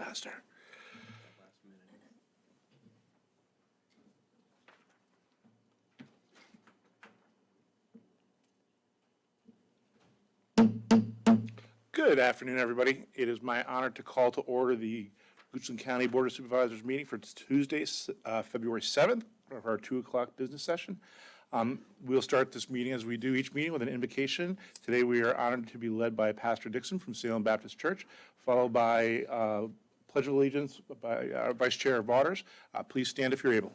faster. Good afternoon, everybody. It is my honor to call to order the Goochland County Board of Supervisors meeting for Tuesday, February 7th, of our 2 o'clock business session. We'll start this meeting as we do each meeting with an invocation. Today we are honored to be led by Pastor Dixon from Salem Baptist Church, followed by Pledge of Allegiance by our Vice Chair of Waters. Please stand if you're able.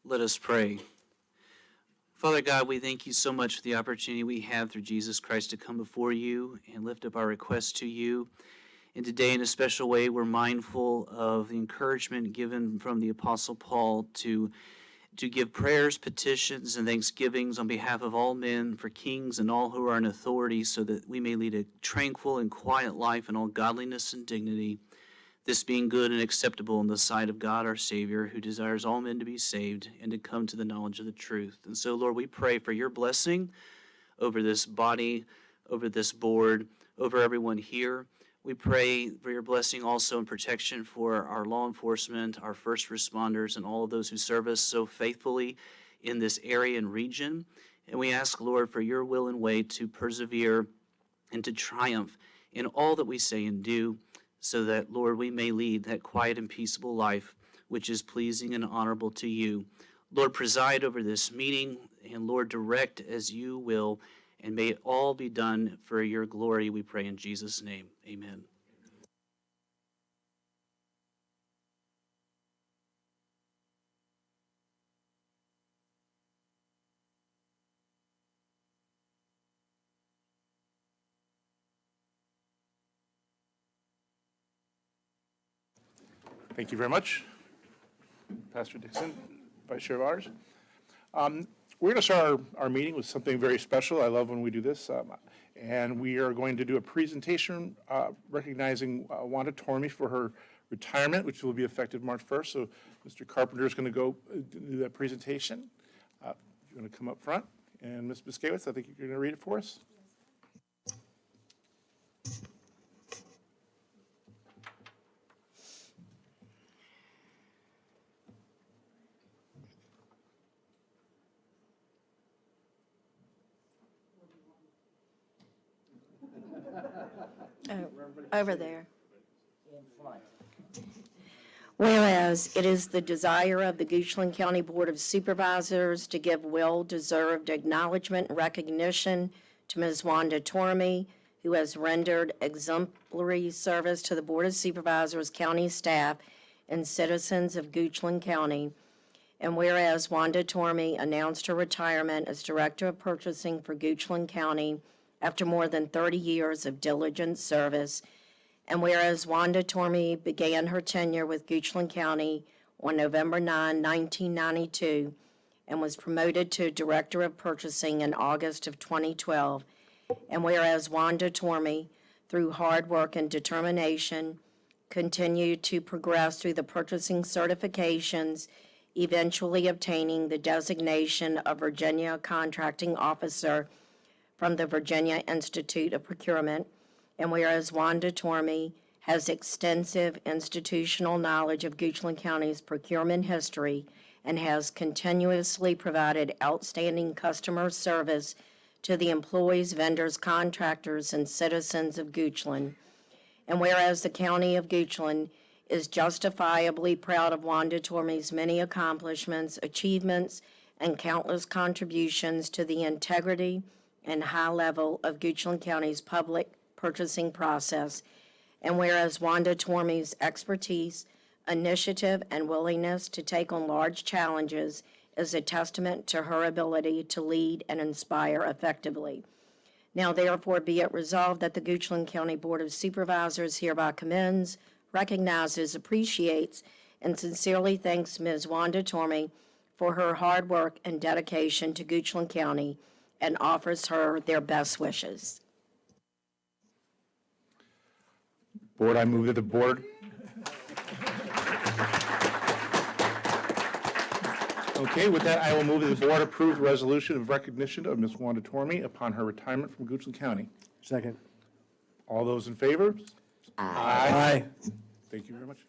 Let us pray. Father God, we thank you so much for the opportunity we have through Jesus Christ to come before you and lift up our requests to you. And today, in a special way, we're mindful of the encouragement given from the Apostle Paul to give prayers, petitions, and thanksgivings on behalf of all men, for kings and all who are in authority, so that we may lead a tranquil and quiet life in all godliness and dignity, this being good and acceptable in the sight of God our Savior, who desires all men to be saved and to come to the knowledge of the truth. And so, Lord, we pray for your blessing over this body, over this board, over everyone here. We pray for your blessing also and protection for our law enforcement, our first responders, and all of those who serve us so faithfully in this area and region. And we ask, Lord, for your will and way to persevere and to triumph in all that we say and do, so that, Lord, we may lead that quiet and peaceable life which is pleasing and honorable to you. Lord, preside over this meeting, and Lord, direct as you will, and may it all be done for your glory, we pray in Jesus' name. Amen. Thank you very much, Pastor Dixon, Vice Chair of Waters. We're going to start our meeting with something very special. I love when we do this. And we are going to do a presentation recognizing Wanda Tormey for her retirement, which will be effective March 1st. So Mr. Carpenter is going to go do that presentation. You're going to come up front. And Ms. Biskiewicz, I think you're going to read it for us. Over there. Whereas it is the desire of the Goochland County Board of Supervisors to give well-deserved acknowledgement and recognition to Ms. Wanda Tormey, who has rendered exemplary service to the Board of Supervisors, county staff, and citizens of Goochland County. And whereas Wanda Tormey announced her retirement as Director of Purchasing for Goochland County after more than 30 years of diligent service, and whereas Wanda Tormey began her tenure with Goochland County on November 9, 1992, and was promoted to Director of Purchasing in August of 2012, and whereas Wanda Tormey, through hard work and determination, continued to progress through the purchasing certifications, eventually obtaining the designation of Virginia Contracting Officer from the Virginia Institute of Procurement, and whereas Wanda Tormey has extensive institutional knowledge of Goochland County's procurement history and has continuously provided outstanding customer service to the employees, vendors, contractors, and citizens of Goochland, and whereas the County of Goochland is justifiably proud of Wanda Tormey's many accomplishments, achievements, and countless contributions to the integrity and high level of Goochland County's public purchasing process, and whereas Wanda Tormey's expertise, initiative, and willingness to take on large challenges is a testament to her ability to lead and inspire effectively. Now therefore be it resolved that the Goochland County Board of Supervisors hereby commends, recognizes, appreciates, and sincerely thanks Ms. Wanda Tormey for her hard work and dedication to Goochland County and offers her their best wishes. Board, I move that the board. Okay, with that, I will move that the board approve the resolution of recognition of Ms. Wanda Tormey upon her retirement from Goochland County. Second. All those in favor? Aye. Thank you very much.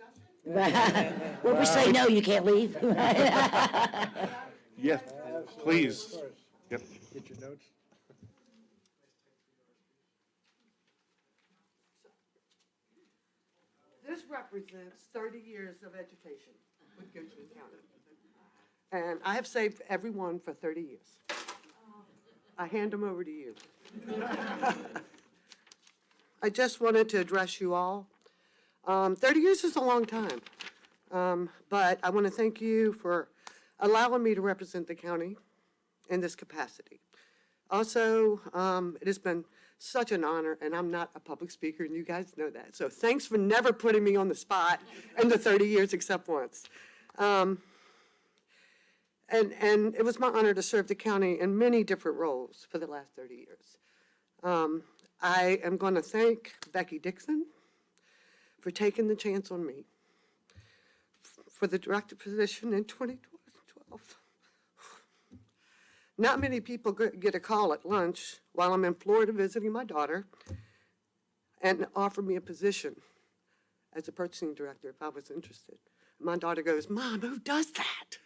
Well, if we say no, you can't leave. Yes, please. Yep. Get your notes. This represents 30 years of education with Goochland County. And I have saved everyone for 30 years. I hand them over to you. I just wanted to address you all. 30 years is a long time, but I want to thank you for allowing me to represent the county in this capacity. Also, it has been such an honor, and I'm not a public speaker, and you guys know that. So thanks for never putting me on the spot in the 30 years except once. And it was my honor to serve the county in many different roles for the last 30 years. I am going to thank Becky Dixon for taking the chance on me for the director position in 2012. Not many people get a call at lunch while I'm in Florida visiting my daughter and offer me a position as a purchasing director if I was interested. My daughter goes, "Mom, who does that?"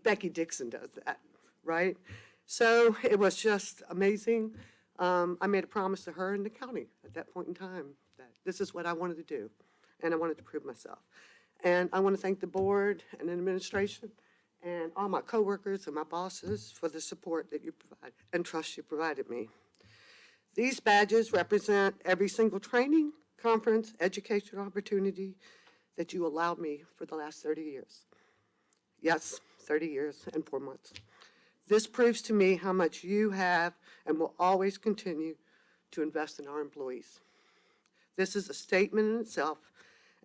Becky Dixon does that, right? So it was just amazing. I made a promise to her and the county at that point in time that this is what I wanted to do, and I wanted to prove myself. And I want to thank the board and administration and all my coworkers and my bosses for the support that you provide and trust you provided me. These badges represent every single training, conference, educational opportunity that you allowed me for the last 30 years. Yes, 30 years and 4 months. This proves to me how much you have and will always continue to invest in our employees. This is a statement in itself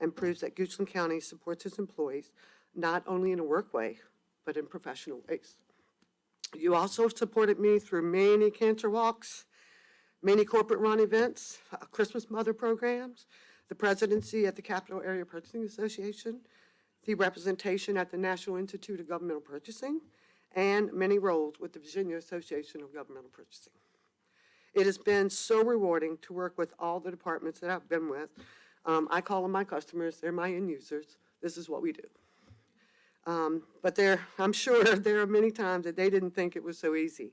and proves that Goochland County supports its employees not only in a work way, but in professional ways. You also supported me through many cancer walks, many corporate run events, Christmas mother programs, the presidency at the Capital Area Purchasing Association, the representation at the National Institute of Governmental Purchasing, and many roles with the Virginia Association of Governmental Purchasing. It has been so rewarding to work with all the departments that I've been with. I call them my customers, they're my end users. This is what we do. But I'm sure there are many times that they didn't think it was so easy.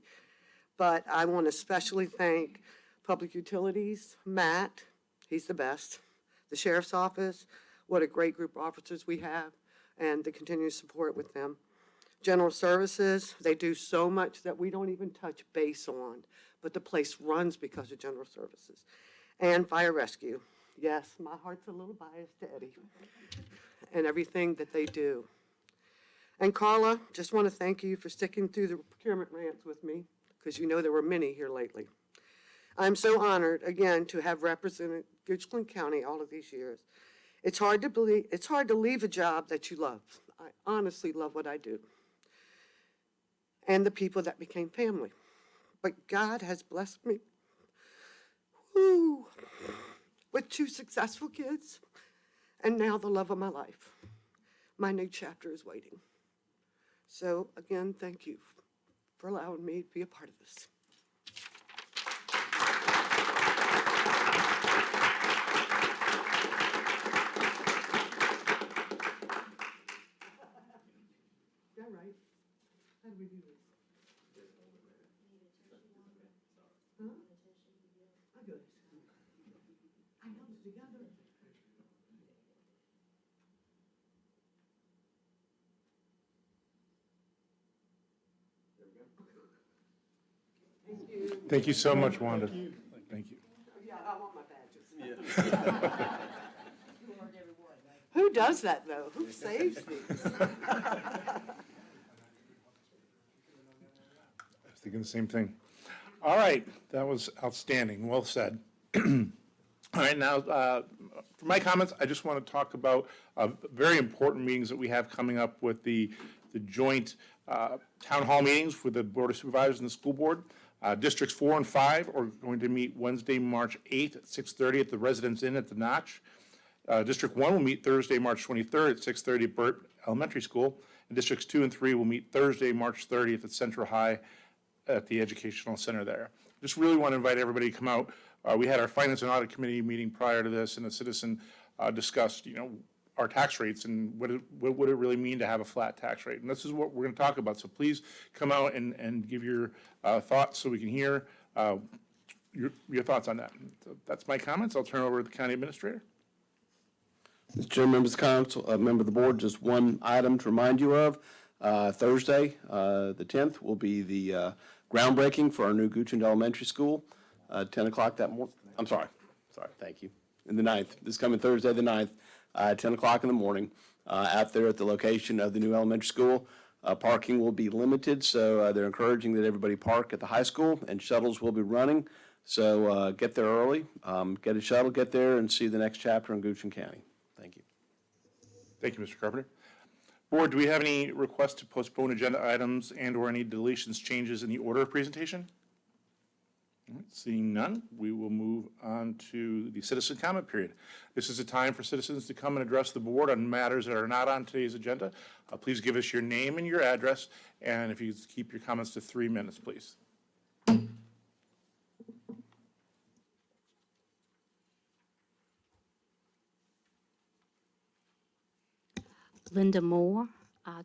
But I want to especially thank Public Utilities, Matt, he's the best, the Sheriff's Office, what a great group of officers we have, and the continued support with them. General Services, they do so much that we don't even touch base on, but the place runs because of General Services. And Fire Rescue, yes, my heart's a little biased to Eddie and everything that they do. And Carla, just want to thank you for sticking through the procurement rants with me, because you know there were many here lately. I'm so honored, again, to have represented Goochland County all of these years. It's hard to believe, it's hard to leave a job that you love. I honestly love what I do. And the people that became family. But God has blessed me with 2 successful kids, and now the love of my life. My new chapter is waiting. So again, thank you for allowing me to be a part of this. Is that right? How do we do this? Huh? I do it. I held it together. Thank you. Thank you so much, Wanda. Thank you. Yeah, I want my badges. Who does that, though? Who saves these? I was thinking the same thing. All right, that was outstanding, well said. All right, now, for my comments, I just want to talk about very important meetings that we have coming up with the joint town hall meetings with the Board of Supervisors and the school board. Districts 4 and 5 are going to meet Wednesday, March 8th at 6:30 at the Residence Inn at the Notch. District 1 will meet Thursday, March 23rd at 6:30 at Burt Elementary School. And Districts 2 and 3 will meet Thursday, March 30th at Central High at the Educational Center there. Just really want to invite everybody to come out. We had our Finance and Audit Committee meeting prior to this, and a citizen discussed, our tax rates and what would it really mean to have a flat tax rate. And this is what we're going to talk about. So please come out and give your thoughts so we can hear your thoughts on that. So that's my comments. I'll turn it over to the county administrator. Mr. Chairman, members of the council, member of the board, just one item to remind you of. Thursday, the 10th, will be the groundbreaking for our new Goochland Elementary School, 10 o'clock that morning. I'm sorry, thank you. And the 9th, this coming Thursday, the 9th, 10 o'clock in the morning, out there at the location of the new elementary school. Parking will be limited, so they're encouraging that everybody park at the high school, and shuttles will be running. So get there early, get a shuttle, get there, and see the next chapter in Goochland County. Thank you. Thank you, Mr. Carpenter. Board, do we have any requests to postpone agenda items and/or any deletions, changes in the order of presentation? All right, seeing none, we will move on to the citizen comment period. This is a time for citizens to come and address the board on matters that are not on today's agenda. Please give us your name and your address, and if you could keep your comments to 3 minutes, please. Linda Moore,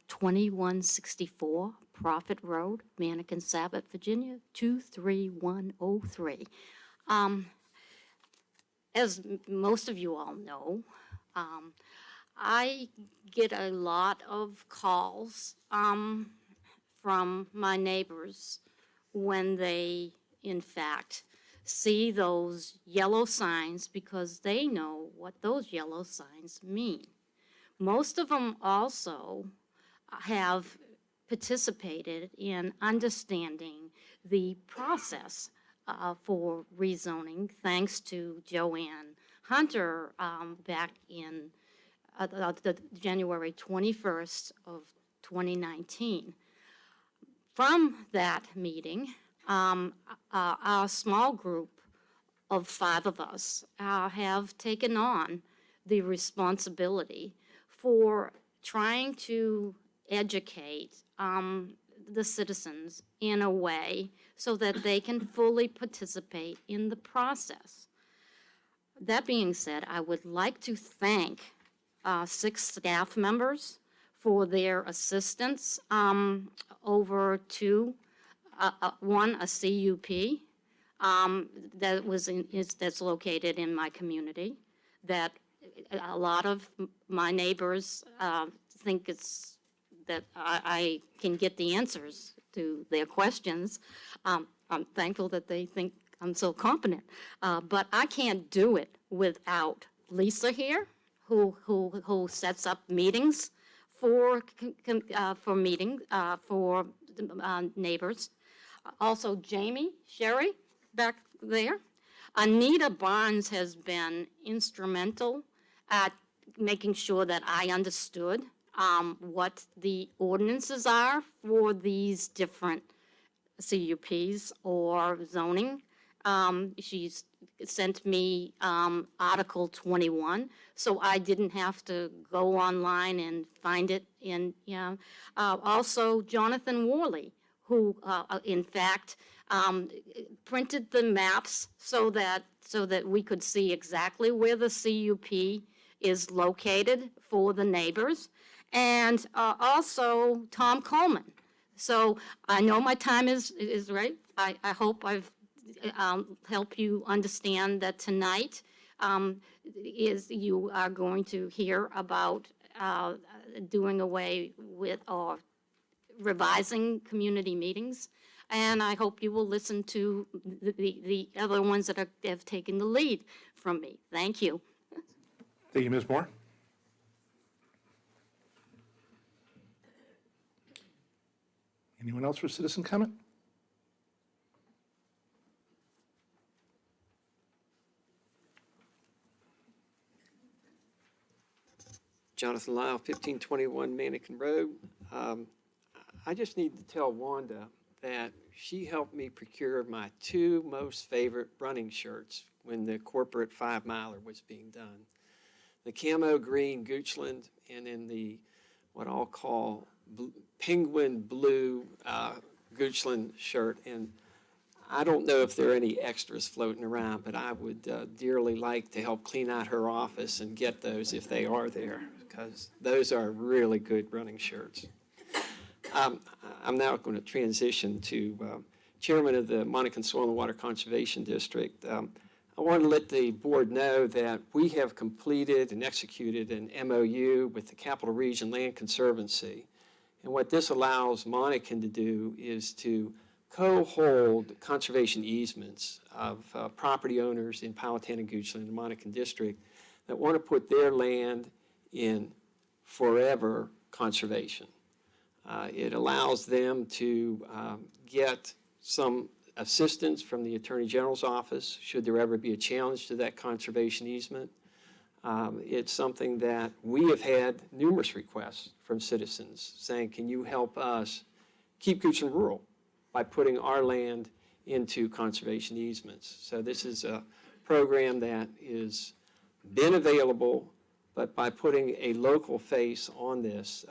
2164 Prophet Road, Mannequin-Sabbath, Virginia, 23103. As most of you all know, I get a lot of calls from my neighbors when they, in fact, see those yellow signs because they know what those yellow signs mean. Most of them also have participated in understanding the process for rezoning, thanks to Joanne Hunter back in the January 21st of 2019. From that meeting, our small group of 5 of us have taken on the responsibility for trying to educate the citizens in a way so that they can fully participate in the process. That being said, I would like to thank 6 staff members for their assistance over 2, one a CUP that's located in my community, that a lot of my neighbors think it's that I can get the answers to their questions. I'm thankful that they think I'm so competent, but I can't do it without Lisa here, who sets up meetings for neighbors. Also, Jamie Sherry back there. Anita Barnes has been instrumental at making sure that I understood what the ordinances are for these different CUPs or zoning. She's sent me Article 21, so I didn't have to go online and find it in, also Jonathan Worley, who in fact printed the maps so that we could see exactly where the CUP is located for the neighbors, and also Tom Coleman. So I know my time is right. I hope I've helped you understand that tonight you are going to hear about doing away with or revising community meetings. And I hope you will listen to the other ones that have taken the lead from me. Thank you. Thank you, Ms. Moore. Anyone else for citizen comment? Jonathan Lyle, 1521 Mannequin Road. I just need to tell Wanda that she helped me procure my 2 most favorite running shirts when the corporate 5-miler was being done. The camo green Goochland, and then the what I'll call penguin blue Goochland shirt. And I don't know if there are any extras floating around, but I would dearly like to help clean out her office and get those if they are there, because those are really good running shirts. I'm now going to transition to Chairman of the Monacan Soil and Water Conservation District. I want to let the board know that we have completed and executed an MOU with the Capital Region Land Conservancy. And what this allows Monacan to do is to co-hold conservation easements of property owners in Powhatan and Goochland and the Monacan District that want to put their land in forever conservation. It allows them to get some assistance from the Attorney General's office should there ever be a challenge to that conservation easement. It's something that we have had numerous requests from citizens saying, can you help us keep Goochland rural by putting our land into conservation easements? So this is a program that has been available, but by putting a local face on this,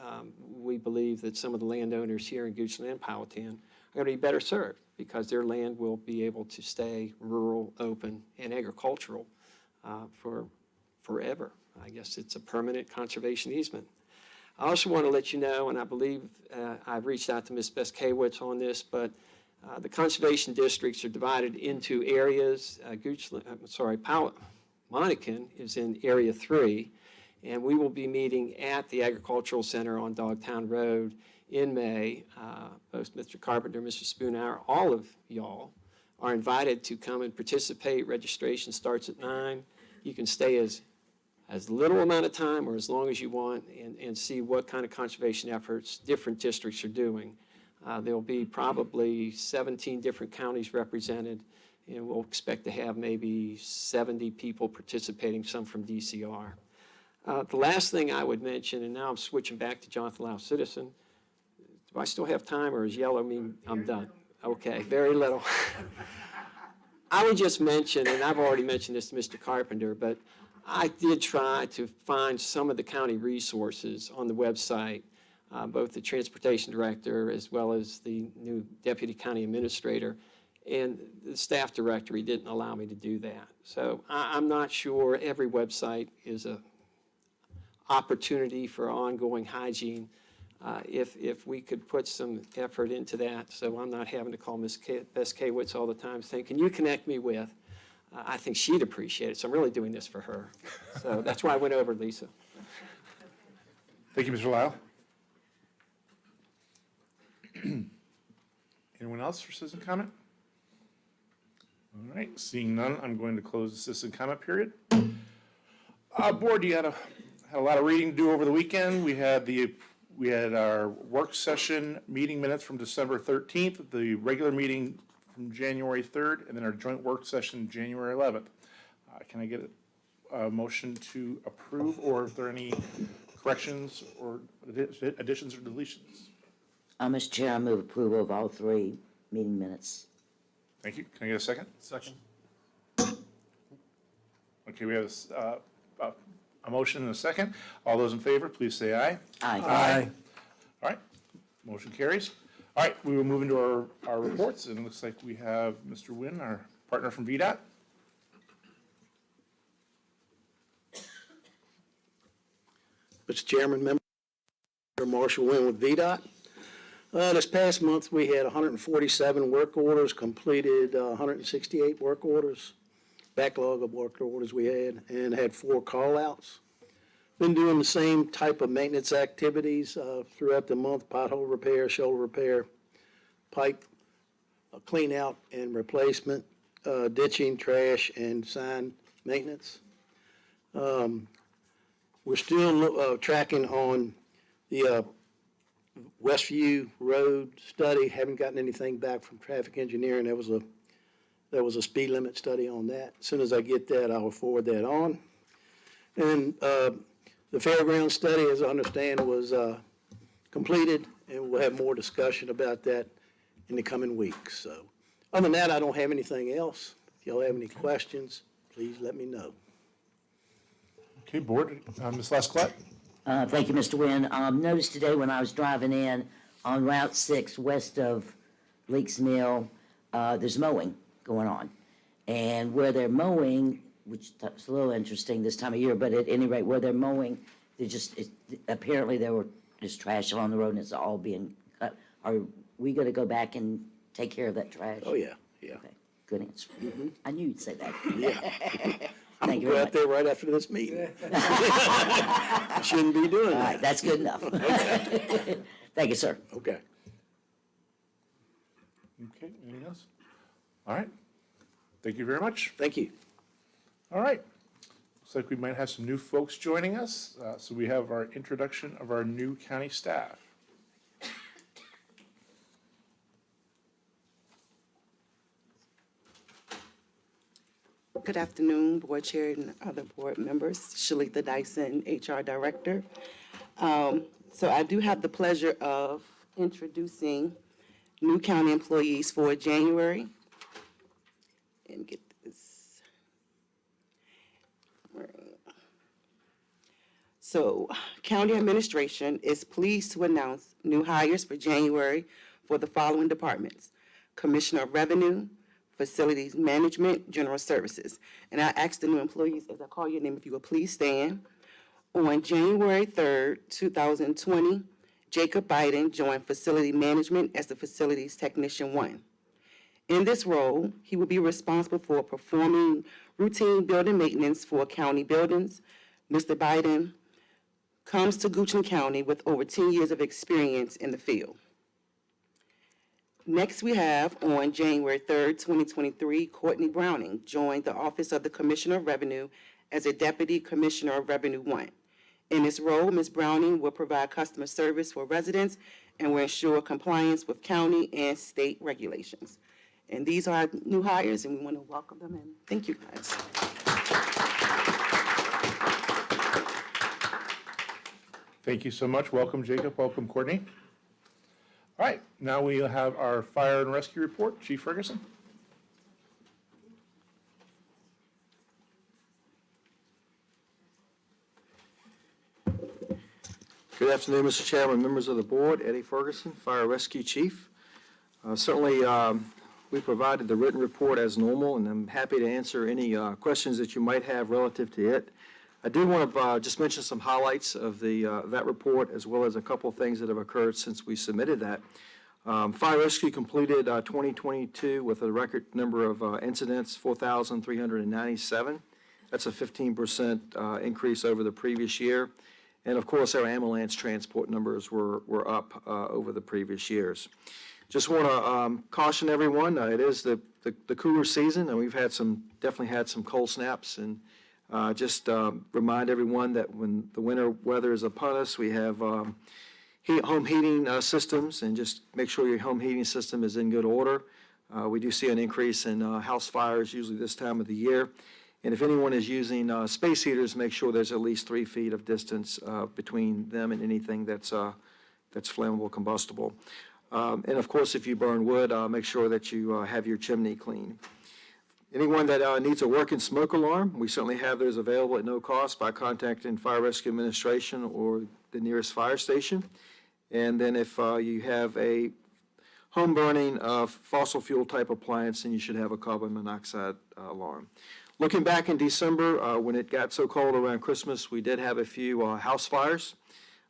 we believe that some of the landowners here in Goochland and Powhatan are going to be better served because their land will be able to stay rural, open, and agricultural for forever. I guess it's a permanent conservation easement. I also want to let you know, and I believe I've reached out to Ms. Beskowitz on this, but the conservation districts are divided into areas. Monacan is in Area 3, and we will be meeting at the Agricultural Center on Dogtown Road in May. Both Mr. Carpenter, Mr. Spoonhour, all of y'all are invited to come and participate. Registration starts at 9. You can stay as little amount of time or as long as you want and see what kind of conservation efforts different districts are doing. There'll be probably 17 different counties represented, and we'll expect to have maybe 70 people participating, some from DCR. The last thing I would mention, and now I'm switching back to Jonathan Lau Citizen. Do I still have time, or is yellow mean I'm done? Okay, very little. I would just mention, and I've already mentioned this to Mr. Carpenter, but I did try to find some of the county resources on the website, both the transportation director as well as the new deputy county administrator, and the staff directory didn't allow me to do that. So I'm not sure every website is a opportunity for ongoing hygiene. If we could put some effort into that, so I'm not having to call Ms. Beskowitz all the time saying, can you connect me with? I think she'd appreciate it, so I'm really doing this for her. So that's why I went over, Lisa. Thank you, Mr. Lyle. Anyone else for citizen comment? All right, seeing none, I'm going to close the citizen comment period. Board, you had a lot of reading to do over the weekend. We had our work session meeting minutes from December 13th, the regular meeting from January 3rd, and then our joint work session January 11th. Can I get a motion to approve, or if there are any corrections or additions or deletions? Mr. Chair, I move approval of all 3 meeting minutes. Thank you. Can I get a second? Second. Okay, we have a motion and a second. All those in favor, please say aye. Aye. All right, motion carries. All right, we will move into our reports, and it looks like we have Mr. Wynn, our partner from VDOT. Mr. Chairman, member Marshall Wynn with VDOT. This past month, we had 147 work orders, completed 168 work orders, backlog of work orders we had, and had 4 call-outs. Been doing the same type of maintenance activities throughout the month: pothole repair, shoulder repair, pipe clean out and replacement, ditching, trash, and sign maintenance. We're still tracking on the Westview Road study. Haven't gotten anything back from traffic engineering. There was a speed limit study on that. As soon as I get that, I will forward that on. And the fairground study, as I understand, was completed, and we'll have more discussion about that in the coming weeks. So other than that, I don't have anything else. If y'all have any questions, please let me know. Okay, board, Ms. Lesclett. Thank you, Mr. Wynn. Noticed today when I was driving in on Route 6 west of Leaks Mill, there's mowing going on. And where they're mowing, which is a little interesting this time of year, but at any rate, where they're mowing, apparently there were just trash along the road and it's all being cut. Are we gonna go back and take care of that trash? Oh, yeah, yeah. Okay, good answer. I knew you'd say that. Yeah. I'm Thank you going very out much. there right after this meeting. Shouldn't be doing All right, that. that's good enough. Thank you, sir. Okay. Okay, anything else? All right. Thank you very much. Thank you. All right. Looks like we might have some new folks joining us. So we have our introduction of our new county staff. Good afternoon, Board Chair and other board members. Shalita Dyson, HR Director. So I do have the pleasure of introducing new county employees for January. And get this. So, County Administration is pleased to announce new hires for January for the following departments: Commissioner of Revenue, Facilities Management, General Services. And I ask the new employees, as I call your name, if you will please stand. On January 3rd, 2020, Jacob Biden joined Facility Management as the Facilities Technician 1. In this role, he will be responsible for performing routine building maintenance for county buildings. Mr. Biden comes to Goochland County with over 10 years of experience in the field. Next, we have on January 3rd, 2023, Courtney Browning joined the Office of the Commissioner of Revenue as a Deputy Commissioner of Revenue 1. In this role, Ms. Browning will provide customer service for residents and will ensure compliance with county and state regulations. And these are our new hires, and we want to welcome them and thank you guys. Thank you so much. Welcome, Jacob. Welcome, Courtney. All right, now we have our fire and rescue report. Chief Ferguson. Good afternoon, Mr. Chairman, members of the board. Eddie Ferguson, Fire Rescue Chief. Certainly, we provided the written report as normal, and I'm happy to answer any questions that you might have relative to it. I do want to just mention some highlights of that report, as well as a couple of things that have occurred since we submitted that. Fire Rescue completed 2022 with a record number of incidents, 4,397. That's a 15% increase over the previous year. And of course, our ambulance transport numbers were up over the previous years. Just want to caution everyone, it is the cooler season, and we've definitely had some cold snaps. And just remind everyone that when the winter weather is upon us, we have home heating systems, and just make sure your home heating system is in good order. We do see an increase in house fires usually this time of the year. And if anyone is using space heaters, make sure there's at least 3 feet of distance between them and anything that's flammable, combustible. And of course, if you burn wood, make sure that you have your chimney clean. Anyone that needs a working smoke alarm, we certainly have those available at no cost by contacting Fire Rescue Administration or the nearest fire station. And then if you have a home burning fossil fuel type appliance, then you should have a carbon monoxide alarm. Looking back in December, when it got so cold around Christmas, we did have a few house fires.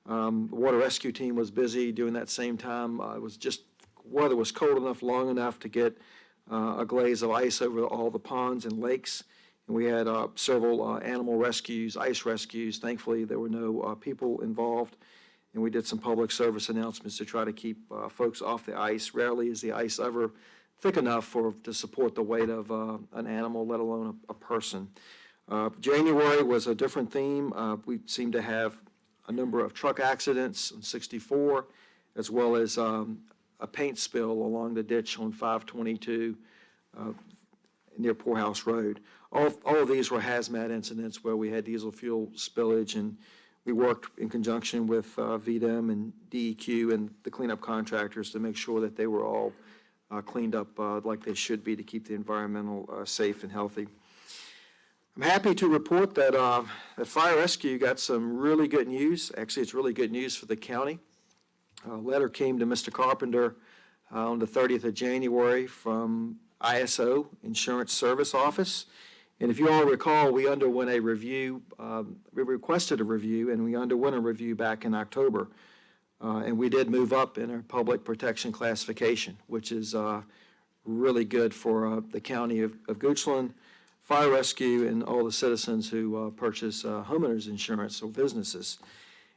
The water rescue team was busy during that same time. Weather was cold enough, long enough to get a glaze of ice over all the ponds and lakes. And we had several animal rescues, ice rescues. Thankfully, there were no people involved. And we did some public service announcements to try to keep folks off the ice. Rarely is the ice ever thick enough to support the weight of an animal, let alone a person. January was a different theme. We seemed to have a number of truck accidents on 64, as well as a paint spill along the ditch on 522 near Poorhouse Road. All of these were hazmat incidents where we had diesel fuel spillage, and we worked in conjunction with VDEM and DEQ and the cleanup contractors to make sure that they were all cleaned up like they should be to keep the environmental safe and healthy. I'm happy to report that Fire Rescue got some really good news. Actually, it's really good news for the county. A letter came to Mr. Carpenter on the 30th of January from ISO, Insurance Service Office. And if you all recall, we underwent a review, we requested a review, and we underwent a review back in October. And we did move up in our public protection classification, which is really good for the county of Goochland, fire rescue, and all the citizens who purchase homeowners insurance or businesses.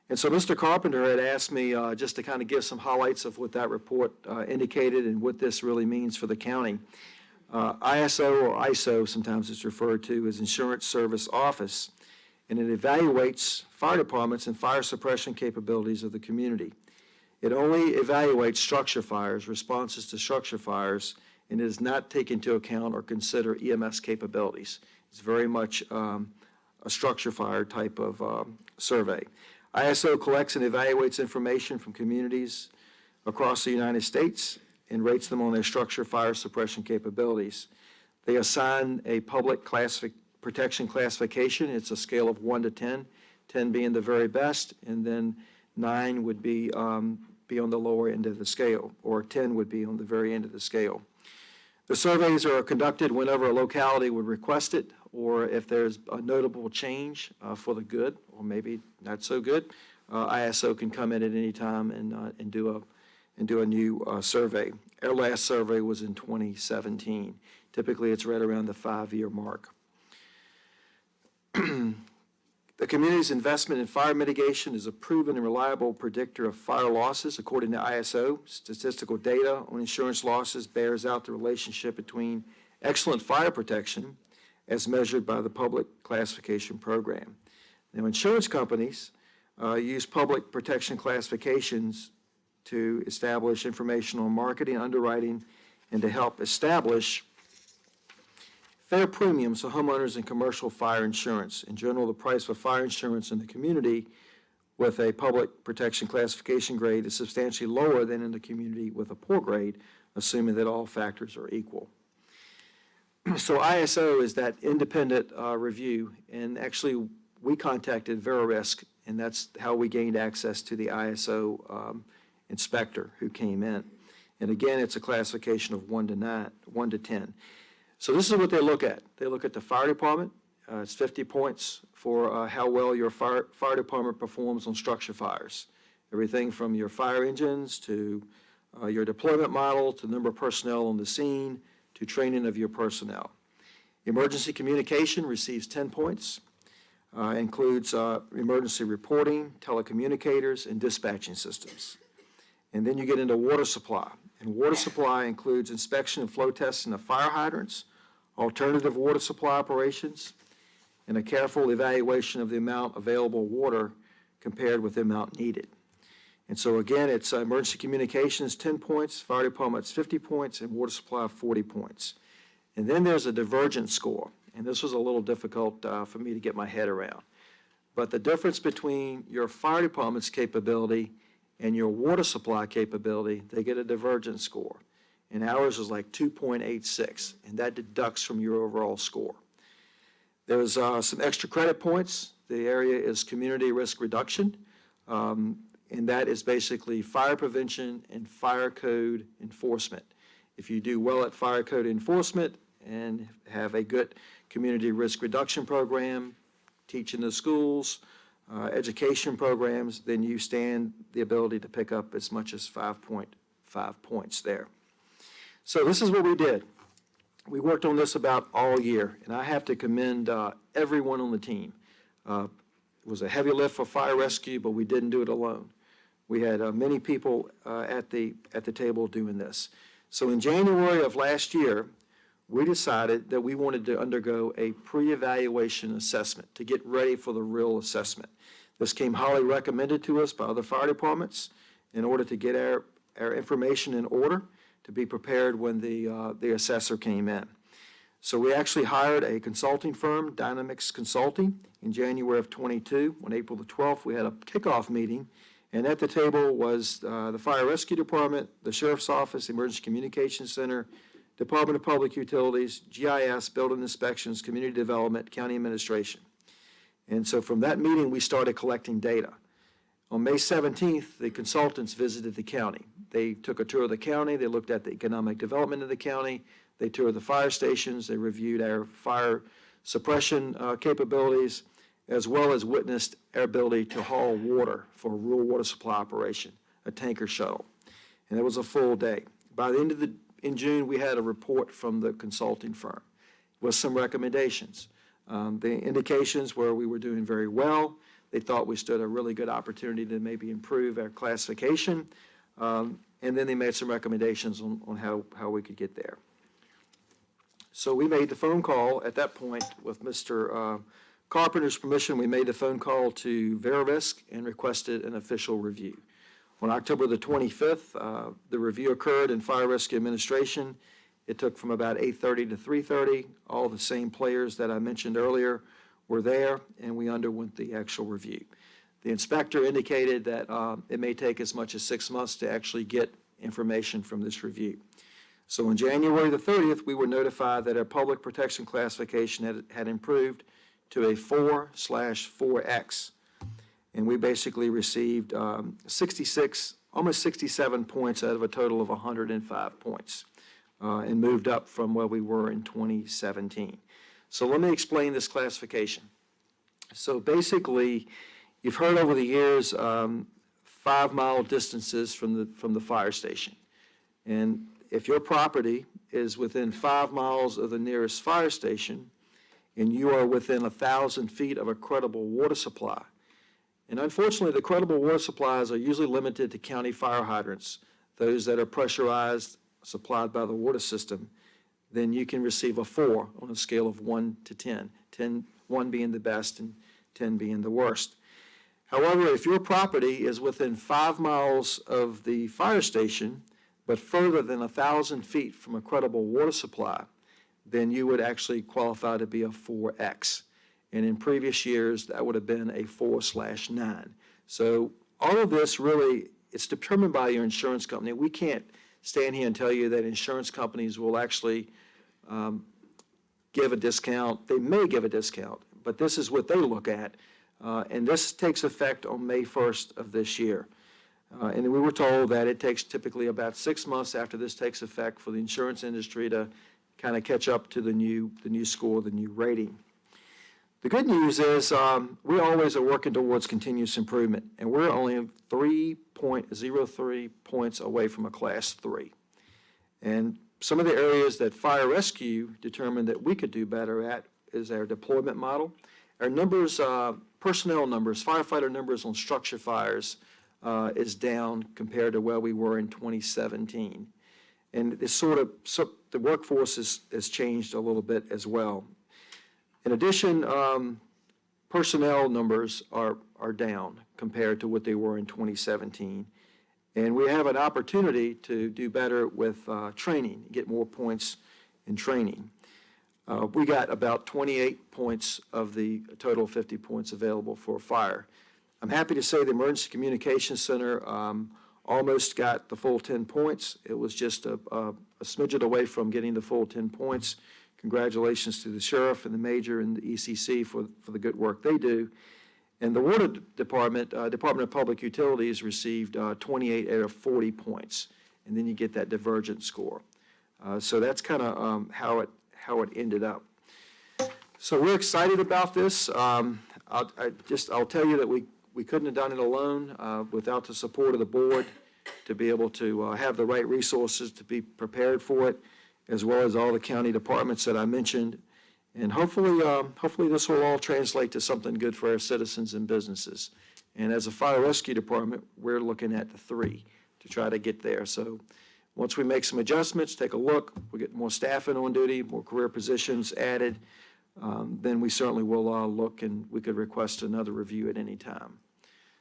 And so Mr. Carpenter had asked me just to kind of give some highlights of what that report indicated and what this really means for the county. ISO, or ISO, sometimes it's referred to as Insurance Service Office, and it evaluates fire departments and fire suppression capabilities of the community. It only evaluates structure fires, responses to structure fires, and it does not take into account or consider EMS capabilities. It's very much a structure fire type of survey. ISO collects and evaluates information from communities across the United States and rates them on their structure fire suppression capabilities. They assign a public protection classification. It's a scale of 1 to 10, 10 being the very best, and then 9 would be on the lower end of the scale, or 10 would be on the very end of the scale. The surveys are conducted whenever a locality would request it, or if there's a notable change for the good, or maybe not so good, ISO can come in at any time and do a new survey. Our last survey was in 2017. Typically, it's right around the 5-year mark. The community's investment in fire mitigation is a proven and reliable predictor of fire losses. According to ISO, statistical data on insurance losses bears out the relationship between excellent fire protection as measured by the public classification program. Now, insurance companies use public protection classifications to establish information on marketing, underwriting, and to help establish fair premiums for homeowners and commercial fire insurance. In general, the price for fire insurance in the community with a public protection classification grade is substantially lower than in the community with a poor grade, assuming that all factors are equal. So ISO is that independent review, and actually we contacted Verisk, and that's how we gained access to the ISO inspector who came in. And again, it's a classification of 1 to 10. So this is what they look at. They look at the fire department. It's 50 points for how well your fire department performs on structure fires. Everything from your fire engines to your deployment model to the number of personnel on the scene to training of your personnel. Emergency communication receives 10 points. Includes emergency reporting, telecommunicators, and dispatching systems. And then you get into water supply. And water supply includes inspection and flow testing of fire hydrants, alternative water supply operations, and a careful evaluation of the amount of available water compared with the amount needed. And so again, it's emergency communications 10 points, fire department's 50 points, and water supply 40 points. And then there's a divergence score. And this was a little difficult for me to get my head around. But the difference between your fire department's capability and your water supply capability, they get a divergence score. And ours is like 2.86, and that deducts from your overall score. There's some extra credit points. The area is community risk reduction, and that is basically fire prevention and fire code enforcement. If you do well at fire code enforcement and have a good community risk reduction program, teach in the schools, education programs, then you stand the ability to pick up as much as 5.5 points there. So this is what we did. We worked on this about all year, and I have to commend everyone on the team. It was a heavy lift for fire rescue, but we didn't do it alone. We had many people at the table doing this. So in January of last year, we decided that we wanted to undergo a pre-evaluation assessment to get ready for the real assessment. This came highly recommended to us by other fire departments in order to get our information in order to be prepared when the assessor came in. So we actually hired a consulting firm, Dynamics Consulting, in January of 22. On April the 12th, we had a kickoff meeting, and at the table was the Fire Rescue Department, the Sheriff's Office, Emergency Communications Center, Department of Public Utilities, GIS, Building Inspections, Community Development, County Administration. And so from that meeting, we started collecting data. On May 17th, the consultants visited the county. They took a tour of the county, they looked at the economic development of the county, they toured the fire stations, they reviewed our fire suppression capabilities, as well as witnessed our ability to haul water for a rural water supply operation, a tanker shuttle. And it was a full day. By the end of in June, we had a report from the consulting firm with some recommendations. The indications were we were doing very well. They thought we stood a really good opportunity to maybe improve our classification. And then they made some recommendations on how we could get there. So we made the phone call at that point with Mr. Carpenter's permission. We made the phone call to Verisk and requested an official review. On October the 25th, the review occurred in Fire Rescue Administration. It took from about 8:30 to 3:30. All the same players that I mentioned earlier were there, and we underwent the actual review. The inspector indicated that it may take as much as 6 months to actually get information from this review. So on January the 30th, we were notified that our public protection classification had improved to a 4/4X. And we basically received 66, almost 67 points out of a total of 105 points, and moved up from where we were in 2017. So let me explain this classification. So basically, you've heard over the years 5-mile distances from the fire station. And if your property is within 5 miles of the nearest fire station, and you are within 1,000 feet of a credible water supply, and unfortunately, the credible water supplies are usually limited to county fire hydrants, those that are pressurized, supplied by the water system, then you can receive a 4 on a scale of 1 to 10, 1 being the best and 10 being the worst. However, if your property is within 5 miles of the fire station, but further than 1,000 feet from a credible water supply, then you would actually qualify to be a 4X. And in previous years, that would have been a 4/9. So all of this really, it's determined by your insurance company. We can't stand here and tell you that insurance companies will actually give a discount. They may give a discount, but this is what they look at. And this takes effect on May 1st of this year. And we were told that it takes typically about 6 months after this takes effect for the insurance industry to kind of catch up to the new score, the new rating. The good news is we always are working towards continuous improvement, and we're only 3.03 points away from a Class 3. And some of the areas that Fire Rescue determined that we could do better at is our deployment model. Our numbers, personnel numbers, firefighter numbers on structure fires is down compared to where we were in 2017. And it's the workforce has changed a little bit as well. In addition, personnel numbers are down compared to what they were in 2017. And we have an opportunity to do better with training, get more points in training. We got about 28 points of the total 50 points available for fire. I'm happy to say the Emergency Communications Center almost got the full 10 points. It was just a smidget away from getting the full 10 points. Congratulations to the sheriff and the major and the ECC for the good work they do. And the Water Department, Department of Public Utilities, received 28 out of 40 points. And then you get that divergent score. So that's kind of how it ended up. So we're excited about this. I'll tell you that we couldn't have done it alone without the support of the board to be able to have the right resources to be prepared for it, as well as all the county departments that I mentioned. And hopefully this will all translate to something good for our citizens and businesses. And as a fire rescue department, we're looking at the 3 to try to get there. So once we make some adjustments, take a look, we'll get more staffing on duty, more career positions added, then we certainly will look, and we could request another review at any time.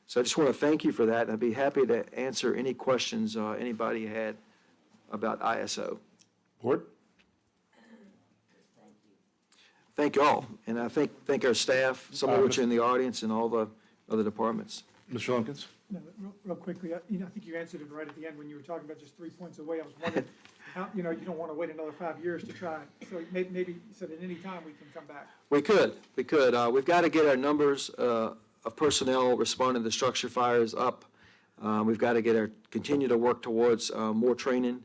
So I just want to thank you for that, and I'd be happy to answer any questions anybody had about ISO. Board? Thank you all, and I thank our staff, some of which are in the audience, and all the other departments. Mr. Lumpkins? No, real quickly, I think you answered it right at the end when you were talking about just 3 points away. I was wondering, how, you don't want to wait another 5 years to try. So maybe so that any time we can come back. We could. We've got to get our numbers of personnel responding to structure fires up. We've got to continue to work towards more training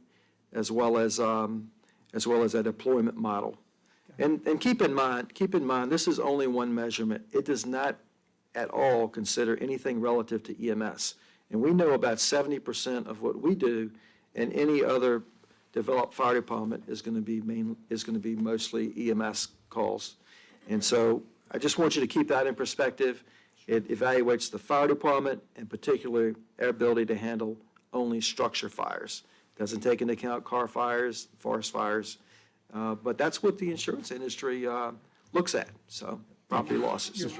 as well as a deployment model. And keep in mind, this is only one measurement. It does not at all consider anything relative to EMS. And we know about 70% of what we do and any other developed fire department is going to be mostly EMS calls. And so I just want you to keep that in perspective. It evaluates the fire department, and particularly our ability to handle only structure fires. Doesn't take into account car fires, forest fires, but that's what the insurance industry looks at, so property losses.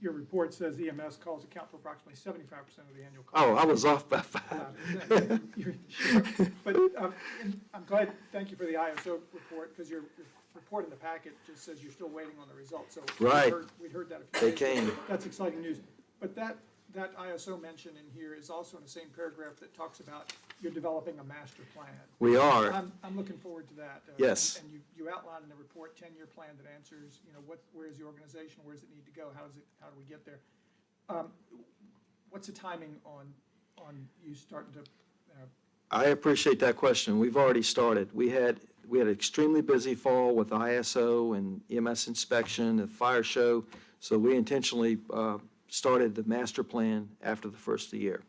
Your report says EMS calls account for approximately 75% of the annual cost. Oh, I was off by 5. But and I'm glad, thank you for the ISO report, because your report in the packet just says you're still waiting on the results. So Right. we'd heard that a few They days ago. came. That's exciting news. But that ISO mention in here is also in the same paragraph that talks about you're developing a master plan. We are. I'm looking forward to that. Yes. And you outline in the report 10-year plan that answers, where is the organization, where does it need to go, how do we get there? What's the timing on you starting to? I appreciate that question. We've already started. We had an extremely busy fall with ISO and EMS inspection, the fire show, so we intentionally started the master plan after the first of the year.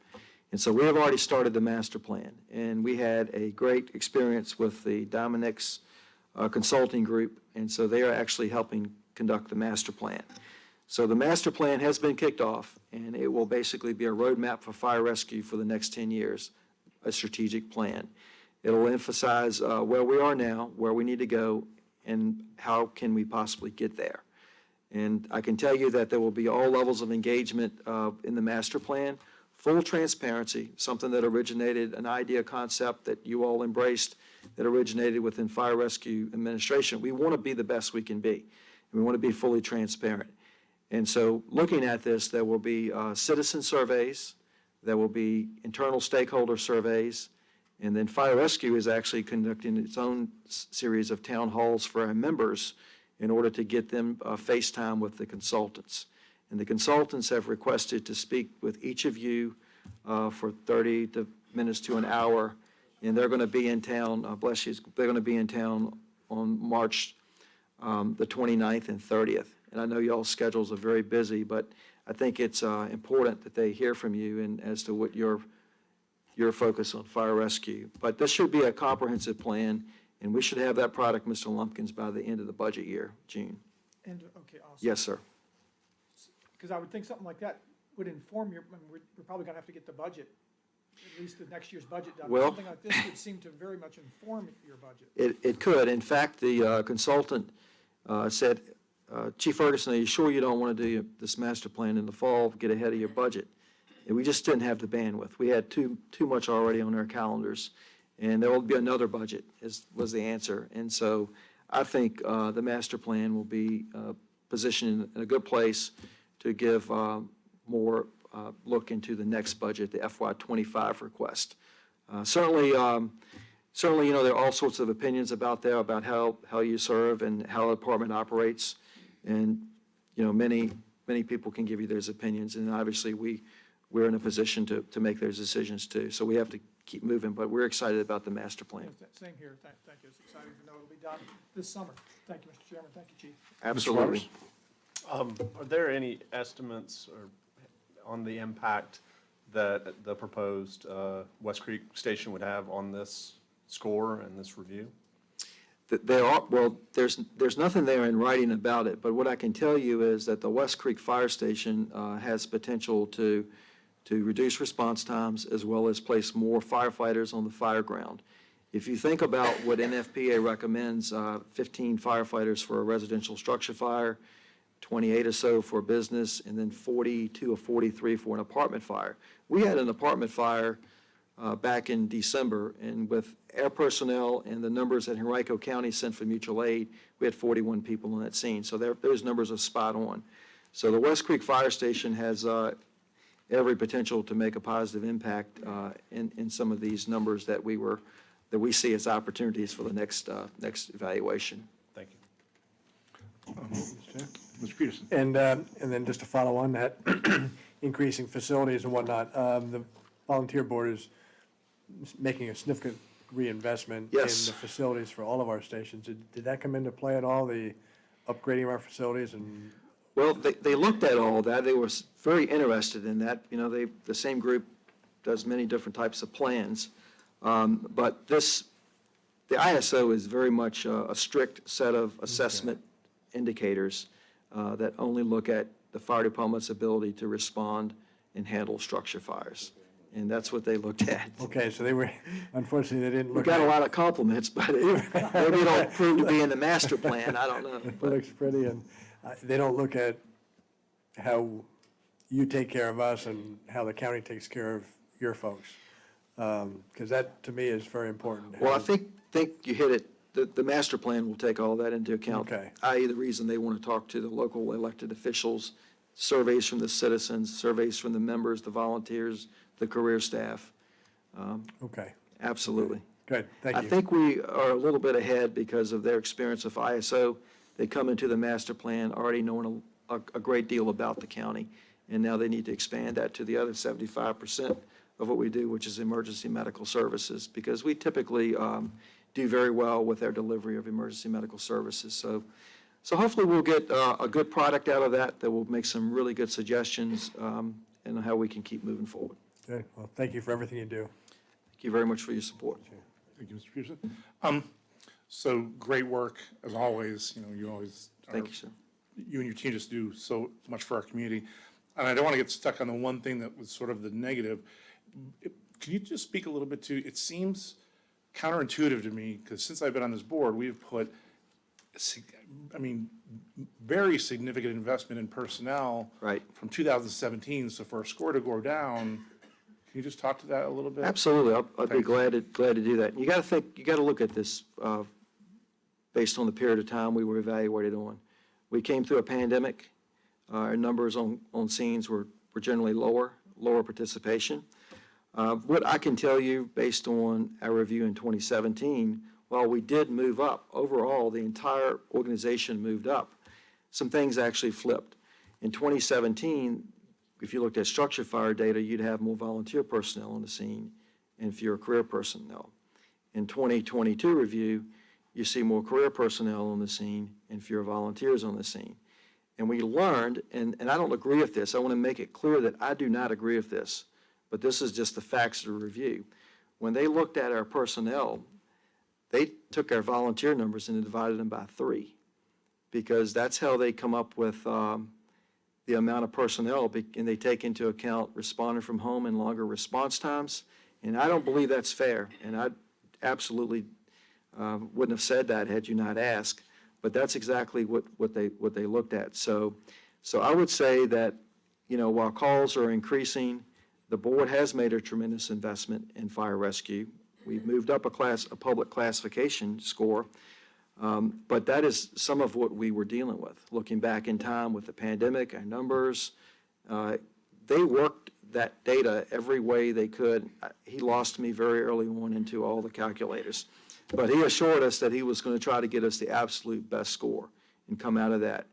And so we have already started the master plan, and we had a great experience with the Dominic's consulting group, and so they are actually helping conduct the master plan. So the master plan has been kicked off, and it will basically be a roadmap for fire rescue for the next 10 years, a strategic plan. It'll emphasize where we are now, where we need to go, and how can we possibly get there. And I can tell you that there will be all levels of engagement in the master plan, full transparency, something that originated, an idea concept that you all embraced, that originated within Fire Rescue Administration. We want to be the best we can be. We want to be fully transparent. And so looking at this, there will be citizen surveys, there will be internal stakeholder surveys, and then Fire Rescue is actually conducting its own series of town halls for our members in order to get them face time with the consultants. And the consultants have requested to speak with each of you for 30 minutes to an hour, and they're going to be in town, bless you, they're going to be in town on March the 29th and 30th. And I know y'all's schedules are very busy, but I think it's important that they hear from you and as to what your focus on fire rescue. But this should be a comprehensive plan, and we should have that product, Mr. Lumpkins, by the end of the budget year, June. And, okay, awesome. Yes, sir. Because I would think something like that would inform we're probably going to have to get the budget, at least the next year's budget done. Well- Something like this would seem to very much inform your budget. It could. In fact, the consultant said, Chief Ferguson, are you sure you don't want to do this master plan in the fall, get ahead of your budget? And we just didn't have the bandwidth. We had too much already on our calendars, and there will be another budget, was the answer. And so I think the master plan will be positioned in a good place to give more look into the next budget, the FY25 request. Certainly, there are all sorts of opinions about how you serve and how the department operates. And, many people can give you those opinions. And obviously, we're in a position to make those decisions too. So we have to keep moving, but we're excited about the master plan. Same here. Thank you. It's exciting to know it'll be done this summer. Thank you, Mr. Chairman. Thank you, Chief. Absolutely. Are there any estimates on the impact that the proposed West Creek Station would have on this score and this review? There's nothing there in writing about it, but what I can tell you is that the West Creek Fire Station has potential to reduce response times as well as place more firefighters on the fire ground. If you think about what NFPA recommends, 15 firefighters for a residential structure fire, 28 or so for business, and then 42 or 43 for an apartment fire. We had an apartment fire back in December, and with air personnel and the numbers that Henrico County sent for mutual aid, we had 41 people on that scene. So those numbers are spot on. So the West Creek Fire Station has every potential to make a positive impact in some of these numbers that we see as opportunities for the next evaluation. Thank you. Mr. Peterson. And then just to follow on that, increasing facilities and whatnot, volunteer board is making a significant reinvestment Yes. in the facilities for all of our stations. Did that come into play at all, the upgrading of our facilities and? Well, they looked at all that. They were very interested in that. You know, the same group does many different types of plans. But the ISO is very much a strict set of assessment indicators that only look at the fire department's ability to respond and handle structure fires. And that's what they looked at. Okay, so they were, unfortunately, they didn't We look. got a at- lot of compliments, but maybe it'll prove to be in the master plan. I don't know. It But looks pretty, and they don't look at how you take care of us and how the county takes care of your folks. Because that, to me, is very important. Well, I think you hit it. The master plan will take all that into account. Okay. I.e. the reason they want to talk to the local elected officials, surveys from the citizens, surveys from the members, the volunteers, the career staff. Okay, Absolutely. good, thank you. I think we are a little bit ahead because of their experience with ISO. They come into the master plan already knowing a great deal about the county, and now they need to expand that to the other 75% of what we do, which is emergency medical services, because we typically do very well with their delivery of emergency medical services. So hopefully we'll get a good product out of that will make some really good suggestions and how we can keep moving forward. Good, well, thank you for everything you do. Thank you very much for your support. Thank you, Mr. Peterson. So great work, as always. You know, you always Thank you, sir. you and your team just do so much for our community. And I don't want to get stuck on the one thing that was sort of the negative. Can you just speak a little bit to, it seems counterintuitive to me, because since I've been on this board, we've put, very significant investment in personnel. Right. From 2017, so for a score to go down, can you just talk to that a little bit? Absolutely, I'd be Thanks. glad to do that. You got to look at this based on the period of time we were evaluated on. We came through a pandemic. Our numbers on scenes were generally lower participation. What I can tell you, based on our review in 2017, while we did move up, overall, the entire organization moved up. Some things actually flipped. In 2017, if you looked at structure fire data, you'd have more volunteer personnel on the scene and fewer career personnel. In 2022 review, you see more career personnel on the scene and fewer volunteers on the scene. And we learned, and I don't agree with this, I want to make it clear that I do not agree with this, but this is just the facts of the review. When they looked at our personnel, they took our volunteer numbers and divided them by 3, because that's how they come up with the amount of personnel, and they take into account responding from home and longer response times. And I don't believe that's fair, and I absolutely wouldn't have said that had you not asked, but that's exactly what they looked at. So I would say that, you know, while calls are increasing, the board has made a tremendous investment in fire rescue. We've moved up a public classification score, but that is some of what we were dealing with. Looking back in time with the pandemic, our numbers, they worked that data every way they could. He lost me very early on into all the calculators, but he assured us that he was going to try to get us the absolute best score and come out of that.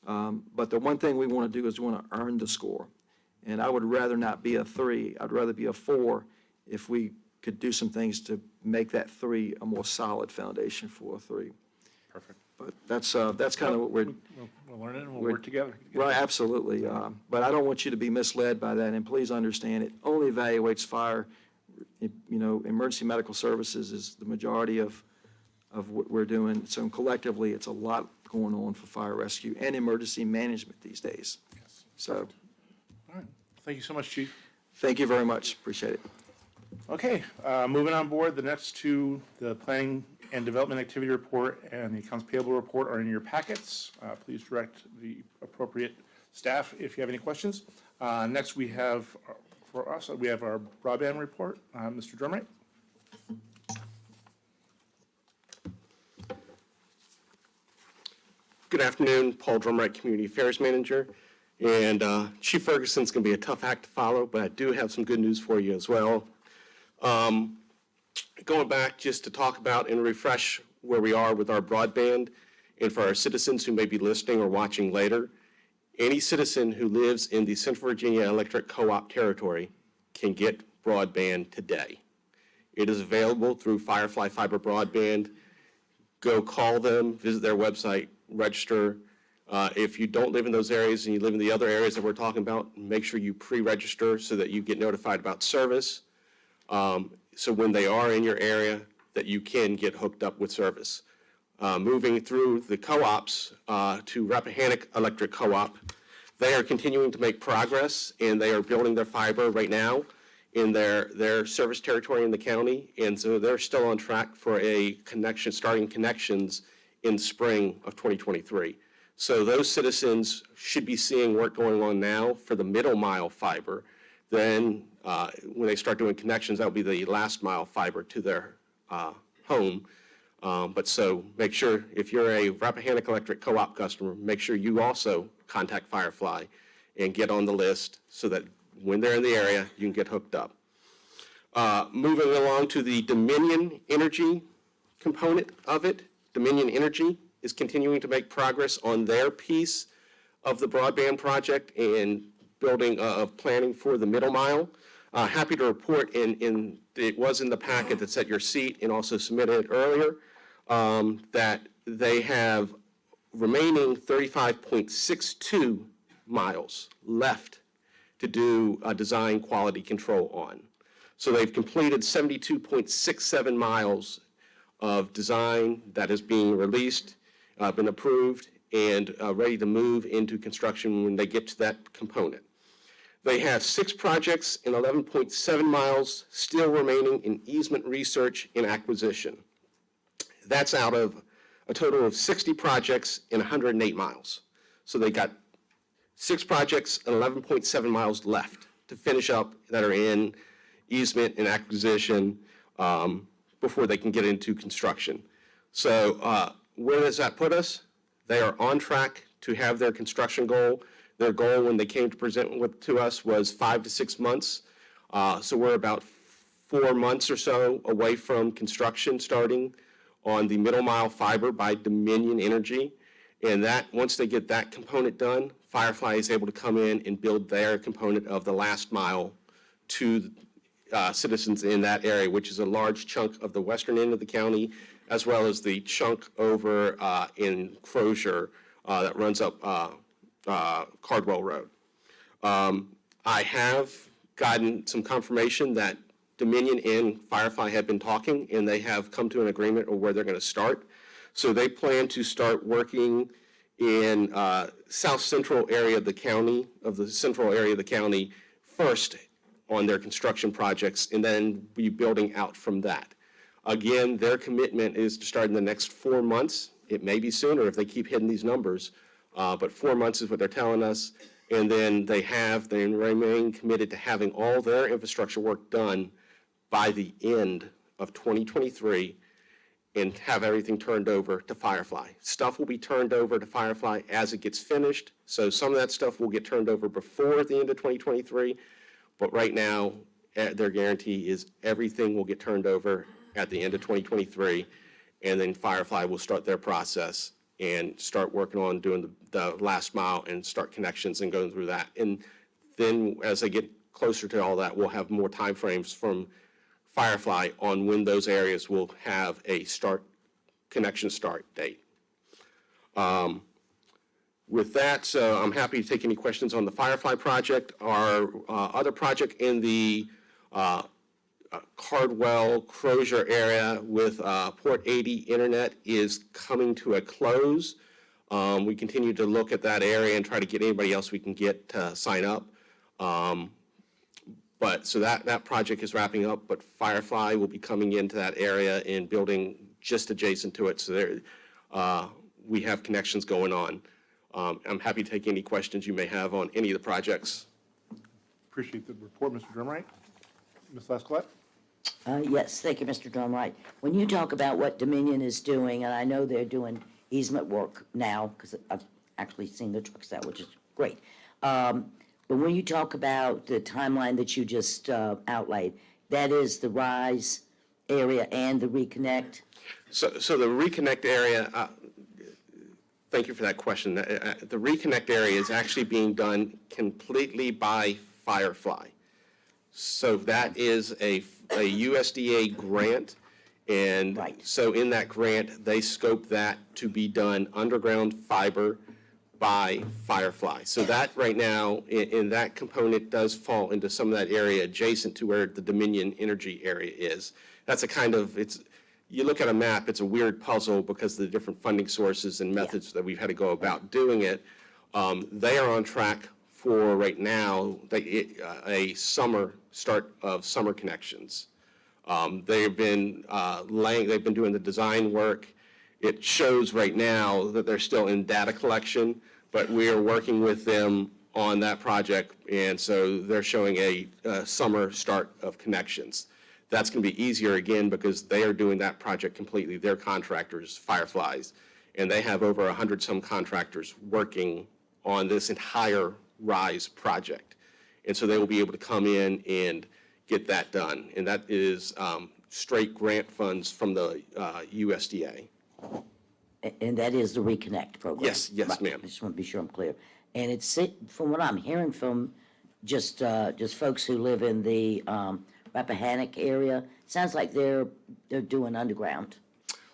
But the one thing we want to do is we want to earn the score. And I would rather not be a 3. I'd rather be a 4 if we could do some things to make that 3 a more solid foundation for a 3. Perfect. But that's kind of what we're. We'll learn it and we'll work together. Right, absolutely. But I don't want you to be misled by that, and please understand, it only evaluates fire. You know, emergency medical services is the majority of what we're doing. So collectively, it's a lot going on for fire rescue and emergency management these days. Yes. So, All right. Thank you so much, Chief. thank you very much. Appreciate it. Okay, moving on board, the next two, the Planning and Development Activity Report and the Accounts Payable Report are in your packets. Please direct the appropriate staff if you have any questions. Next, we have, for us, we have our broadband report. Mr. Drumright? Good afternoon, Paul Drumright, Community Affairs Manager. And Chief Ferguson's going to be a tough act to follow, but I do have some good news for you as well. Going back just to talk about and refresh where we are with our broadband, and for our citizens who may be listening or watching later, any citizen who lives in the Central Virginia Electric Co-op territory can get broadband today. It is available through Firefly Fiber Broadband. Go call them, visit their website, register. If you don't live in those areas and you live in the other areas that we're talking about, make sure you pre-register so that you get notified about service. So when they are in your area, that you can get hooked up with service. Moving through the co-ops to Rappahannock Electric Co-op, they are continuing to make progress, and they are building their fiber right now in their service territory in the county, and so they're still on track for a connection, starting connections in spring of 2023. So those citizens should be seeing work going on now for the middle mile fiber. Then when they start doing connections, that'll be the last mile fiber to their home. But so make sure, if you're a Rappahannock Electric Co-op customer, make sure you also contact Firefly and get on the list so that when they're in the area, you can get hooked up. Moving along to the Dominion Energy component of it, Dominion Energy is continuing to make progress on their piece of the broadband project and building of planning for the middle mile. Happy to report, it was in the packet that's at your seat and also submitted earlier, that they have remaining 35.62 miles left to do design quality control on. So they've completed 72.67 miles of design that is being released, been approved, and ready to move into construction when they get to that component. They have 6 projects and 11.7 miles still remaining in easement research and acquisition. That's out of a total of 60 projects and 108 miles. So they got 6 projects and 11.7 miles left to finish up that are in easement and acquisition before they can get into construction. So where does that put us? They are on track to have their construction goal. Their goal when they came to present to us was 5 to 6 months. So we're about 4 months or so away from construction starting on the middle mile fiber by Dominion Energy. And that, once they get that component done, Firefly is able to come in and build their component of the last mile to citizens in that area, which is a large chunk of the western end of the county, as well as the chunk over in Crozier that runs up Cardwell Road. I have gotten some confirmation that Dominion and Firefly have been talking, and they have come to an agreement of where they're going to start. So they plan to start working in south central area of the county, first on their construction projects, and then be building out from that. Again, their commitment is to start in the next 4 months. It may be sooner if they keep hitting these numbers, but 4 months is what they're telling us. And then they remain committed to having all their infrastructure work done by the end of 2023 and have everything turned over to Firefly. Stuff will be turned over to Firefly as it gets finished. So some of that stuff will get turned over before the end of 2023. But right now, their guarantee is everything will get turned over at the end of 2023. And then Firefly will start their process and start working on doing the last mile and start connections and going through that. And then as they get closer to all that, we'll have more timeframes from Firefly on when those areas will have a connection start date. With that, so I'm happy to take any questions on the Firefly project. Our other project in the Cardwell, Crozier area with Port 80 Internet is coming to a close. We continue to look at that area and try to get anybody else we can get to sign up. But so that project is wrapping up, but Firefly will be coming into that area and building just adjacent to it. So there, we have connections going on. I'm happy to take any questions you may have on any of the projects. Appreciate the report, Mr. Drumright. Ms. Lascolette? Yes, thank you, Mr. Drumright. When you talk about what Dominion is doing, and I know they're doing easement work now, because I've actually seen the trucks out, which is great. But when you talk about the timeline that you just outlined, that is the RISE area and the Reconnect? So the Reconnect area, thank you for that question. The Reconnect area is actually being done completely by Firefly. So that is a USDA grant. And Right. so in that grant, they scope that to be done underground fiber by Firefly. So that right now, in that component does fall into some of that area adjacent to where the Dominion Energy area is. That's a kind of, you look at a map, it's a weird puzzle because of the different funding sources and methods that we've had to go about doing it. They are on track for right now, a start of summer connections. They've been doing the design work. It shows right now that they're still in data collection, but we are working with them on that project, and so they're showing a summer start of connections. That's going to be easier again because they are doing that project completely. They're contractors, Fireflies, and they have over 100-some contractors working on this entire RISE project. And so they will be able to come in and get that done. And that is straight grant funds from the USDA. And that is the Reconnect program? Yes, Right. ma'am. I just want to be sure I'm clear. And it's, from what I'm hearing from just folks who live in the Rappahannock area, sounds like they're doing underground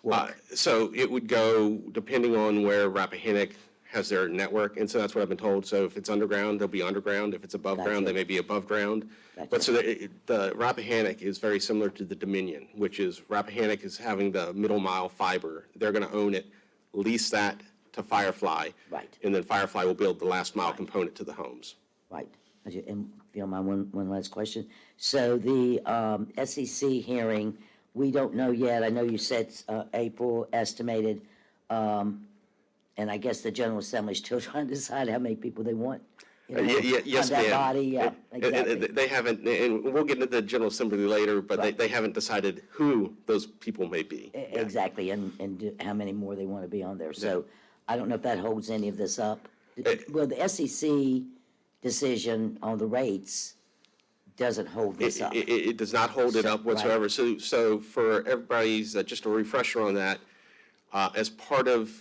work. So it would go, depending on where Rappahannock has their network, and so that's what I've been told. So if it's underground, they'll be underground. If it's above ground, they may be above ground. But so the Rappahannock is very similar to the Dominion, which is Rappahannock is having the middle mile fiber. They're going to own it, lease that to Firefly. Right. And then Firefly will build the last mile component to the homes. Right. And if you don't mind, one last question. So the SEC hearing, we don't know yet. I know you said April estimated, and I guess the General Assembly's still trying to decide how many people they want. Yes, that ma'am. body, yeah, exactly. They haven't, and we'll get into the General Assembly later, but they haven't decided who those people may be. Exactly, and how many more they want to be on there. So I don't know if that holds any of this up. Well, the SEC decision on the rates doesn't hold this up. It does not hold it up whatsoever. So for everybody's, just a refresher on that, as part of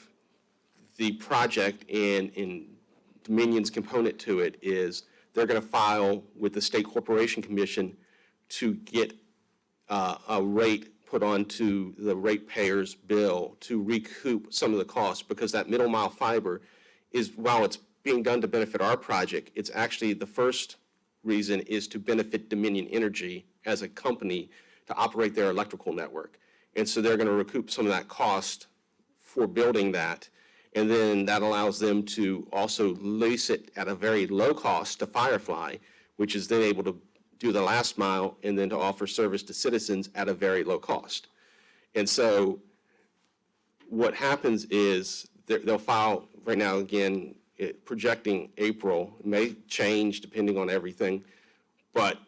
the project and in Dominion's component to it is they're going to file with the State Corporation Commission to get a rate put onto the ratepayers' bill to recoup some of the costs, because that middle mile fiber is, while it's being done to benefit our project, it's actually, the first reason is to benefit Dominion Energy as a company to operate their electrical network. And so they're going to recoup some of that cost for building that. And then that allows them to also lease it at a very low cost to Firefly, which is then able to do the last mile and then to offer service to citizens at a very low cost. And so what happens is they'll file right now, again, projecting April. It may change depending on everything, but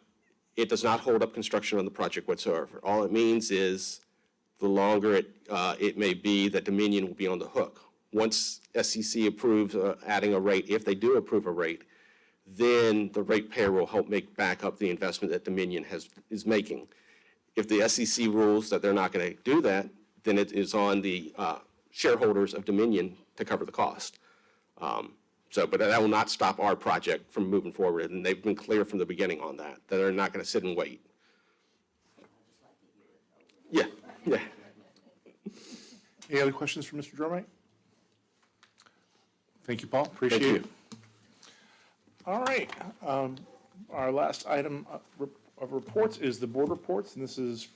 it does not hold up construction on the project whatsoever. All it means is the longer it may be, that Dominion will be on the hook. Once SEC approves adding a rate, if they do approve a rate, then the ratepayer will help make back up the investment that Dominion is making. If the SEC rules that they're not going to do that, then it is on the shareholders of Dominion to cover the cost. But that will not stop our project from moving forward, and they've been clear from the beginning on that they're not going to sit and wait. Yeah. Any other questions for Mr. Dromite? Thank you, Paul. Appreciate Thank it. All right. Our last item of reports is the board reports, and this is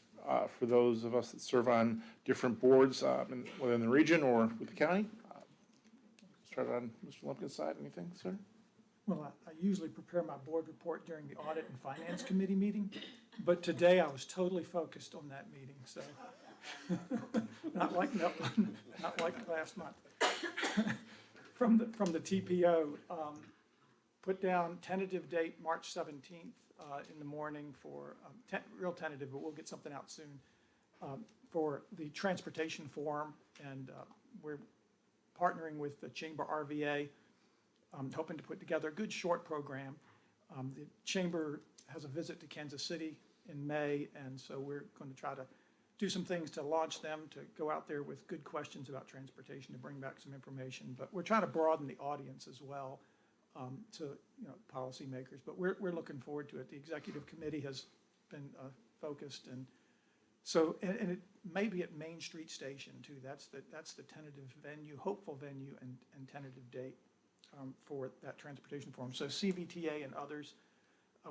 for those of us that serve on different boards within the region or with the county. Start on Mr. Lumpkin's side. Anything, sir? Well, I usually prepare my board report during the Audit and Finance Committee meeting, but today I was totally focused on that meeting, so not like last month. From the TPO, put down tentative date March 17th in the morning for, real tentative, but we'll get something out soon, for the transportation forum, and we're partnering with the Chamber RVA, hoping to put together a good short program. The Chamber has a visit to Kansas City in May, and so we're going to try to do some things to launch them, to go out there with good questions about transportation, to bring back some information. But we're trying to broaden the audience as well, to, policymakers. But we're looking forward to it. The executive committee has been focused, and so, and it may be at Main Street Station too. That's the tentative venue, hopeful venue and tentative date for that transportation forum. So CVTA and others,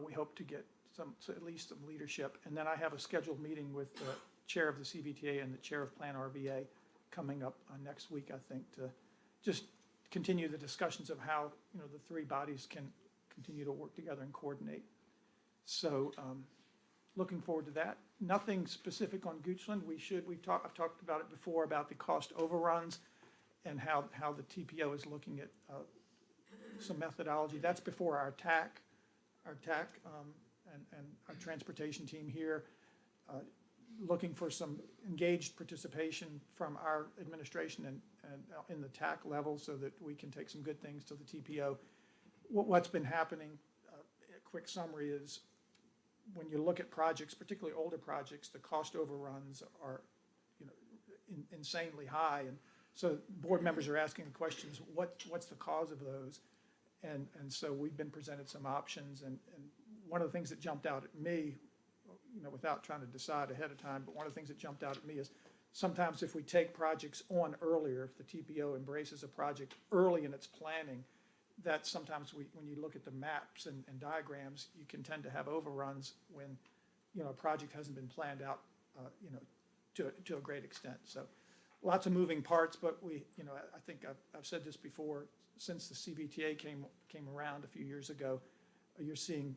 we hope to get so at least some leadership. And then I have a scheduled meeting with the chair of the CVTA and the chair of Plan RVA coming up next week, I think, to just continue the discussions of how, the three bodies can continue to work together and coordinate. So looking forward to that. Nothing specific on Goochland. I've talked about it before, about the cost overruns and how the TPO is looking at some methodology. That's before our TAC and our transportation team here, looking for some engaged participation from our administration and in the TAC level so that we can take some good things to the TPO. What's been happening, a quick summary is, when you look at projects, particularly older projects, the cost overruns are, insanely high. And so board members are asking questions, what's the cause of those? And so we've been presented some options, and one of the things that jumped out at me, without trying to decide ahead of time, but one of the things that jumped out at me is sometimes if we take projects on earlier, if the TPO embraces a project early in its planning, that sometimes when you look at the maps and diagrams, you can tend to have overruns when, a project hasn't been planned out, to a great extent. So lots of moving parts, but I think I've said this before, since the CVTA came around a few years ago, you're seeing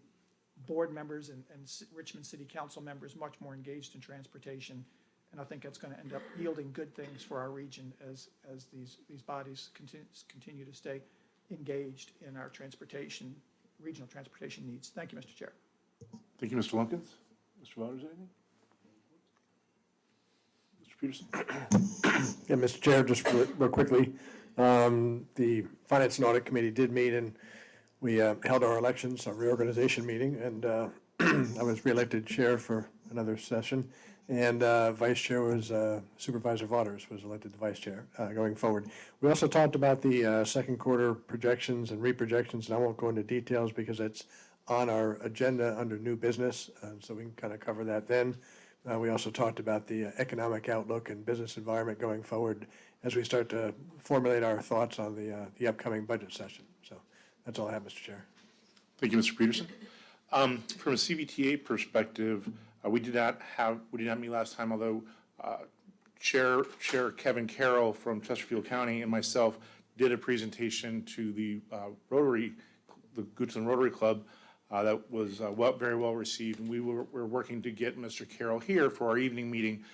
board members and Richmond City Council members much more engaged in transportation. And I think that's going to end up yielding good things for our region as these bodies continue to stay engaged in our regional transportation needs. Thank you, Mr. Chair. Thank you, Mr. Lumpkins. Mr. Wouters, anything? Mr. Peterson? Yeah, Mr. Chair, just real quickly, the Finance and Audit Committee did meet, and we held our elections, our reorganization meeting, and I was reelected chair for another session, and vice chair was Supervisor Vaughters was elected the vice chair going forward. We also talked about the second quarter projections and reprojections, and I won't go into details because it's on our agenda under new business, so we can kind of cover that then. We also talked about the economic outlook and business environment going forward as we start to formulate our thoughts on the upcoming budget session. So that's all I have, Mr. Chair. Thank you, Mr. Peterson. From a CVTA perspective, we did not meet last time, although Chair Kevin Carroll from Chesterfield County and myself did a presentation to the Goochland Rotary Club that was very well received. And we're working to get Mr. Carroll here for our evening meeting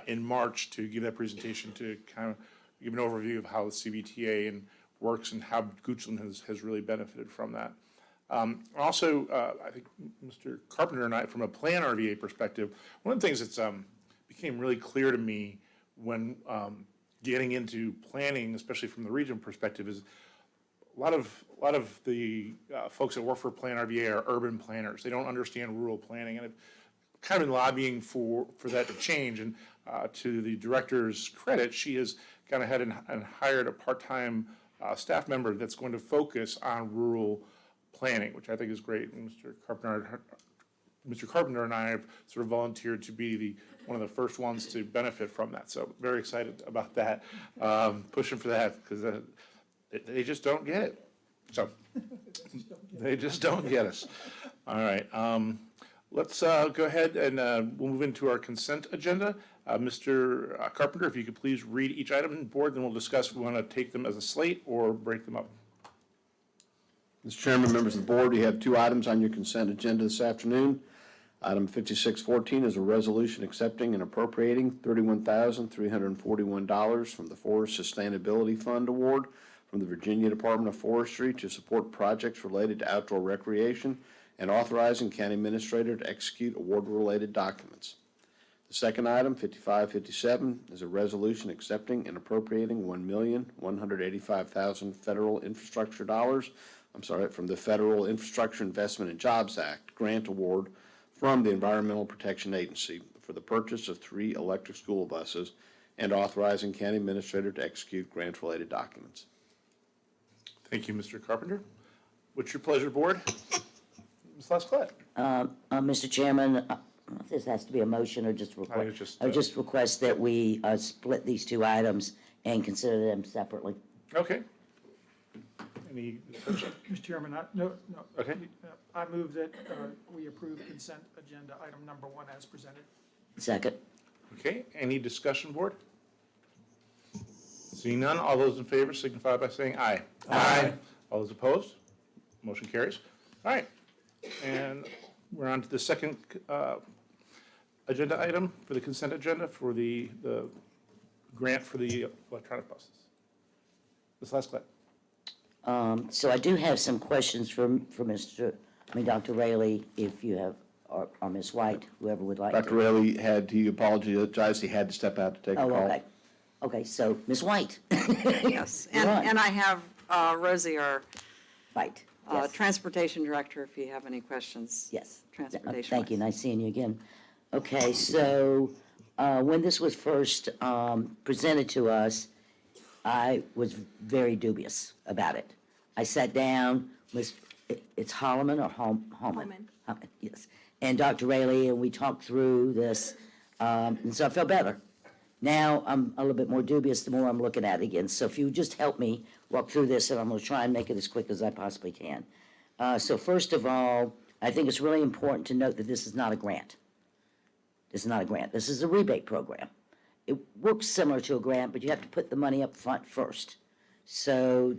in March to give that presentation to kind of give an overview of how the CVTA works and how Goochland has really benefited from that. Also, I think Mr. Carpenter and I, from a Plan RVA perspective, one of the things that's became really clear to me when getting into planning, especially from the regional perspective, is a lot of the folks that work for Plan RVA are urban planners. They don't understand rural planning, and I've kind of been lobbying for that to change. And to the director's credit, she has gone ahead and hired a part-time staff member that's going to focus on rural planning, which I think is great. And Mr. Carpenter and I have sort of volunteered to be one of the first ones to benefit from that. So very excited about that, pushing for that, because they just don't get it. So they just don't get us. All right. Let's go ahead and we'll move into our consent agenda. Mr. Carpenter, if you could please read each item on the board, then we'll discuss if we want to take them as a slate or break them up. Mr. Chairman, members of the board, you have two items on your consent agenda this afternoon. Item 5614 is a resolution accepting and appropriating $31,341 from the Forest Sustainability Fund Award from the Virginia Department of Forestry to support projects related to outdoor recreation and authorizing county administrator to execute award-related documents. The second item, 5557, is a resolution accepting and appropriating $1,185,000 federal infrastructure dollars from the Federal Infrastructure Investment and Jobs Act grant award from the Environmental Protection Agency for the purchase of 3 electric school buses and authorizing county administrator to execute grant-related documents. Thank you, Mr. Carpenter. What's your pleasure, board? Ms. Lescott? Mr. Chairman, if this has to be a motion or just I request. was just, I would just request that we split these two items and consider them separately. Okay. Any discussion? Mr. Chairman, no. Okay. I move that we approve consent agenda item number 1 as presented. Second. Okay, any discussion, board? Seeing none, all those in favor signify by saying aye. Aye. All those opposed? Motion carries. All right, and we're on to the second agenda item for the consent agenda for the grant for the electronic buses. Ms. Lescott? So I do have some questions for Dr. Rayleigh, if you have, or Ms. White, whoever would like to. Dr. Rayleigh he apologized, he had to step out to take a Oh, call. okay. Okay, so Ms. White. Yes, You're on. and I have Rosie, our Right. Yes. Transportation Director, if you have any questions. Yes. Transportation. Thank you, nice seeing you again. Okay, so when this was first presented to us, I was very dubious about it. I sat down, it's Holloman or Holman? Yes, and Dr. Rayleigh, and we talked through this, and so I felt better. Now, I'm a little bit more dubious the more I'm looking at it again. So if you would just help me walk through this, and I'm going to try and make it as quick as I possibly can. So first of all, I think it's really important to note that this is not a grant. This is not a grant. This is a rebate program. It works similar to a grant, but you have to put the money up front first. So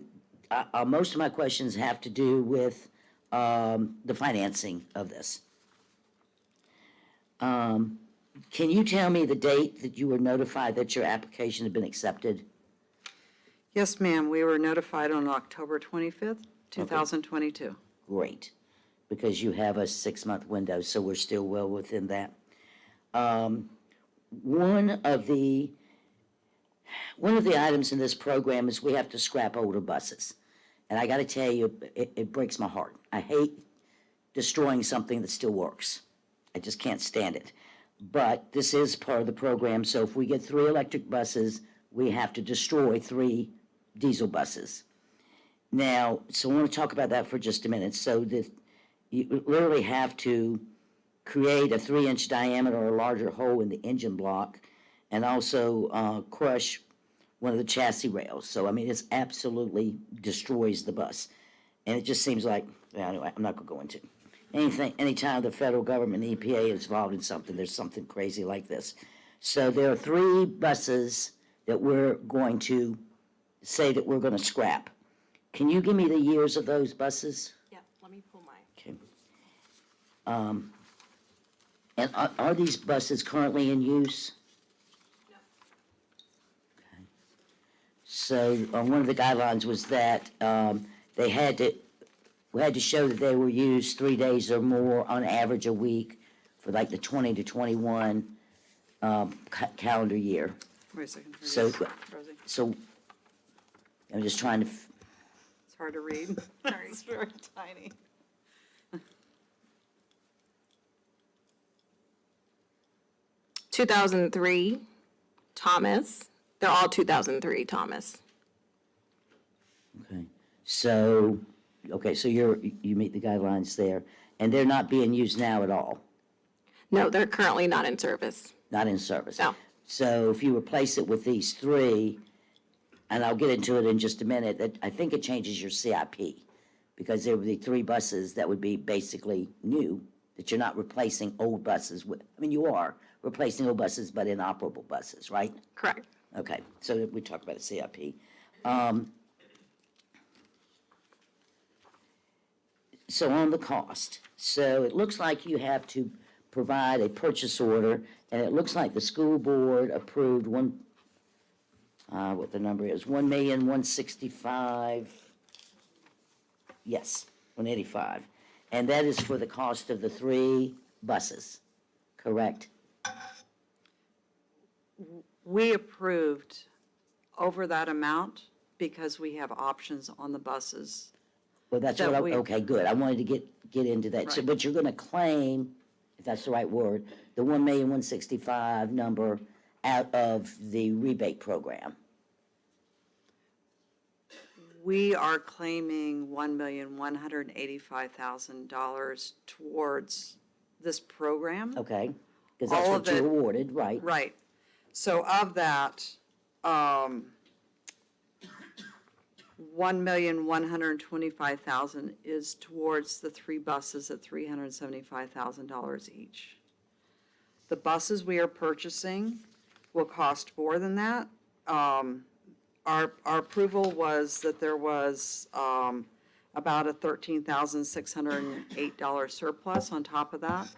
most of my questions have to do with the financing of this. Can you tell me the date that you were notified that your application had been accepted? Yes, ma'am, we were notified on October 25th, 2022. Great, because you have a 6-month window, so we're still well within that. One of the items in this program is we have to scrap older buses. And I got to tell you, it breaks my heart. I hate destroying something that still works. I just can't stand it. But this is part of the program, so if we get 3 electric buses, we have to destroy 3 diesel buses. Now, so I want to talk about that for just a minute. So that you literally have to create a 3-inch diameter or larger hole in the engine block and also crush one of the chassis rails. So, I mean, it absolutely destroys the bus. And it just seems like, well, anyway, I'm not going to go into it. Anytime the federal government and EPA is involved in something, there's something crazy like this. So there are 3 buses that we're going to say that we're going to scrap. Can you give me the years of those buses? Yeah, let me pull mine. Okay. And are these buses currently in use? No. Okay. So one of the guidelines was that we had to show that they were used 3 days or more on average a week for like the 20 to 21 calendar year. Wait a second. So, Rosie, so I'm just trying to, it's hard to read. Sorry. It's very tiny. 2003, Thomas. They're all 2003, Thomas. okay. So you meet the guidelines there, and they're not being used now at all, No, they're currently not in service. not in service? No. So if you replace it with these 3, and I'll get into it in just a minute, that I think it changes your CIP, because there would be 3 buses that would be basically new, that you're not replacing old buses with. I mean, you are replacing old buses, but inoperable buses, right? Correct. Okay, so we talked about the CIP. So on the cost, so it looks like you have to provide a purchase order, and it looks like the school board approved what the number is, 1,165,000. Yes, 185. And that is for the cost of the 3 buses, correct? We approved over that amount because we have options on the buses. Well, that's that what we- okay, good. I wanted to get into that. So, Right. but you're gonna claim, if that's the right word, the 1,165,000 number out of the rebate program. We are claiming $1,185,000 towards this program. Okay, because that's All what of you it- awarded, right? Right. So of that, $1,125,000 is towards the 3 buses at $375,000 each. The buses we are purchasing will cost more than that. Our approval was that there was about a $13,608 surplus on top of that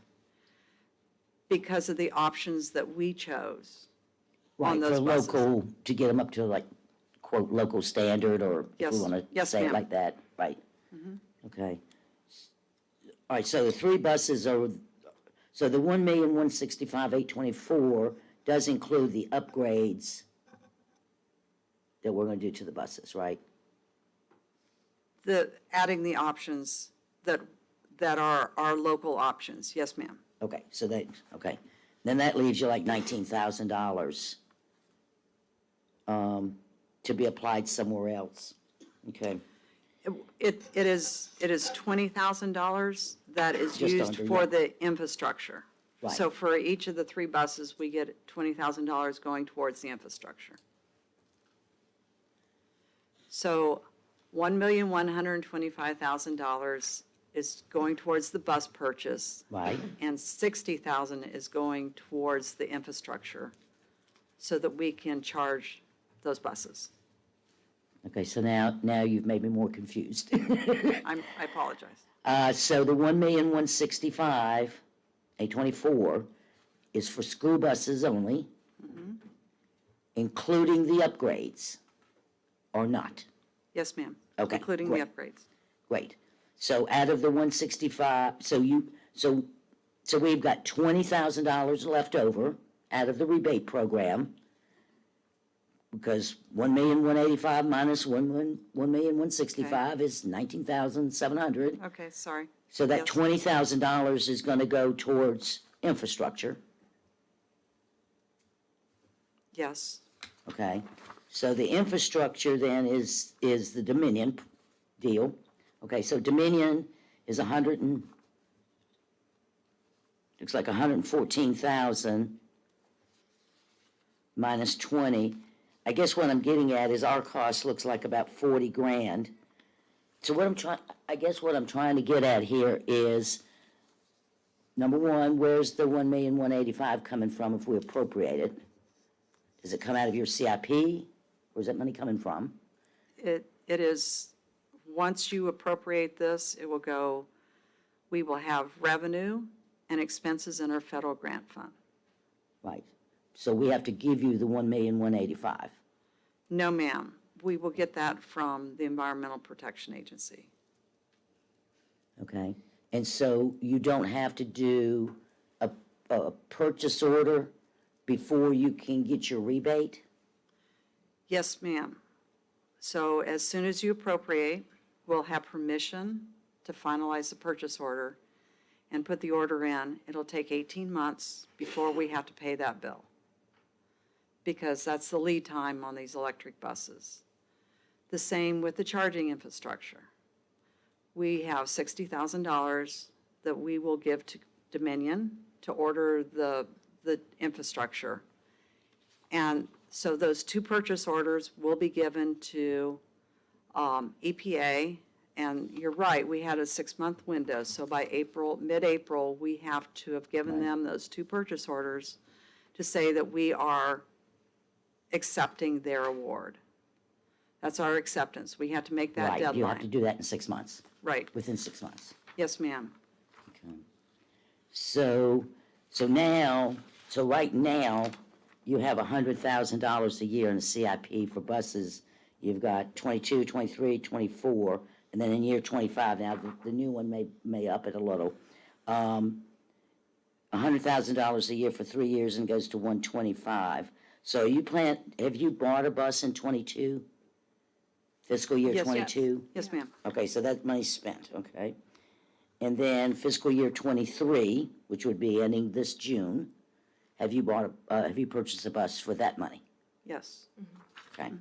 because of the options that we chose on Right, those for buses. local, to get them up to like, quote, local standard, or if we Yes. want to Yes, say it ma'am. like that, right? Okay. All right, so the 3 buses are, so the 1,165,824 does include the upgrades that we're going to do to the buses, right? Adding the options that are our local options. Yes, ma'am. Okay, so that, okay. Then that leaves you like $19,000 to be applied somewhere else. Okay, It is $20,000 that is Just used under, for yeah. the infrastructure. Right. So for each of the 3 buses, we get $20,000 going towards the infrastructure. So $1,125,000 is going towards the bus purchase. right, And $60,000 is going towards the infrastructure so that we can charge those buses. okay, so now you've made me more confused. I apologize. So the 1,165,824 is for school buses only, including the upgrades, or not? Yes, ma'am. Okay, Including the great. upgrades. Great. So out of the 165, so we've got $20,000 left over out of the rebate program, because 1,185,000 minus 1,165,000 is 19,700. Okay, sorry. So that Yes. $20,000 is going to go towards infrastructure, Yes. okay? So the infrastructure then is the Dominion deal. Okay, so Dominion is looks like 114,000 minus 20. I guess what I'm getting at is our cost looks like about 40 grand. So what I'm trying to get at here is, number one, where's the 1,185,000 coming from if we appropriate it? Does it come out of your CIP? Where's that money coming from? It is, once you appropriate this, it will go, we will have revenue and expenses in our federal grant fund. Right. So we have to give you the 1,185,000. No, ma'am. We will get that from the Environmental Protection Agency. Okay? And so you don't have to do a purchase order before you can get your rebate? Yes, ma'am. So as soon as you appropriate, we'll have permission to finalize the purchase order and put the order in. It'll take 18 months before we have to pay that bill, because that's the lead time on these electric buses. The same with the charging infrastructure. We have $60,000 that we will give to Dominion to order the infrastructure. And so those 2 purchase orders will be given to EPA. And you're right, we had a 6-month window. So by mid-April, we have to have given them those 2 purchase orders to say that we are accepting their award. That's our acceptance. We have to make that Right, you have to deadline. do that in 6 months, Right. within 6 months. Yes, ma'am. Okay. So right now, you have $100,000 a year in the CIP for buses. You've got 22, 23, 24, and then in year 25, now the new one may up it a little. $100,000 a year for 3 years and goes to 125. So have you bought a bus in 22? Fiscal year Yes. 22? Yes, ma'am. Okay, so that money's spent, okay. And then fiscal year 23, which would be ending this June, have you purchased a bus for that money? Yes. Okay.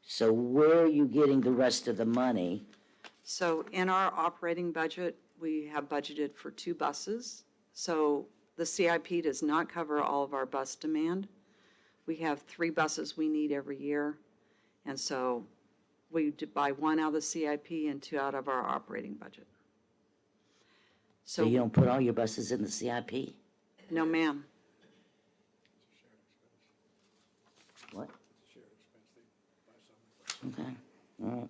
So where are you getting the rest of the money? So in our operating budget, we have budgeted for 2 buses. So the CIP does not cover all of our bus demand. We have 3 buses we need every year. And so we buy 1 out of the CIP and 2 out of our operating budget. So you don't put all your buses in the CIP? No, ma'am. What? Okay, all right.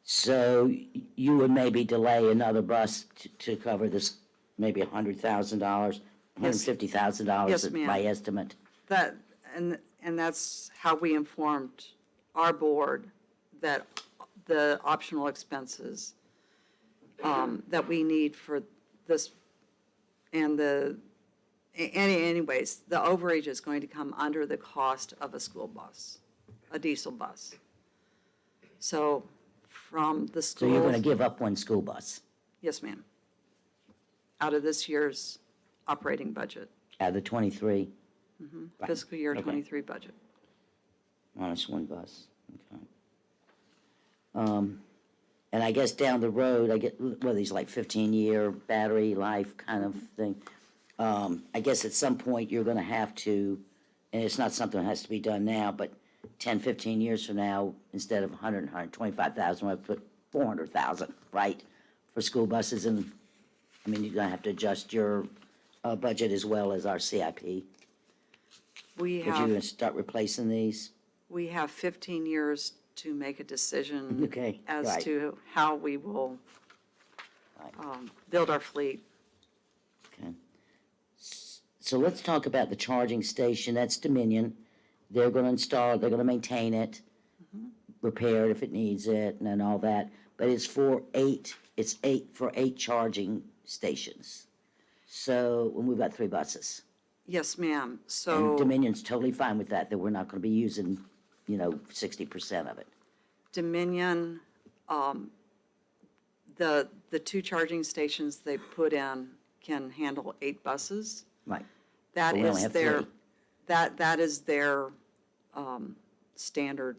So you would maybe delay another bus to cover this, maybe $100,000, $150,000 Yes, ma'am. by estimate? That, and that's how we informed our board that the optional expenses that we need for this, and anyways, the overage is going to come under the cost of a school bus, a diesel bus. So from the So you're schools. gonna give up 1 school bus Yes, ma'am. Out of this year's operating budget, out of the 23? Right. fiscal year Okay. '23 budget. Minus 1 bus, okay. And I guess down the road, I get, these like 15-year battery life kind of thing. I guess at some point, you're gonna have to, and it's not something that has to be done now, but 10, 15 years from now, instead of 100, 125,000, we'll put 400,000, right? For school buses, and, I mean, you're gonna have to adjust your budget as well as our CIP. We But you're gonna have, start replacing these? we have 15 years to make a decision Okay, as right. to how we will Right. build our fleet. Okay. So let's talk about the charging station. That's Dominion. They're gonna install it, they're gonna maintain it, repair it if it needs it, and then all that. But it's for 8 charging stations. So, and we've got 3 buses. Yes, ma'am. And So Dominion's totally fine with that we're not gonna be using, 60% of it. Dominion, the 2 charging stations they put in can handle 8 buses. Right. That But we only is have their, 3. that is their standard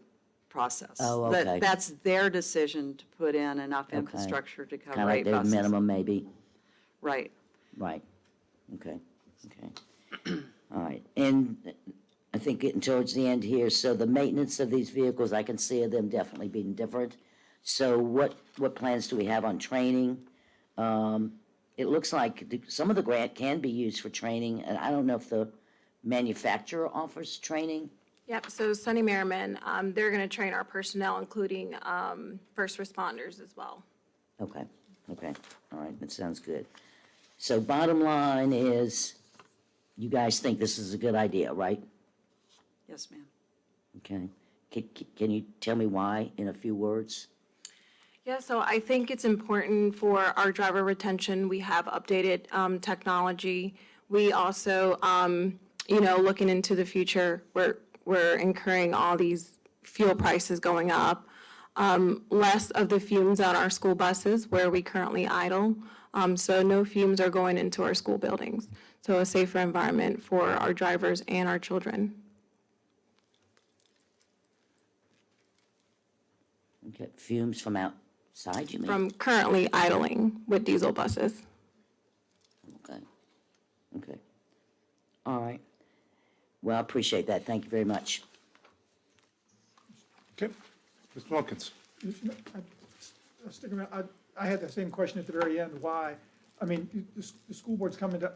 process. Oh, That- okay. That's their decision to put in enough Okay. infrastructure to cover Kinda like 8 their buses. minimum, maybe. Right. Right, okay. All right, and I think getting towards the end here, so the maintenance of these vehicles, I can see them definitely being different. So what plans do we have on training? It looks like some of the grant can be used for training, and I don't know if the manufacturer offers training. Yep, so Sunny Merriman, they're going to train our personnel, including first responders as well. Okay, all right, that sounds good. So bottom line is, you guys think this is a good idea, right? Yes, ma'am. Okay. Can you tell me why in a few words? Yeah, so I think it's important for our driver retention. We have updated technology. We also, looking into the future, we're incurring all these fuel prices going up. Less of the fumes on our school buses where we currently idle. So no fumes are going into our school buildings. So a safer environment for our drivers and our children. Okay, fumes from outside, you mean? From currently idling with diesel buses. Okay. All right. Well, I appreciate that. Thank you very much. Okay. Mr. Wilkins? Stick around. I had the same question at the very end, why? I mean, the school board's coming to,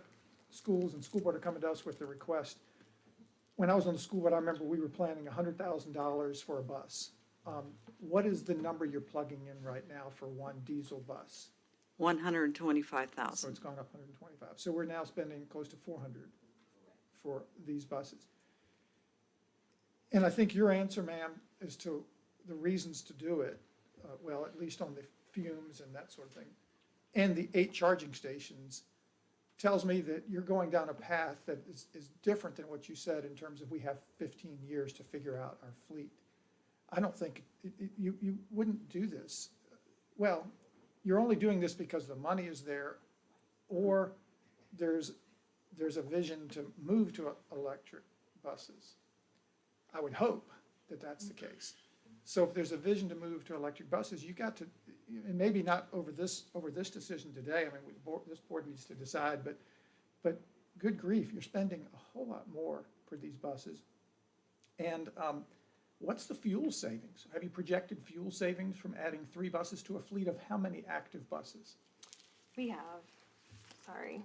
schools and school board are coming to us with the request. When I was on the school board, I remember we were planning $100,000 for a bus. What is the number you're plugging in right now for one diesel bus? 125,000. So it's gone up 125. So we're now spending close to 400 for these buses. And I think your answer, ma'am, as to the reasons to do it, well, at least on the fumes and that sort of thing, and the 8 charging stations, tells me that you're going down a path that is different than what you said in terms of we have 15 years to figure out our fleet. I don't think, you wouldn't do this. Well, you're only doing this because the money is there, or there's a vision to move to electric buses. I would hope that that's the case. So if there's a vision to move to electric buses, you got to, and maybe not over this decision today, I mean, this board needs to decide, but good grief, you're spending a whole lot more for these buses. And what's the fuel savings? Have you projected fuel savings from adding 3 buses to a fleet of how many active buses? We have, sorry.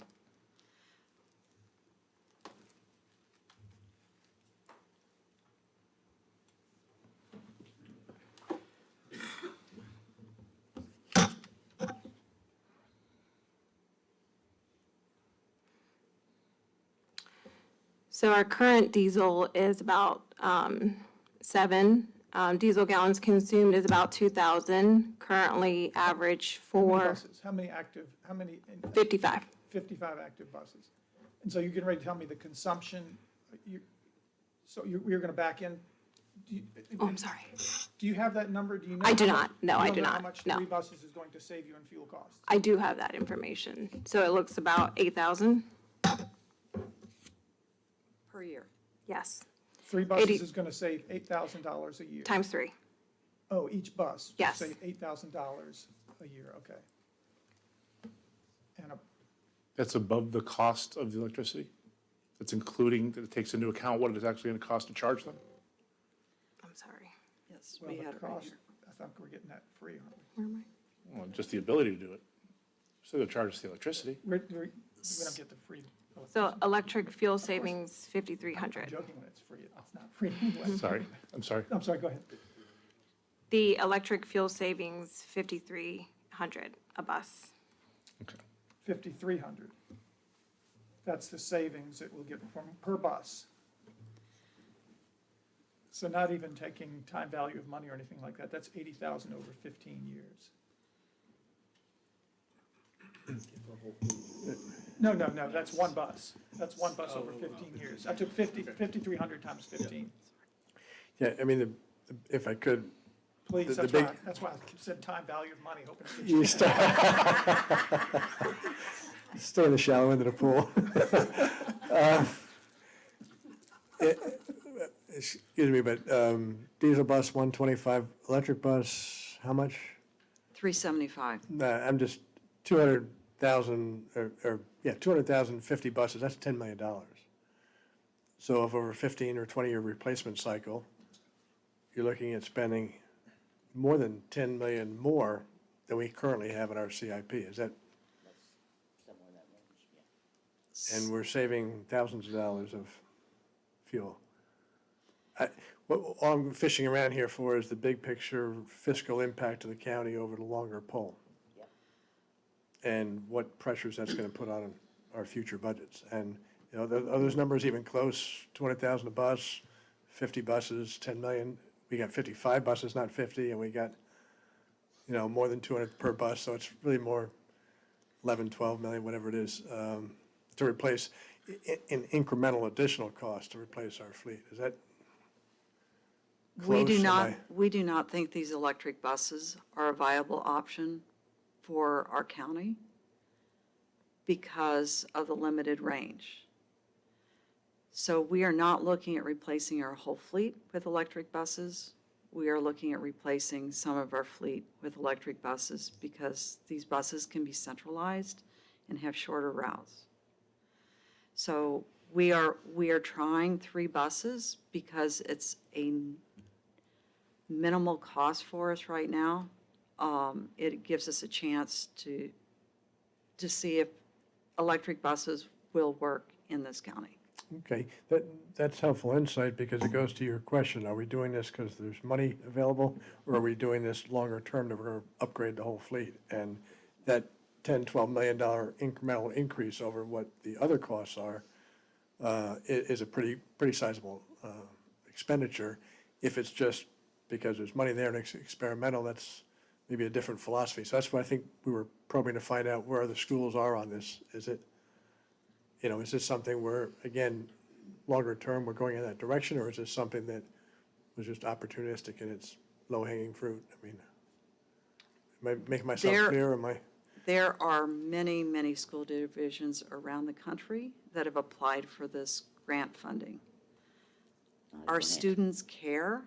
So our current diesel is about 7. Diesel gallons consumed is about 2,000. Currently average How many for buses? How many active, 55. 55 active buses. And so you're getting ready to tell me the consumption, so you're going to back in? Oh, I'm sorry. Do you have that number? Do you know? I do how not. much- No, you I don't do know how not. much No. 3 buses is going to save you in fuel costs? I do have that information. So it looks about 8,000. Per year. Yes, 3 buses 80 is going to save $8,000 a year? times 3. Oh, each bus? will Yes. Save $8,000 a year, okay. And That's above the cost of the electricity? That's including, that it takes into account what it is actually going to cost to charge them? I'm sorry. Yes, well, we the had it right cost, here. I think we're getting that free, aren't we? Where am I? Well, just the ability to do it. So they'll charge us the electricity. We don't get the free. So electric fuel savings, I'm 5,300. joking when it's free, it's not free anyway. Sorry, I'm sorry. I'm sorry, go ahead. The electric fuel savings, 5,300 a bus. Okay. 5,300. That's the savings that we'll get from per bus. So not even taking time value of money or anything like that, that's 80,000 over 15 years. No, that's one bus. That's one bus over 15 years. I took 5,300 times 15. Yeah, I mean, if I could, Please, the that's why I said time value of money, hoping to get you you. stay in the shallow end of the pool. Excuse me, but diesel bus, 125, electric bus, how much? 375. Nah, I'm just, 200,000, or, yeah, 200,000, 50 buses, that's $10 million. So if over a 15 or 20-year replacement cycle, you're looking at spending more than 10 million more than we currently have in our CIP, is that? And we're saving thousands of dollars of fuel. All I'm fishing around here for is the big picture fiscal impact of the county over the longer pole. And what pressures that's gonna put on our future budgets. And, you know, are those numbers even close? 200,000 a bus, 50 buses, 10 million? We got 55 buses, not 50, and we got, you know, more than 200 per bus, so it's really more 11, 12 million, whatever it is, to replace, in incremental additional cost to replace our fleet. Is that We close? we do not think these electric buses are a viable option for our county because of the limited range. So we are not looking at replacing our whole fleet with electric buses. We are looking at replacing some of our fleet with electric buses because these buses can be centralized and have shorter routes. So we are trying 3 buses because it's a minimal cost for us right now. It gives us a chance to see if electric buses will work in this county. Okay, that's helpful insight because it goes to your question. Are we doing this because there's money available? Or are we doing this longer term that we're going to upgrade the whole fleet? And that $10, $12 million incremental increase over what the other costs are is a pretty sizable expenditure. If it's just because there's money there and it's experimental, that's maybe a different philosophy. So that's why I think we were probing to find out where the schools are on this. Is it, you know, is this something where, again, longer term, we're going in that direction, or is this something that was just opportunistic and it's low-hanging fruit? I mean, am I making myself clear, or am I? There are many, many school divisions around the country that have applied for this grant funding. Our students care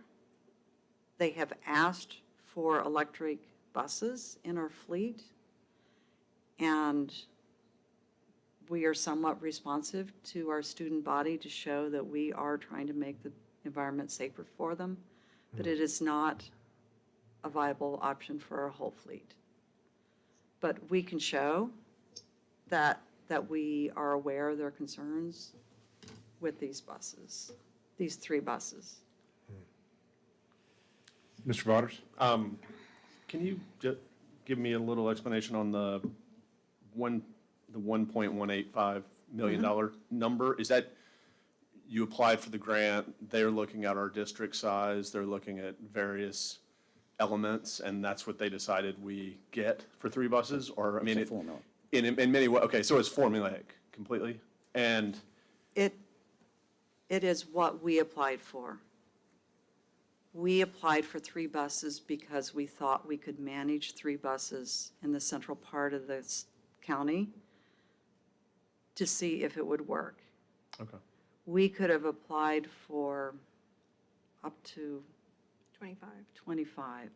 They have asked for electric buses in our fleet, and we are somewhat responsive to our student body to show that we are trying to make the environment safer for them, but it is not a viable option for our whole fleet. But we can show that we are aware of their concerns with these buses, these 3 buses. Mr. Waters? Can you just give me a little explanation on the $1.185 million number? Is that you applied for the grant, they're looking at our district size, they're looking at various elements, and that's what they decided we get for 3 buses? Or, I mean, It's a formula. in many ways, okay, so it's formulaic completely? And It is what we applied for. We applied for 3 buses because we thought we could manage 3 buses in the central part of this county to see if it would work. okay. We could have applied for up to 25.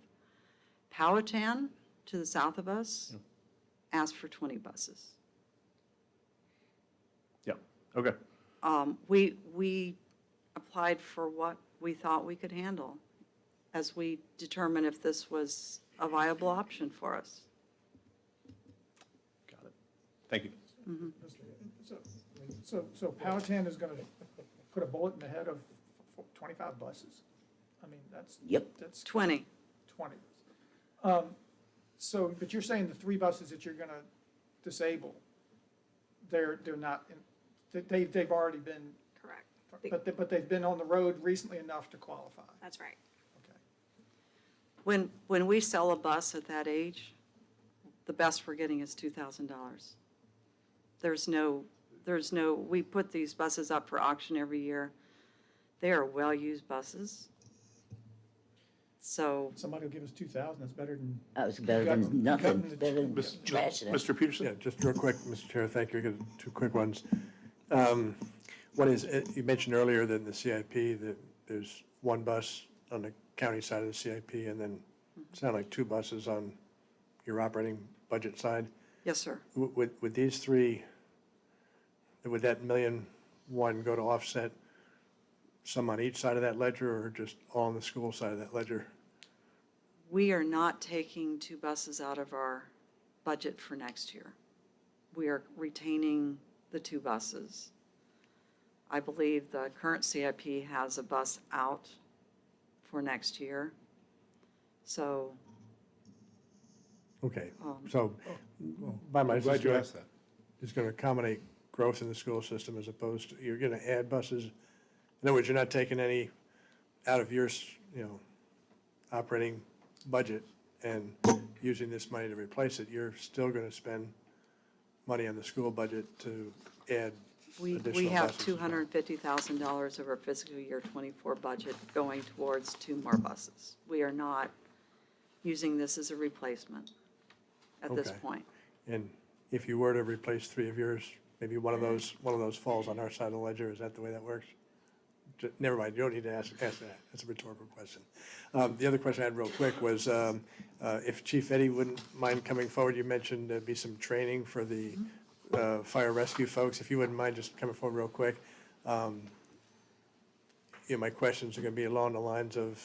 Powhatan, to the south of us, asked for 20 buses. Yeah, okay. We applied for what we thought we could handle as we determine if this was a viable option for us. Got it. Thank you. So Powhatan is gonna put a bullet in the head of 25 buses? I mean, that's. Yep. That's 20. 20. So, but you're saying the 3 buses that you're gonna disable, they're not, they've already been, Correct. but they've been on the road recently enough to qualify? That's right. Okay. When we sell a bus at that age, the best we're getting is $2,000. We put these buses up for auction every year. They are well-used buses. So, Somebody will give us 2,000, that's better than. It's better Gut- than nothing, gutting the- better than trashing it. Mr. Peterson? Yeah, just real quick, Mr. Chair, thank you. I got 2 quick ones. One is, you mentioned earlier that in the CIP, that there's 1 bus on the county side of the CIP, and then it sounded like 2 buses on your operating budget side. yes, sir. Would these 3, would that $1.1 million go to offset some on each side of that ledger, or just all on the school side of that ledger? We are not taking 2 buses out of our budget for next year. We are retaining the 2 buses. I believe the current CIP has a bus out for next year. So, Okay, so by my. Glad you asked that. It's going to accommodate growth in the school system as opposed to, you're going to add buses. In other words, you're not taking any out of your, operating budget and using this money to replace it. You're still going to spend money on the school budget to add we additional have buses as well. $250,000 of our fiscal year '24 budget going towards 2 more buses. We are not using this as a replacement at this Okay. point. And if you were to replace 3 of yours, maybe one of those falls on our side of the ledger. Is that the way that works? Never mind, you don't need to ask that. That's a rhetorical question. The other question I had real quick was, if Chief Eddie wouldn't mind coming forward, you mentioned there'd be some training for the fire rescue folks. If you wouldn't mind just coming forward real quick. My questions are going to be along the lines of,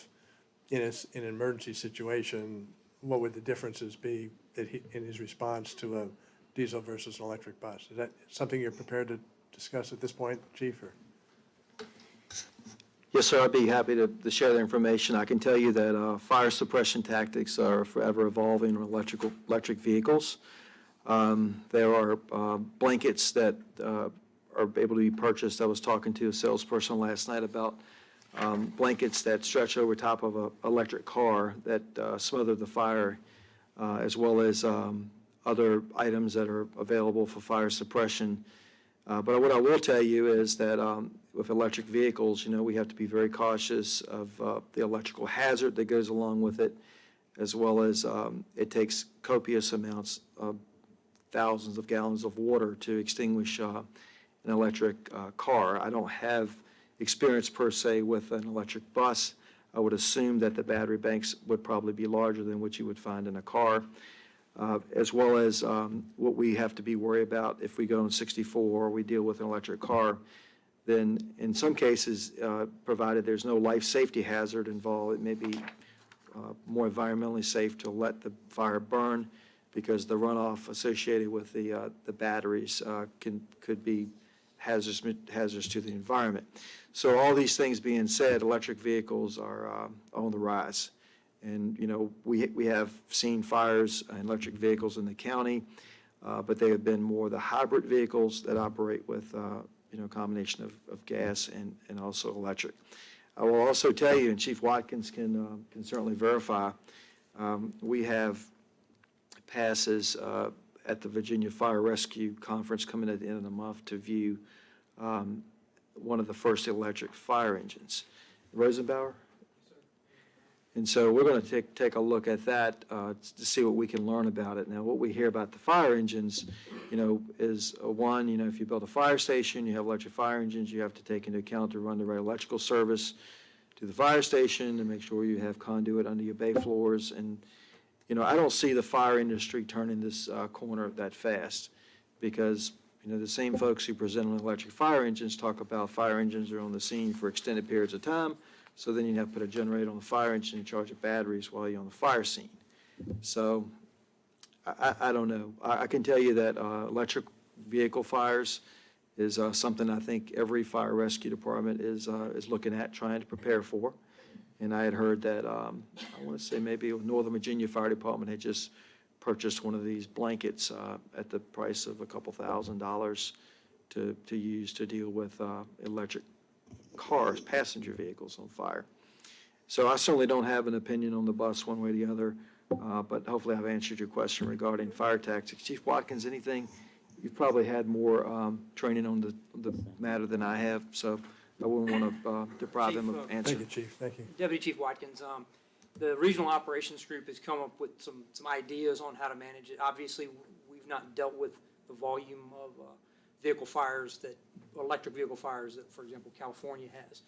in an emergency situation, what would the differences be that in his response to a diesel versus an electric bus? Is that something you're prepared to discuss at this point, Chief, or? Yes, sir, I'd be happy to share the information. I can tell you that fire suppression tactics are forever evolving in electric vehicles. There are blankets that are able to be purchased. I was talking to a salesperson last night about blankets that stretch over top of an electric car that smother the fire, as well as other items that are available for fire suppression. But what I will tell you is that with electric vehicles, we have to be very cautious of the electrical hazard that goes along with it, as well as it takes copious amounts of thousands of gallons of water to extinguish an electric car. I don't have experience per se with an electric bus, I would assume that the battery banks would probably be larger than what you would find in a car, as well as what we have to be worried about if we go on 64 or we deal with an electric car. Then in some cases, provided there's no life safety hazard involved, it may be more environmentally safe to let the fire burn because the runoff associated with the batteries could be hazardous to the environment. So all these things being said, electric vehicles are on the rise. And, you know, we have seen fires in electric vehicles in the county, but they have been more the hybrid vehicles that operate with, you know, a combination of gas and also electric. I will also tell you, and Chief Watkins can certainly verify, we have passes at the Virginia Fire Rescue Conference coming at the end of the month to view one of the first electric fire engines. Rosenbauer? And so we're going to take a look at that to see what we can learn about it. Now, what we hear about the fire engines, you know, is one, you know, if you build a fire station, you have electric fire engines, you have to take into account to run the right electrical service to the fire station and make sure you have conduit under your bay floors. And, you know, I don't see the fire industry turning this corner that fast because, you know, the same folks who present on electric fire engines talk about fire engines are on the scene for extended periods of time. So then you have to put a generator on the fire engine and charge it batteries while you're on the fire scene. So I don't know. I can tell you that electric vehicle fires is something I think every fire rescue department is looking at, trying to prepare for. And I had heard that, I want to say maybe Northern Virginia Fire Department had just purchased one of these blankets at the price of a couple $1,000s to use to deal with electric cars, passenger vehicles on fire. So I certainly don't have an opinion on the bus one way or the other, but hopefully I've answered your question regarding fire tactics. Chief Watkins, anything? You've probably had more training on the matter than I have, so I wouldn't want to deprive him of answering. Thank you, Chief. Thank you. Deputy Chief Watkins, the Regional Operations Group has come up with some ideas on how to manage it. Obviously, we've not dealt with the volume of vehicle fires electric vehicle fires that, for example, California has.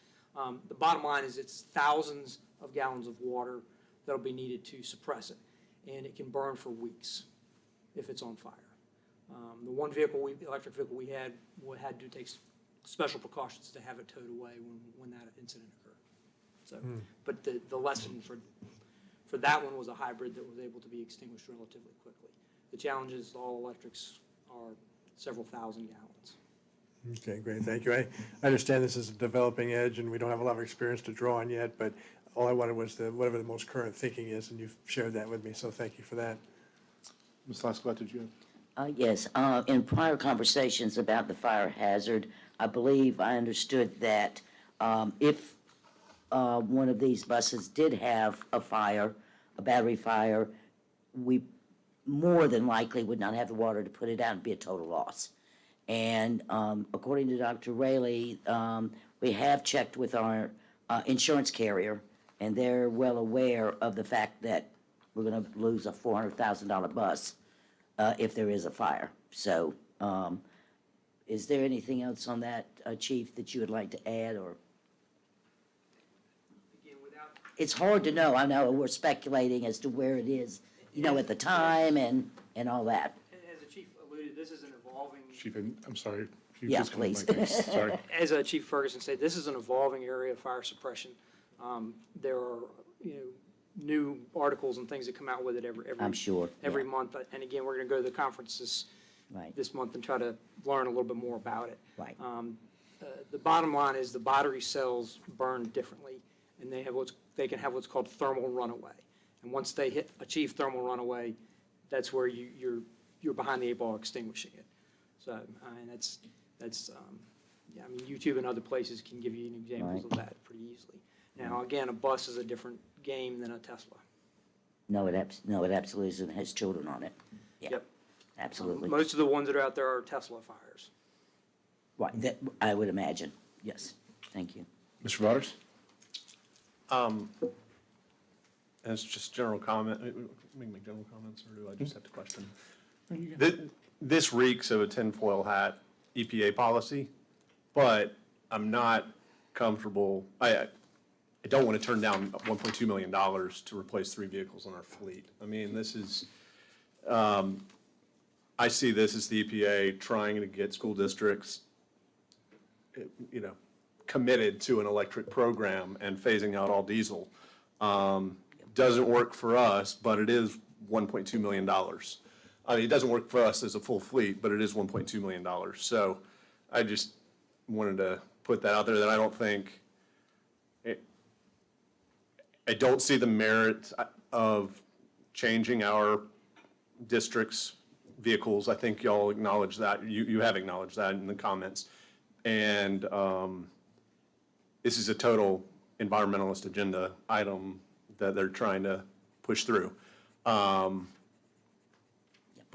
The bottom line is it's thousands of gallons of water that'll be needed to suppress it, and it can burn for weeks if it's on fire. The one electric vehicle we had to take special precautions to have it towed away when that incident occurred. So, but the lesson for that one was a hybrid that was able to be extinguished relatively quickly. The challenge is all electrics are several thousand gallons. Okay, great, thank you. I understand this is a developing edge, and we don't have a lot of experience to draw on yet, but all I wanted was whatever the most current thinking is, and you've shared that with me, so thank you for that. Ms. Lascott, did you have? Yes, in prior conversations about the fire hazard, I believe I understood that if one of these buses did have a fire, a battery fire, we more than likely would not have the water to put it out and be a total loss. And according to Dr. Raley, we have checked with our insurance carrier, and they're well aware of the fact that we're going to lose a $400,000 bus if there is a fire. So is there anything else on that, Chief, that you would like to add, or? It's hard to know. I know we're speculating as to where it is, you know, at the time and all that. As the Chief alluded, this is an evolving. Chief, I'm sorry. Yeah, please. Sorry. As Chief Ferguson said, this is an evolving area of fire suppression. There are, new articles and things that come out with it I'm sure. every month. And again, we're going to go to the conference this month and try to learn a little bit more about it. Right. The bottom line is the battery cells burn differently, and they can have what's called thermal runaway. And once they achieve thermal runaway, that's where you're behind the eight ball extinguishing it. So, that's YouTube and other places can give you examples of that pretty easily. Now, again, a bus is a different game than a Tesla. No, it absolutely is, and has children on it. Yeah, Yep. absolutely. Most of the ones that are out there are Tesla fires. Right, that, I would imagine, yes. Thank you. Mr. Waters? As just general comment, we can make general comments, or do I just have to question? This reeks of a tinfoil hat EPA policy, but I'm not comfortable. I don't want to turn down $1.2 million to replace 3 vehicles on our fleet. I mean, this is, I see this as the EPA trying to get school districts, you know, committed to an electric program and phasing out all diesel. Doesn't work for us, but it is $1.2 million. I mean, it doesn't work for us as a full fleet, but it is $1.2 million. So I just wanted to put that out there that I don't think, I don't see the merit of changing our district's vehicles. I think y'all acknowledge that. You have acknowledged that in the comments. And this is a total environmentalist agenda item that they're trying to push through. But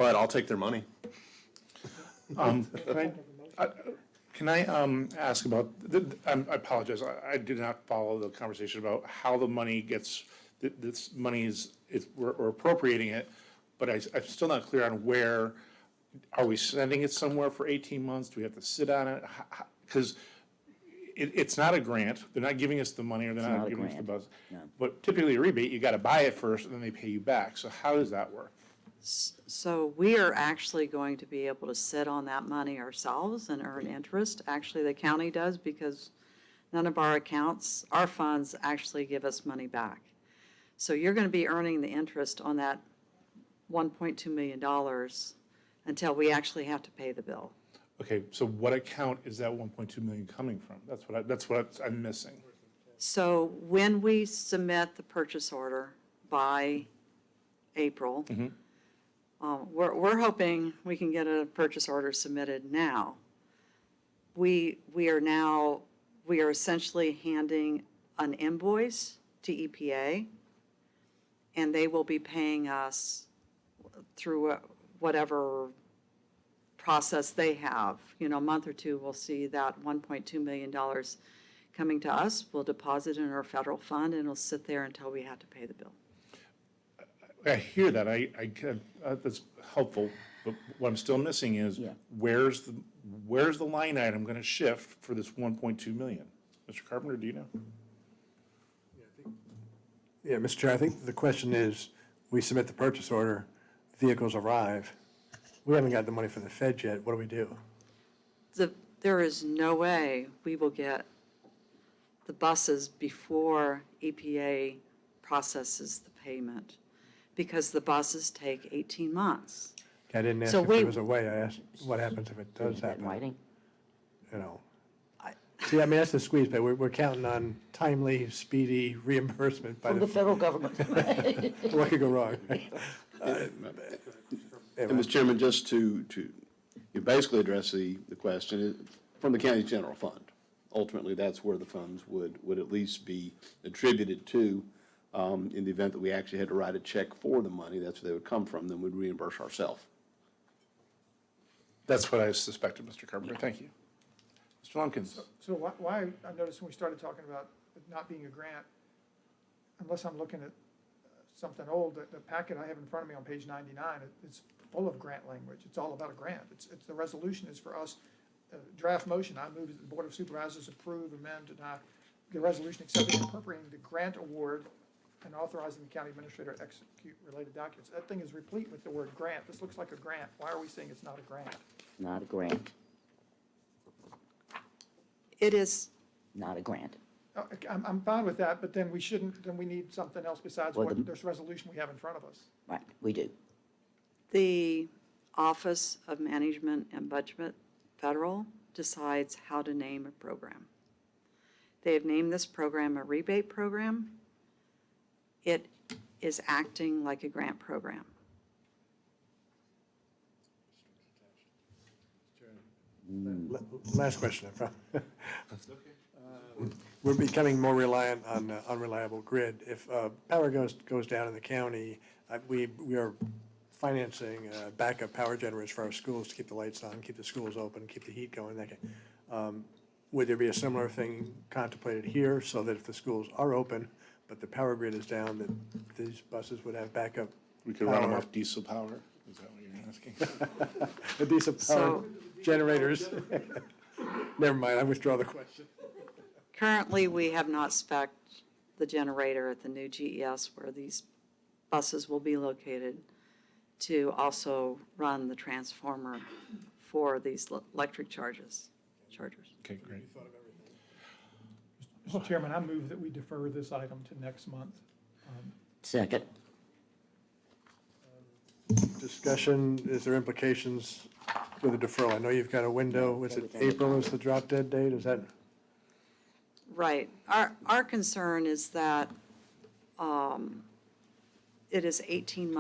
I'll take their money. Can I ask about, I apologize, I did not follow the conversation about how the money gets, this money is, we're appropriating it, but I'm still not clear on where, are we sending it somewhere for 18 months? Do we have to sit on it? Because it's not a grant, they're not giving us the money, or they're not giving us the bus. But typically a rebate, you gotta buy it first, and then they pay you back. So how does that work? So we are actually going to be able to sit on that money ourselves and earn interest. Actually, the county does, because none of our accounts, our funds actually give us money back. So you're going to be earning the interest on that $1.2 million until we actually have to pay the bill. Okay, so what account is that 1.2 million coming from? That's what I'm missing. So when we submit the purchase order by April, we're hoping we can get a purchase order submitted now. We are essentially handing an invoice to EPA, and they will be paying us through whatever process they have. You know, a month or two, we'll see that $1.2 million coming to us. We'll deposit in our federal fund, and it'll sit there until we have to pay the bill. I hear that, that's helpful, but what I'm still missing is, where's the line item gonna shift for this 1.2 million? Mr. Carpenter, do you know? Yeah, Mr. Chair, I think the question is, we submit the purchase order, vehicles arrive. We haven't got the money from the Fed yet. What do we do? There is no way we will get the buses before EPA processes the payment, because the buses take 18 months. I didn't ask So if there was a way. I asked what happens if it does happen. You know. See, I mean, that's the squeeze, but we're counting on timely, speedy reimbursement by From the federal government. What could go wrong? And Mr. Chairman, just to you basically address the question, from the county's general fund. Ultimately, that's where the funds would at least be attributed to. In the event that we actually had to write a check for the money, that's where they would come from, then we'd reimburse ourselves. That's what I suspected, Mr. Carpenter, thank you. Mr. Lumpkins? So why, I noticed when we started talking about it not being a grant, unless I'm looking at something old, the packet I have in front of me on page 99, it's full of grant language. It's all about a grant. It's the resolution is for us, draft motion, I move that the Board of Supervisors approve, amend, deny the resolution accepting and appropriating the grant award and authorizing the county administrator to execute related documents. That thing is replete with the word grant. This looks like a grant. Why are we saying it's not a grant? Not a grant, It is, not a grant. I'm fine with that, but then we shouldn't, then we need something else besides Well, what this resolution we have in front of us. Right, we do. the Office of Management and Budget Federal decides how to name a program. They have named this program a rebate program. It is acting like a grant program. Last question, I promise. We're becoming more reliant on unreliable grid. If power goes down in the county, we are financing backup power generators for our schools to keep the lights on, keep the schools open, keep the heat going. Would there be a similar thing contemplated here, so that if the schools are open, but the power grid is down, that these buses would have backup? We could run them off diesel power, is that what you're asking? The diesel power generators. Never mind, I withdraw the question. Currently, we have not spec'd the generator at the new GES where these buses will be located to also run the transformer for these electric chargers. Okay, great. Mr. Chairman, I move that we defer this item to next month. Second. Discussion, is there implications with the deferral? I know you've got a window, is it April is the drop dead date, is that? Right. Our concern is that it is 18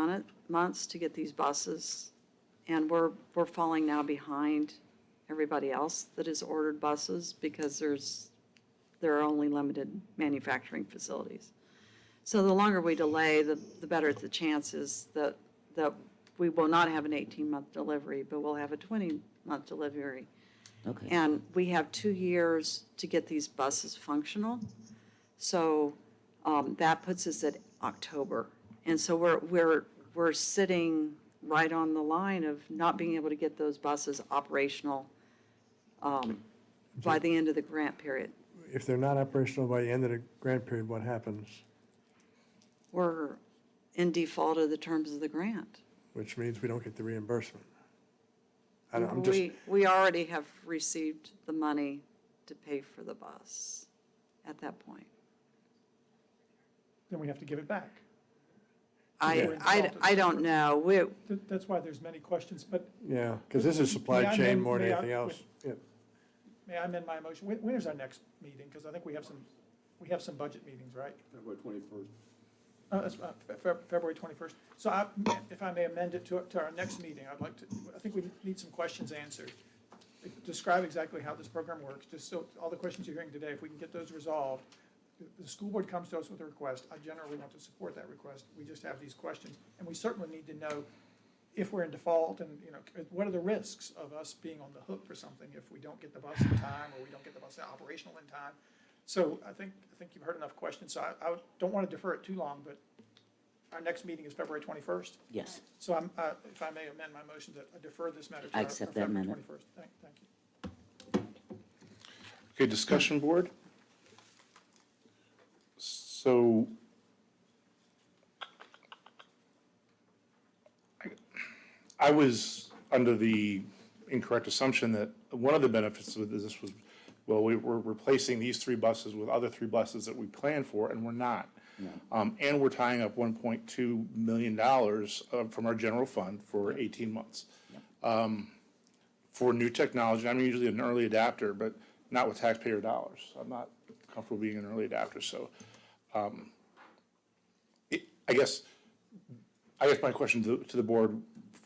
months to get these buses, and we're falling now behind everybody else that has ordered buses because there are only limited manufacturing facilities. So the longer we delay, the better the chances that we will not have an 18-month delivery, but we'll have a 20-month delivery. Okay. And we have 2 years to get these buses functional. So that puts us at October. And so we're sitting right on the line of not being able to get those buses operational by the end of the grant period. If they're not operational by the end of the grant period, what happens? We're in default of the terms of the grant. Which means we don't get the reimbursement. I'm just, We already have received the money to pay for the bus at that point. Then we have to give it back. I don't know. That's why there's many questions, but. yeah, because this is supply May I chain amend- more than may I- anything else. Yeah. May I amend my motion? When is our next meeting? Because I think we have some budget meetings, right? February 21st. That's February 21st. So if I may amend it to our next meeting, I think we need some questions answered. Describe exactly how this program works, just so all the questions you're hearing today, if we can get those resolved. The school board comes to us with a request. I generally want to support that request. We just have these questions. And we certainly need to know if we're in default and, what are the risks of us being on the hook for something if we don't get the bus in time or we don't get the bus operational in time. So I think you've heard enough questions. So I don't want to defer it too long, but our next meeting is February 21st. Yes. So if I may amend my motion that I defer this matter to I our accept that February amendment. 21st. Thank you. Okay, discussion board. So I was under the incorrect assumption that one of the benefits of this was, well, we're replacing these 3 buses with other 3 buses that we planned for, and we're not. And we're tying up $1.2 million from our general fund for 18 months. For new technology, I'm usually an early adapter, but not with taxpayer dollars. I'm not comfortable being an early adapter, so I guess my question to the board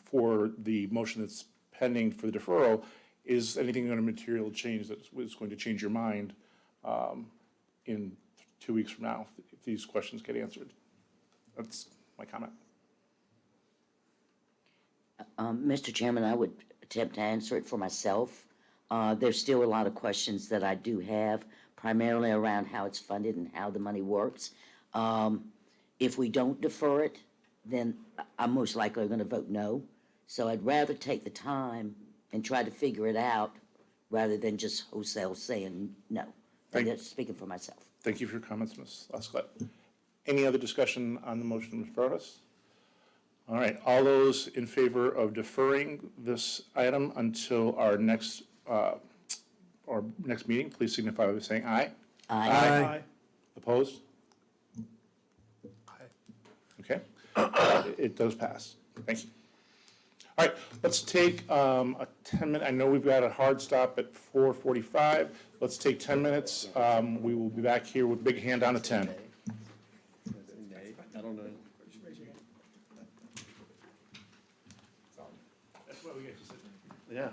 for the motion that's pending for the deferral, is anything going to material change that is going to change your mind in 2 weeks from now if these questions get answered? That's my comment. Mr. Chairman, I would attempt to answer it for myself. There's still a lot of questions that I do have, primarily around how it's funded and how the money works. If we don't defer it, then I'm most likely going to vote no. So I'd rather take the time and try to figure it out rather than just wholesale saying no. That's speaking for myself. Thank you for your comments, Ms. Lescott. Any other discussion on the motion in front of us? All right, all those in favor of deferring this item until our next meeting, please signify by saying aye. Aye. Opposed? Okay, it does pass. Thank you. All right, let's take a 10-minute, I know we've got a hard stop at 4:45. Let's take 10 minutes. We will be back here with big hand on a 10. I don't know. That's why we get to sit. Yeah.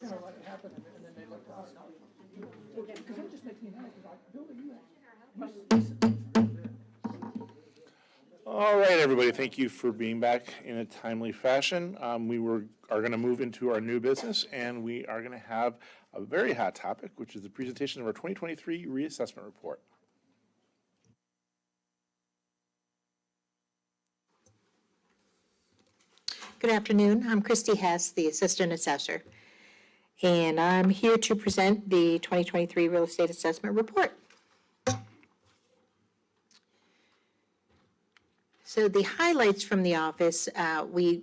kind of let it happen, and then they look to us. Because that just makes me mad, because Bill, All right, everybody, thank you for being back in a timely fashion. We are going to move into our new business, and we are going to have a very hot topic, which is the presentation of our 2023 reassessment report. Good afternoon. I'm Christy Hess, the Assistant Assessor, and I'm here to present the 2023 Real Estate Assessment Report. So the highlights from the office, the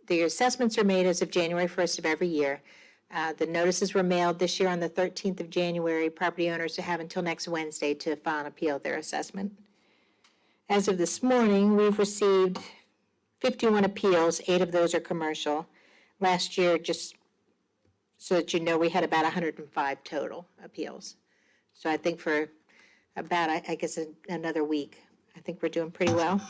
assessments are made as of January 1st of every year. The notices were mailed this year on the 13th of January. Property owners have until next Wednesday to file and appeal their assessment. As of this morning, we've received 51 appeals, 8 of those are commercial. Last year, just so that you know, we had about 105 total appeals. So I think for about, I guess, another week, I think we're doing pretty well.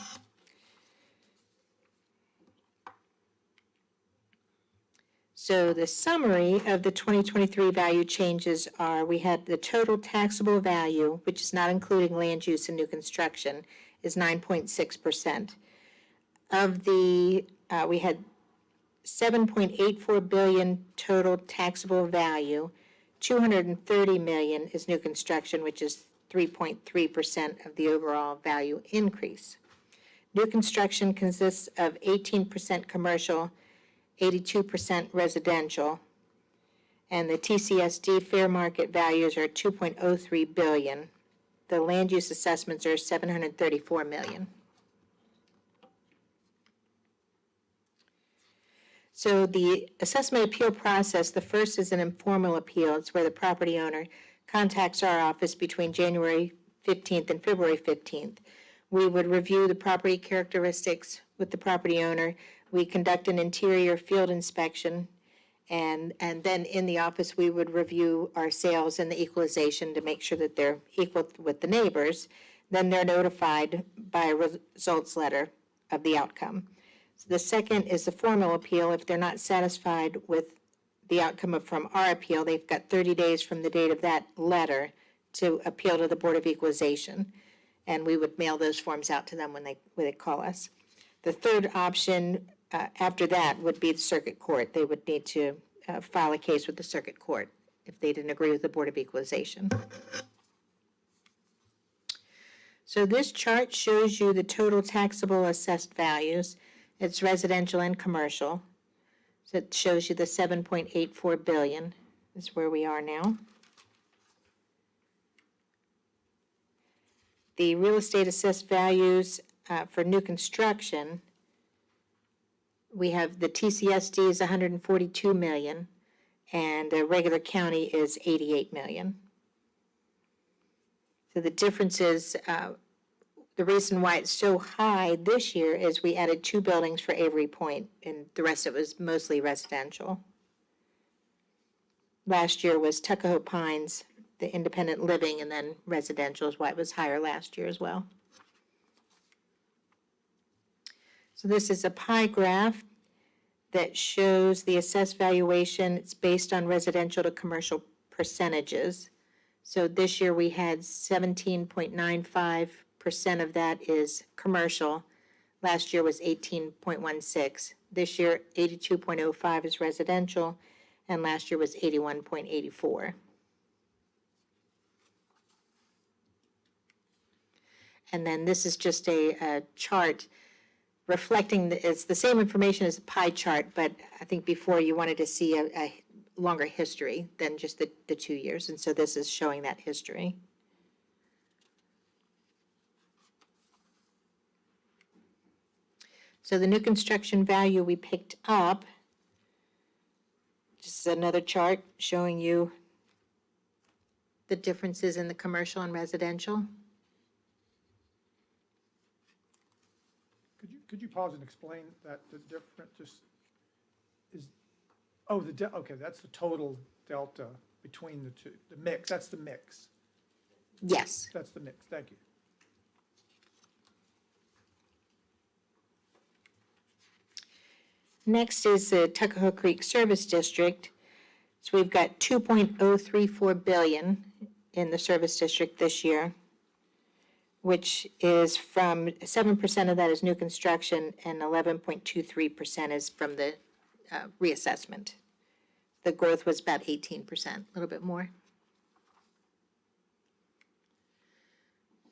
So the summary of the 2023 value changes are, we had the total taxable value, which is not including land use and new construction, is 9.6%. Of the, we had 7.84 billion total taxable value. 230 million is new construction, which is 3.3% of the overall value increase. New construction consists of 18% commercial, 82% residential, and the TCSD fair market values are 2.03 billion. The land use assessments are 734 million. So the assessment appeal process, the first is an informal appeal. It's where the property owner contacts our office between January 15th and February 15th. We would review the property characteristics with the property owner. We conduct an interior field inspection, and then in the office, we would review our sales and the equalization to make sure that they're equal with the neighbors. Then they're notified by a results letter of the outcome. The second is the formal appeal. If they're not satisfied with the outcome from our appeal, they've got 30 days from the date of that letter to appeal to the Board of Equalization, and we would mail those forms out to them when they call us. The third option after that would be the circuit court. They would need to file a case with the circuit court if they didn't agree with the Board of Equalization. So this chart shows you the total taxable assessed values. It's residential and commercial. So it shows you the 7.84 billion is where we are now. The real estate assessed values for new construction, we have the TCSD is 142 million and the regular county is 88 million. So the difference is, the reason why it's so high this year is we added 2 buildings for Avery Point, and the rest of it was mostly residential. Last year was Tuckahoe Pines, the independent living, and then residential is why it was higher last year as well. So this is a pie graph that shows the assessed valuation. It's based on residential to commercial percentages. So this year we had 17.95% of that is commercial. Last year was 18.16. This year, 82.05 is residential, and last year was 81.84. And then this is just a chart reflecting, it's the same information as a pie chart, but I think before you wanted to see a longer history than just the 2 years, and so this is showing that history. So the new construction value we picked up, just another chart showing you the differences in the commercial and residential. Could you pause and explain that the difference just is, okay, that's the total delta between the two, the mix, that's the mix. Yes. That's the mix, thank you. Next is the Tuckahoe Creek Service District. So we've got 2.034 billion in the service district this year, which is from 7% of that is new construction and 11.23% is from the reassessment. The growth was about 18%, a little bit more.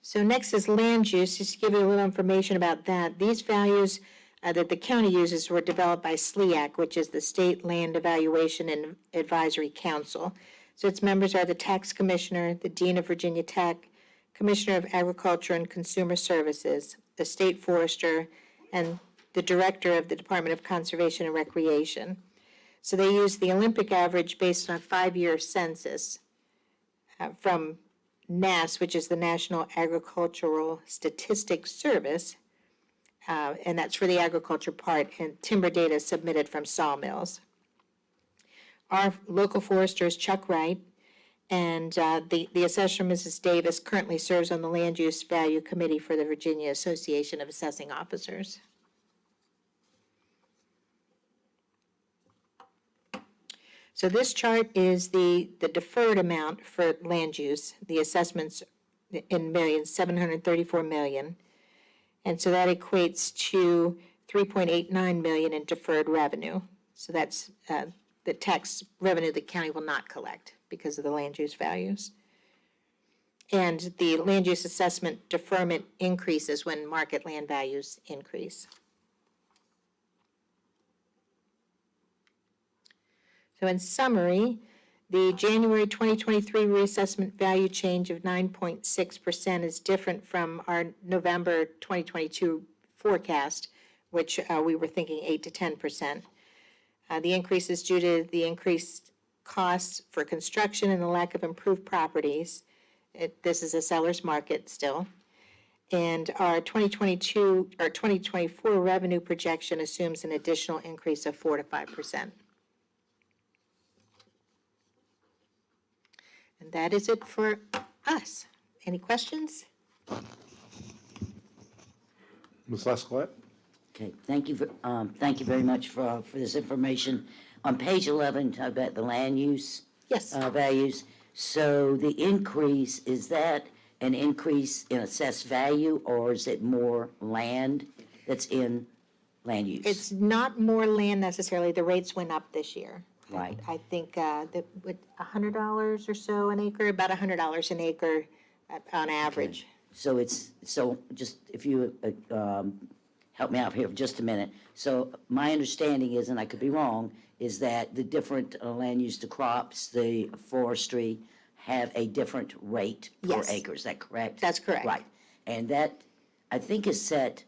So next is land use, just to give you a little information about that. These values that the county uses were developed by SLEAC, which is the State Land Evaluation and Advisory Council. So its members are the tax commissioner, the dean of Virginia Tech, commissioner of Agriculture and Consumer Services, the state forester, and the director of the Department of Conservation and Recreation. So they use the Olympic average based on a 5-year census from NASS, which is the National Agricultural Statistics Service, and that's for the agriculture part, and timber data submitted from sawmills. Our local forester is Chuck Wright, and the assessor, Mrs. Davis, currently serves on the Land Use Value Committee for the Virginia Association of Assessing Officers. So this chart is the deferred amount for land use, the assessments in millions, 734 million. And so that equates to 3.89 million in deferred revenue. So that's the tax revenue the county will not collect because of the land use values. And the land use assessment deferment increases when market land values increase. So in summary, the January 2023 reassessment value change of 9.6% is different from our November 2022 forecast, which we were thinking 8 to 10%. The increase is due to the increased costs for construction and the lack of improved properties. This is a seller's market still. And our 2024 revenue projection assumes an additional increase of 4 to 5%. And that is it for us. Any questions? Ms. Lascolette? Okay, thank you very much for this information. On page 11, talk about the land use. Yes. Values. So the increase, is that an increase in assessed value, or is it more land that's in land use? It's not more land necessarily. The rates went up this year. Right. I think with $100 or so an acre, about $100 an acre on average. So just if you help me out here for just a minute. So my understanding is, and I could be wrong, is that the different land use, the crops, the forestry, have a different rate per Yes. acre. Is that correct? That's correct. Right. And that, I think, is set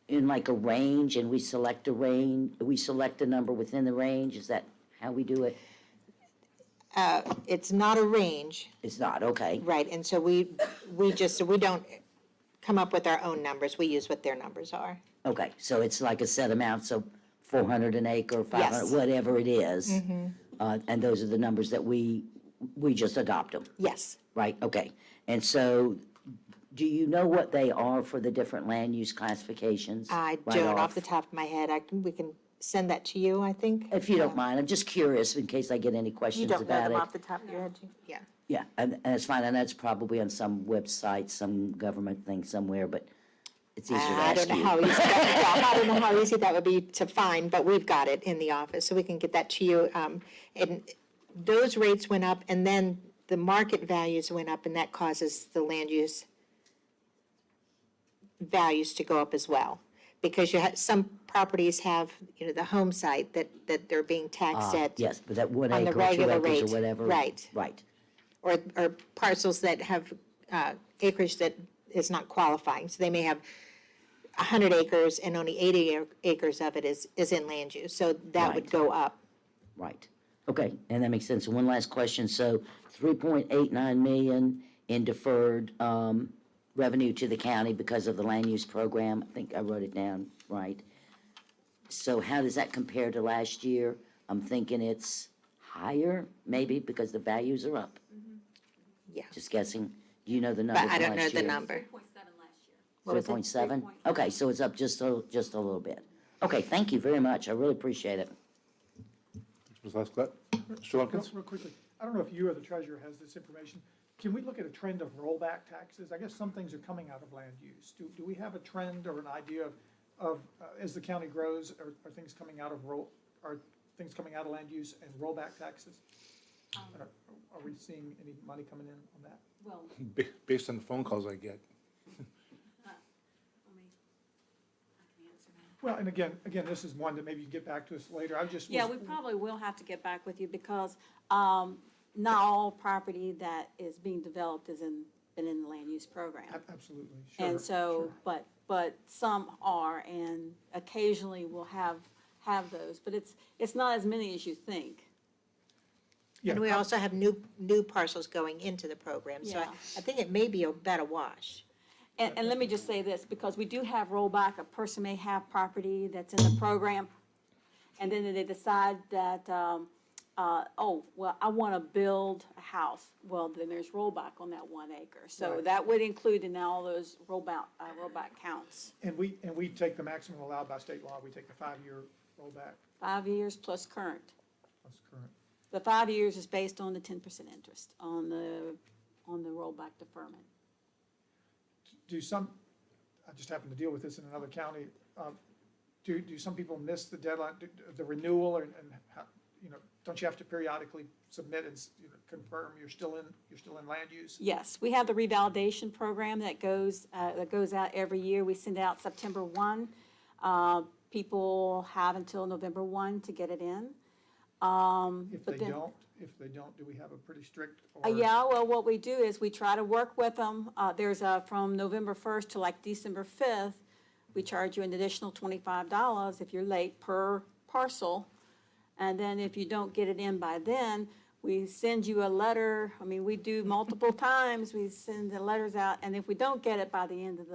in like a range, and we select a range, we select a number within the range. Is that how we do it? It's not a range. It's not, okay. Right, and so we don't come up with our own numbers. We use what their numbers are. Okay, so it's like a set amount, so 400 an acre, 500, Yes. whatever it is. Mhm. And those are the numbers that we just adopt them, Yes. right? Okay. And so, do you know what they are for the different land use classifications? I right don't off the top of my head. We can send that to you, I think. If you don't mind, I'm just curious in case I get any You questions don't know about them it. off the top of your head, do you? Yeah. Yeah, and it's fine, and that's probably on some website, some government thing somewhere, but it's easier to I ask don't know you. how easy I don't know how easy that would be to find, but we've got it in the office, so we can get that to you. And those rates went up, and then the market values went up, and that causes the land use values to go up as well. Because some properties have, the home site that they're being taxed at. Yes, but that 1 on the acre or 2 regular acres rate, or whatever. right. Right. Or parcels that have acreage that is not qualifying. So they may have 100 acres and only 80 acres of it is in land use. So that would Right. go up. Right. Okay, and that makes sense. One last question. So 3.89 million in deferred revenue to the county because of the land use program. I think I wrote it down right. So how does that compare to last year? I'm thinking it's higher, maybe, because the values are up. Yeah. Just guessing. Do you know the number But I from don't know last the year? number. What was it? 3.7? Okay, so it's up just a little bit. Okay, thank you very much. I really appreciate it. Ms. Lascolette? Mr. Lumpkins? Real quickly, I don't know if you or the treasurer has this information. Can we look at a trend of rollback taxes? I guess some things are coming out of land use. Do we have a trend or an idea of as the county grows, are things coming out of land use and rollback taxes? Are we seeing any money coming in on that? Well, Based on the phone calls I get. Well, and again, this is one that maybe you get back to us later. I just. Yeah, we probably will have to get back with you because not all property that is being developed been in the land use program. Absolutely, sure. And so, sure. but some are, and occasionally we'll have those, but it's not as many as you think. Yeah, And we also have new parcels going into the program, so Yeah. I think it may be about a wash. And let me just say this, because we do have rollback, a person may have property that's in the program, and then they decide that, oh, well, I want to build a house. Well, then there's rollback on that 1 acre. So Right. that would include in all those rollback counts. And we take the maximum allowed by state law. We take the 5-year rollback 5 years plus current. plus current. The 5 years is based on the 10% interest on the rollback deferment. I just happened to deal with this in another county. Do some people miss the deadline, the renewal, and how, don't you have to periodically submit and confirm you're still in land use? Yes, we have the revalidation program that goes out every year. We send out September 1. People have until November 1 to get it in. If they don't, do we have a pretty strict? Yeah, well, what we do is we try to work with them. There's from November 1st to like December 5th, we charge you an additional $25 if you're late per parcel. And then if you don't get it in by then, we send you a letter. I mean, we do multiple times. We send the letters out. And if we don't get it by the end of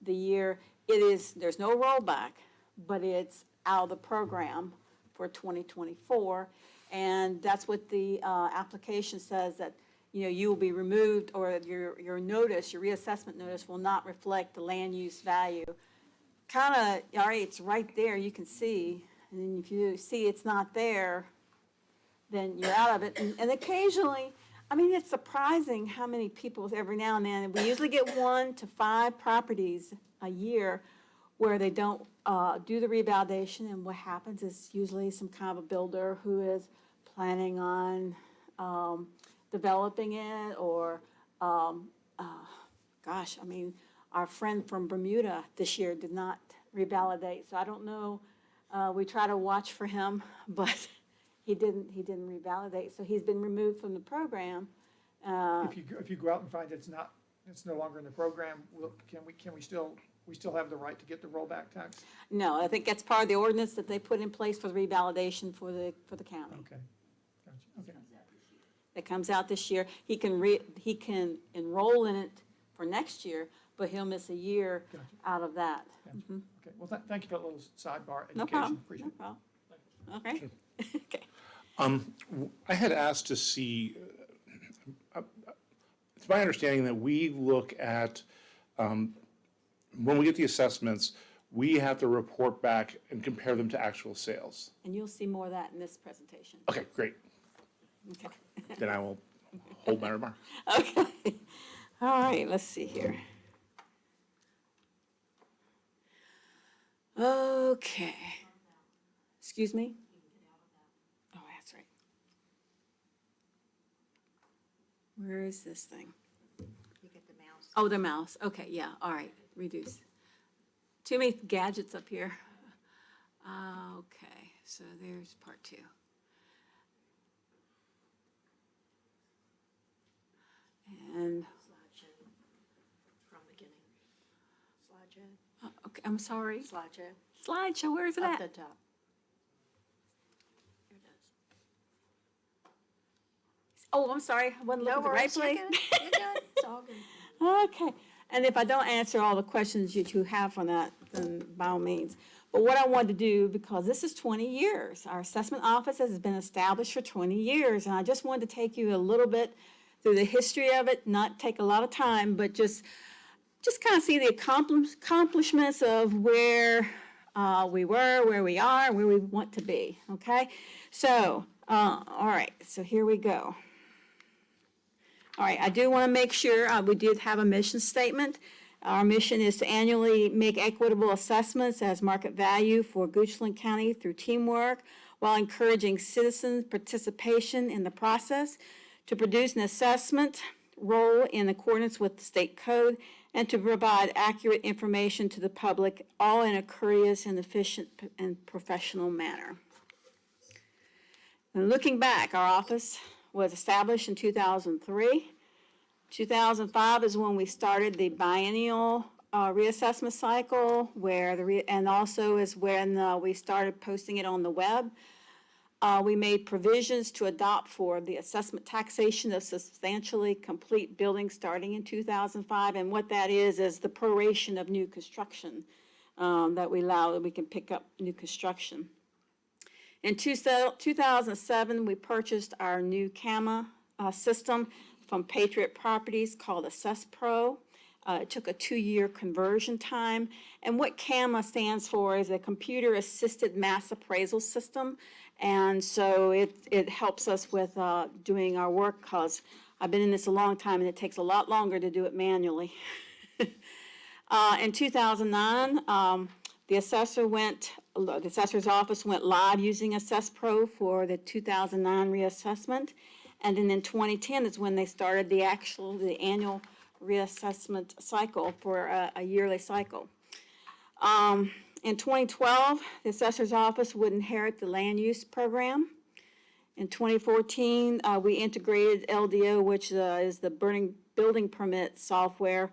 the year, there's no rollback, but it's out of the program for 2024. And that's what the application says, that, you will be removed, or your notice, your reassessment notice will not reflect the land use value. Kind of, all right, it's right there, you can see. And then if you see it's not there, then you're out of it. And occasionally, I mean, it's surprising how many people every now and then, we usually get 1 to 5 properties a year where they don't do the revalidation, and what happens is usually some kind of a builder who is planning on developing it, or, gosh, I mean, our friend from Bermuda this year did not revalidate, so I don't know. We try to watch for him, but he didn't revalidate, so he's been removed from the program. If you go out and find it's no longer in the program, can we still have the right to get the rollback tax? No, I think that's part of the ordinance that they put in place for the revalidation for the county. Okay, gotcha, okay. It comes out this year. He can enroll in it for next year, but he'll miss a year Gotcha. out of that. Gotcha. Mhm. Okay, well, thank you for that little sidebar education. No problem, Appreciate no it. problem. Okay. Okay. I had asked to see, it's my understanding that we look at, when we get the assessments, we have to report back and compare them to actual sales. And you'll see more of that in this presentation. Okay, great. Okay. Then I will hold my remarks. Okay. All right, let's see here. Okay. Excuse me? Oh, that's right. Where is this thing? You get the mouse. Oh, the mouse. Okay, yeah, all right, reduce. Too many gadgets up here. Okay, so there's part 2. And, From beginning. Slideshow. okay, I'm sorry. Slideshow. Slideshow, where is it Up at? the top. Here it is. Oh, I'm sorry, I wasn't looking at the right place. You're good. It's all good. Okay, and if I don't answer all the questions that you have on that, then by all means. But what I wanted to do, because this is 20 years, our assessment office has been established for 20 years, and I just wanted to take you a little bit through the history of it, not take a lot of time, but just kind of see the accomplishments of where we were, where we are, where we want to be, okay? So All right, so here we go. All right, I do want to make sure, we did have a mission statement. Our mission is to annually make equitable assessments as market value for Goochland County through teamwork while encouraging citizen participation in the process, to produce an assessment role in accordance with the state code, and to provide accurate information to the public, all in a courteous and efficient and professional manner. And looking back, our office was established in 2003. 2005 is when we started the biennial reassessment cycle, and also is when we started posting it on the web. We made provisions to adopt for the assessment taxation of substantially complete buildings starting in 2005, and what that is the proration of new construction that we allow that we can pick up new construction. In 2007, we purchased our new CAMA system from Patriot Properties called Assess Pro. It took a 2-year conversion time. And what CAMA stands for is a computer assisted mass appraisal system. And so it helps us with doing our work, because I've been in this a long time and it takes a lot longer to do it manually. In 2009, the assessor's office went live using Assess Pro for the 2009 reassessment. And then in 2010 is when they started the annual reassessment cycle for a yearly cycle. In 2012, the assessor's office would inherit the land use program. In 2014, we integrated LDO, which is the building permit software,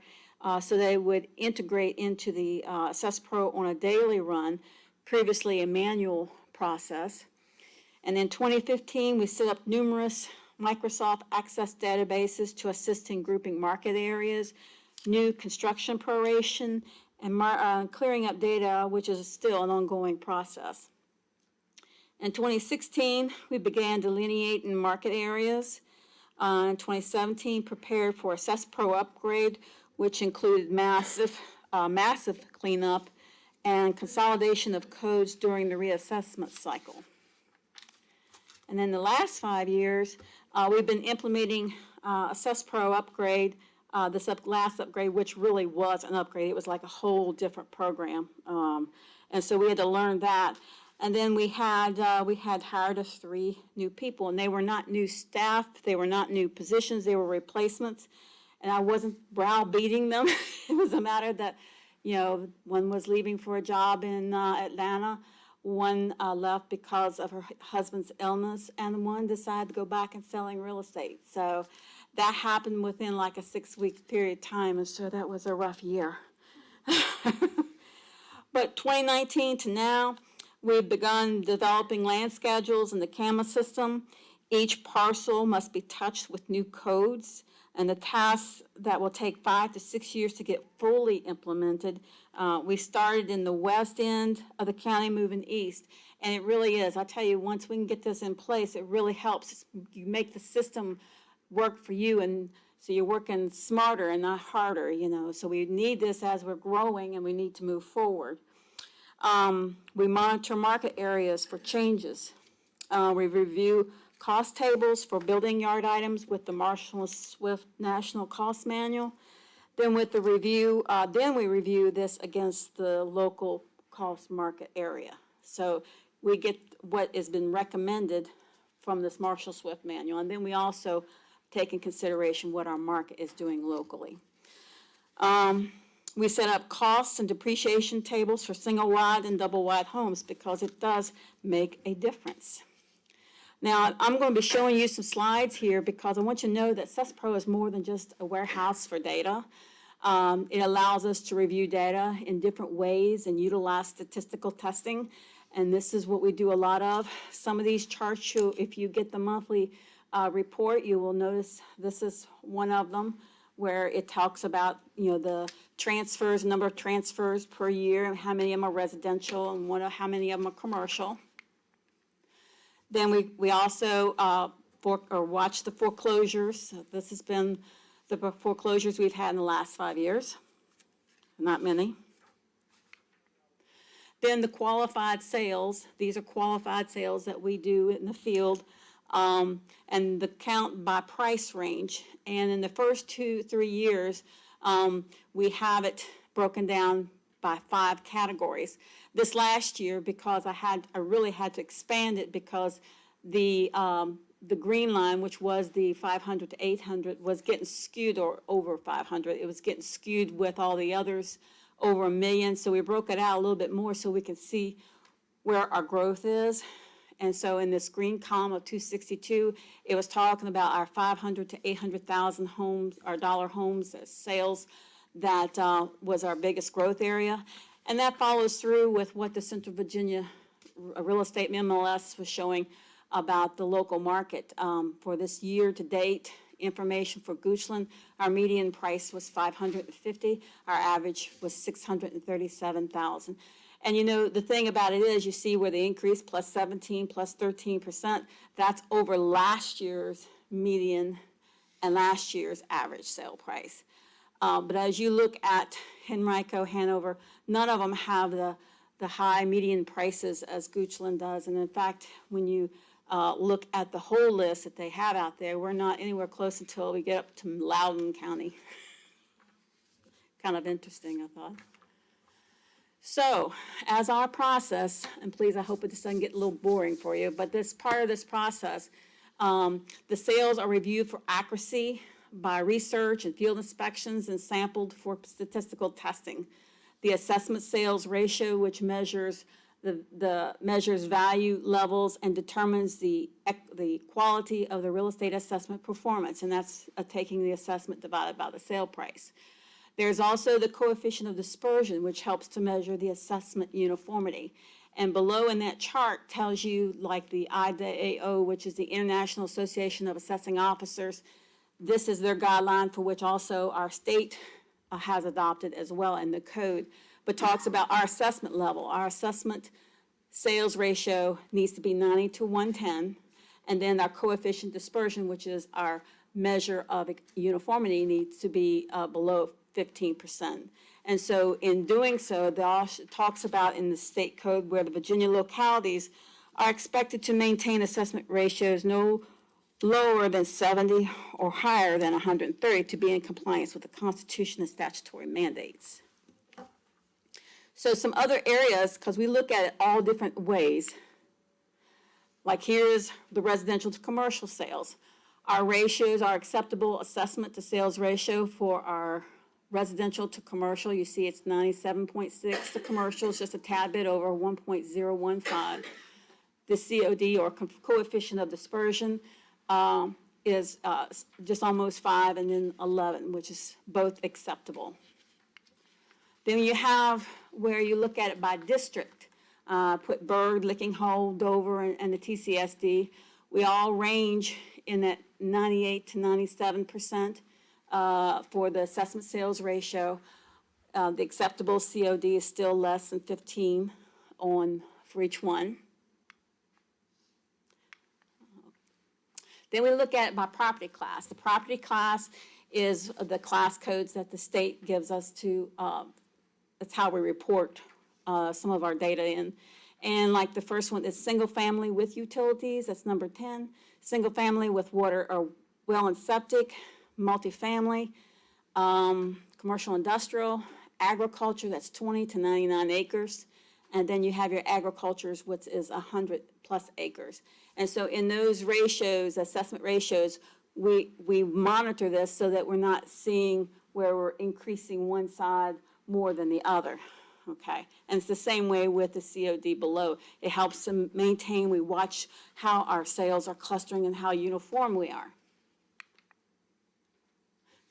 so they would integrate into the Assess Pro on a daily run, previously a manual process. And in 2015, we set up numerous Microsoft Access databases to assist in grouping market areas, new construction proration, and clearing up data, which is still an ongoing process. In 2016, we began delineating market areas. In 2017, prepared for Assess Pro upgrade, which included massive cleanup and consolidation of codes during the reassessment cycle. And then the last 5 years, we've been implementing Assess Pro upgrade, this last upgrade, which really was an upgrade. It was like a whole different program. And so we had to learn that. And then we had hired us 3 new people, and they were not new staff, they were not new positions, they were replacements. And I wasn't browbeating them. It was a matter that, one was leaving for a job in Atlanta, one left because of her husband's illness, and one decided to go back and selling real estate. So that happened within like a 6-week period of time, and so that was a rough year. But 2019 to now, we've begun developing land schedules in the CAMA system. Each parcel must be touched with new codes, and the tasks that will take 5 to 6 years to get fully implemented. We started in the west end of the county, moving east, and it really is. I tell you, once we can get this in place, it really helps. You make the system work for you, and so you're working smarter and not harder, So we need this as we're growing, and we need to move forward. We monitor market areas for changes. We review cost tables for building yard items with the Marshall Swift National Cost Manual. Then we review this against the local cost market area. So we get what has been recommended from this Marshall Swift Manual, and then we also take in consideration what our market is doing locally. We set up costs and depreciation tables for single-wide and double-wide homes because it does make a difference. Now, I'm going to be showing you some slides here because I want you to know that Assess Pro is more than just a warehouse for data. It allows us to review data in different ways and utilize statistical testing, and this is what we do a lot of. Some of these charts, if you get the monthly report, you will notice this is one of them where it talks about the transfers, number of transfers per year, and how many of them are residential and how many of them are commercial. Then we also watch the foreclosures. This has been the foreclosures we've had in the last 5 years. Not many. Then the qualified sales. These are qualified sales that we do in the field and the count by price range. And in the first 2-3 years, we have it broken down by 5 categories. This last year, because I really had to expand it because the green line, which was the 500 to 800, was getting skewed or over 500. It was getting skewed with all the others over $1 million. So we broke it out a little bit more so we could see where our growth is. And so in this green column of 262, it was talking about our 500 to 800,000 homes, our dollar homes sales. That was our biggest growth area. And that follows through with what the Central Virginia Real Estate MLS was showing about the local market. For this year to date information for Goochland, our median price was $550. Our average was $637,000. And you know, the thing about it is, you see where the increase plus 17, plus 13%, that's over last year's median and last year's average sale price. But as you look at Henrico, Hanover, none of them have the high median prices as Goochland does. And in fact, when you look at the whole list that they have out there, we're not anywhere close until we get up to Loudoun County. Kind of interesting, I thought. So, as our process, and please, I hope it doesn't get a little boring for you, but this part of this process, the sales are reviewed for accuracy by research and field inspections and sampled for statistical testing. The assessment sales ratio, which measures measures value levels and determines the quality of the real estate assessment performance, and that's taking the assessment divided by the sale price. There's also the coefficient of dispersion, which helps to measure the assessment uniformity. And below in that chart tells you, like the IDAO, which is the International Association of Assessing Officers, this is their guideline for which also our state has adopted as well in the code, but talks about our assessment level. Our assessment sales ratio needs to be 90 to 110, and then our coefficient dispersion, which is our measure of uniformity, needs to be below 15%. And so in doing so, it talks about in the state code where the Virginia localities are expected to maintain assessment ratios no lower than 70 or higher than 130 to be in compliance with the Constitution and statutory mandates. So some other areas, because we look at it all different ways, like here's the residential to commercial sales. Our ratios, our acceptable assessment to sales ratio for our residential to commercial, you see it's 97.6. The commercial is just a tad bit over 1.015. The COD, or coefficient of dispersion, is just almost 5, and then 11, which is both acceptable. Then you have where you look at it by district. Put Berg, Licking Hole, Dover, and the TCSD. We all range in that 98 to 97% for the assessment sales ratio. The acceptable COD is still less than 15 for each one. Then we look at it by property class. The property class is the class codes that the state gives us to, that's how we report some of our data in. And like the first one is single family with utilities, that's number 10. Single family with water or well and septic, multifamily, commercial industrial, agriculture, that's 20 to 99 acres. And then you have your agricultures, which is 100 plus acres. And so in those ratios, assessment ratios, we monitor this so that we're not seeing where we're increasing one side more than the other, okay? And it's the same way with the COD below. It helps to maintain, we watch how our sales are clustering and how uniform we are.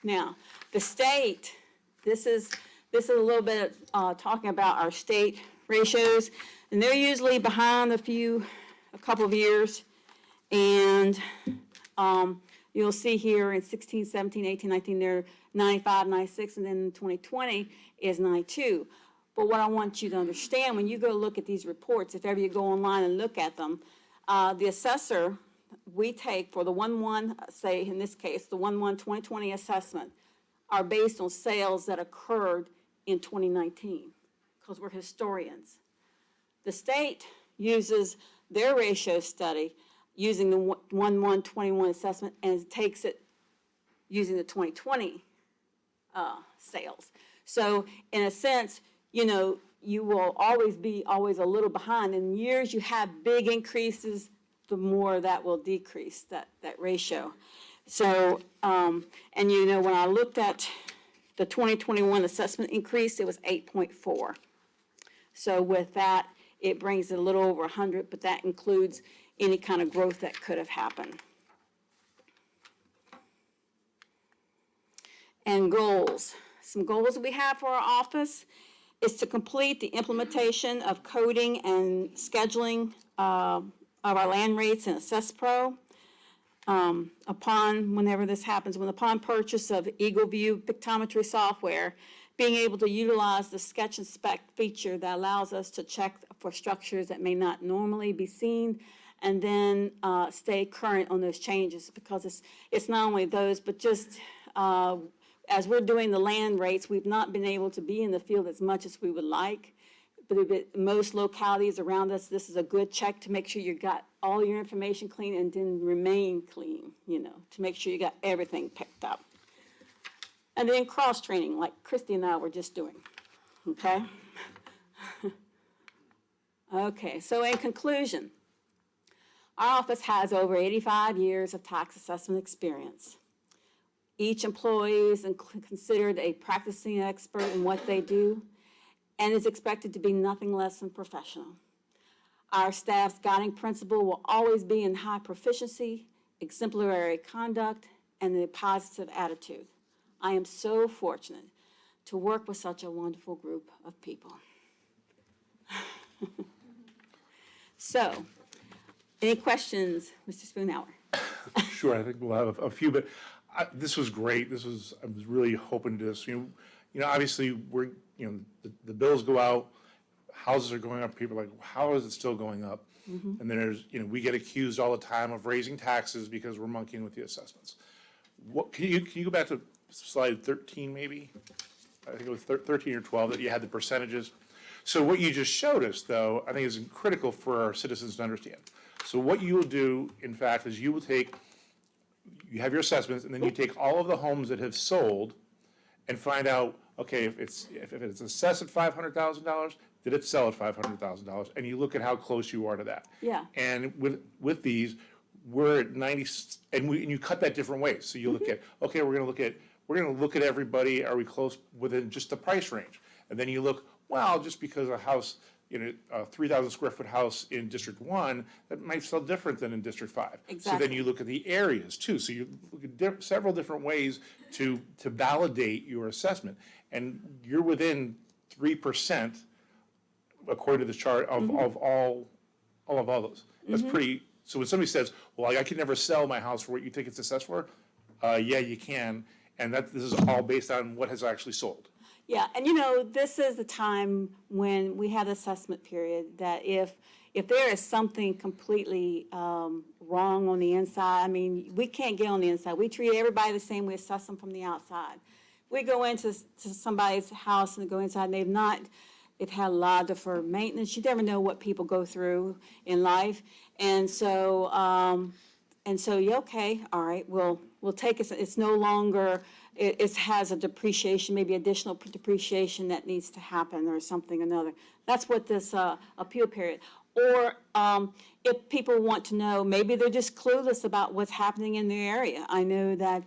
Now, the state, this is a little bit talking about our state ratios, and they're usually behind a couple of years, and you'll see here in 16, 17, 18, 19, they're 95, 96, and then in 2020 is 92. But what I want you to understand, when you go look at these reports, if ever you go online and look at them, the assessor, we take for the 1-1, say in this case, the 1-1-2020 assessment, are based on sales that occurred in 2019, because we're historians. The state uses their ratio study using the 1/1/21 assessment, and it takes it using the 2020 sales. So in a sense, you know, you will always be a little behind. In years you have big increases, the more that will decrease, that ratio. So, and you know, when I looked at the 2021 assessment increase, it was 8.4. So with that, it brings it a little over 100, but that includes any kind of growth that could have happened. And goals. Some goals that we have for our office is to complete the implementation of coding and scheduling of our land rates in Assess Pro. Whenever this happens, upon purchase of Eagle View pictometry software, being able to utilize the sketch and spec feature that allows us to check for structures that may not normally be seen, and then stay current on those changes, because it's not only those, but just as we're doing the land rates, we've not been able to be in the field as much as we would like. But most localities around us, this is a good check to make sure you got all your information clean and then remain clean, you know, to make sure you got everything picked up. And then cross-training, like Christy and I were just doing, okay? Okay, so in conclusion, our office has over 85 years of tax assessment experience. Each employee is considered a practicing expert in what they do and is expected to be nothing less than professional. Our staff's guiding principle will always be in high proficiency, exemplary conduct, and a positive attitude. I am so fortunate to work with such a wonderful group of people. So, any questions, Mr. Spoonhour? Sure, I think we'll have a few, but this was great. I was really hoping to this. You know, obviously the bills go out, houses are going up. People are like, how is it still going up? Mm-hmm. And then we get accused all the time of raising taxes because we're monkeying with the assessments. What can you go back to slide 13 maybe? I think it was 13 or 12 that you had the percentages. So what you just showed us, though, I think is critical for our citizens to understand. So what you will do, in fact, is you have your assessments, and then you take all of the homes that have sold and find out, okay, if it's assessed at $500,000, did it sell at $500,000? And you look at how close you are to that. Yeah. And with these, we're at 90, and you cut that different ways. So you look at, okay, we're going to look at everybody. Are we close within just the price range? And then you look, well, just because a house, a 3,000 square foot house in District 1, that might sell different than in District 5. Exactly. So then you look at the areas too. So you look at several different ways to validate your assessment. And you're within 3%, according to this chart, of all of those. That's pretty, so when somebody says, well, I could never sell my house for what you think it's assessed for, yeah, you can. And this is all based on what has actually sold. Yeah, and this is the time when we have the assessment period that if there is something completely wrong on the inside, I mean, we can't get on the inside. We treat everybody the same. We assess them from the outside. We go into somebody's house and go inside, and they've had a lot of deferred maintenance. You never know what people go through in life, and so yeah, okay, all right, we'll take it. It's no longer. It has a depreciation, maybe additional depreciation that needs to happen or something another. That's what this appeal period. Or if people want to know, maybe they're just clueless about what's happening in their area. I know that,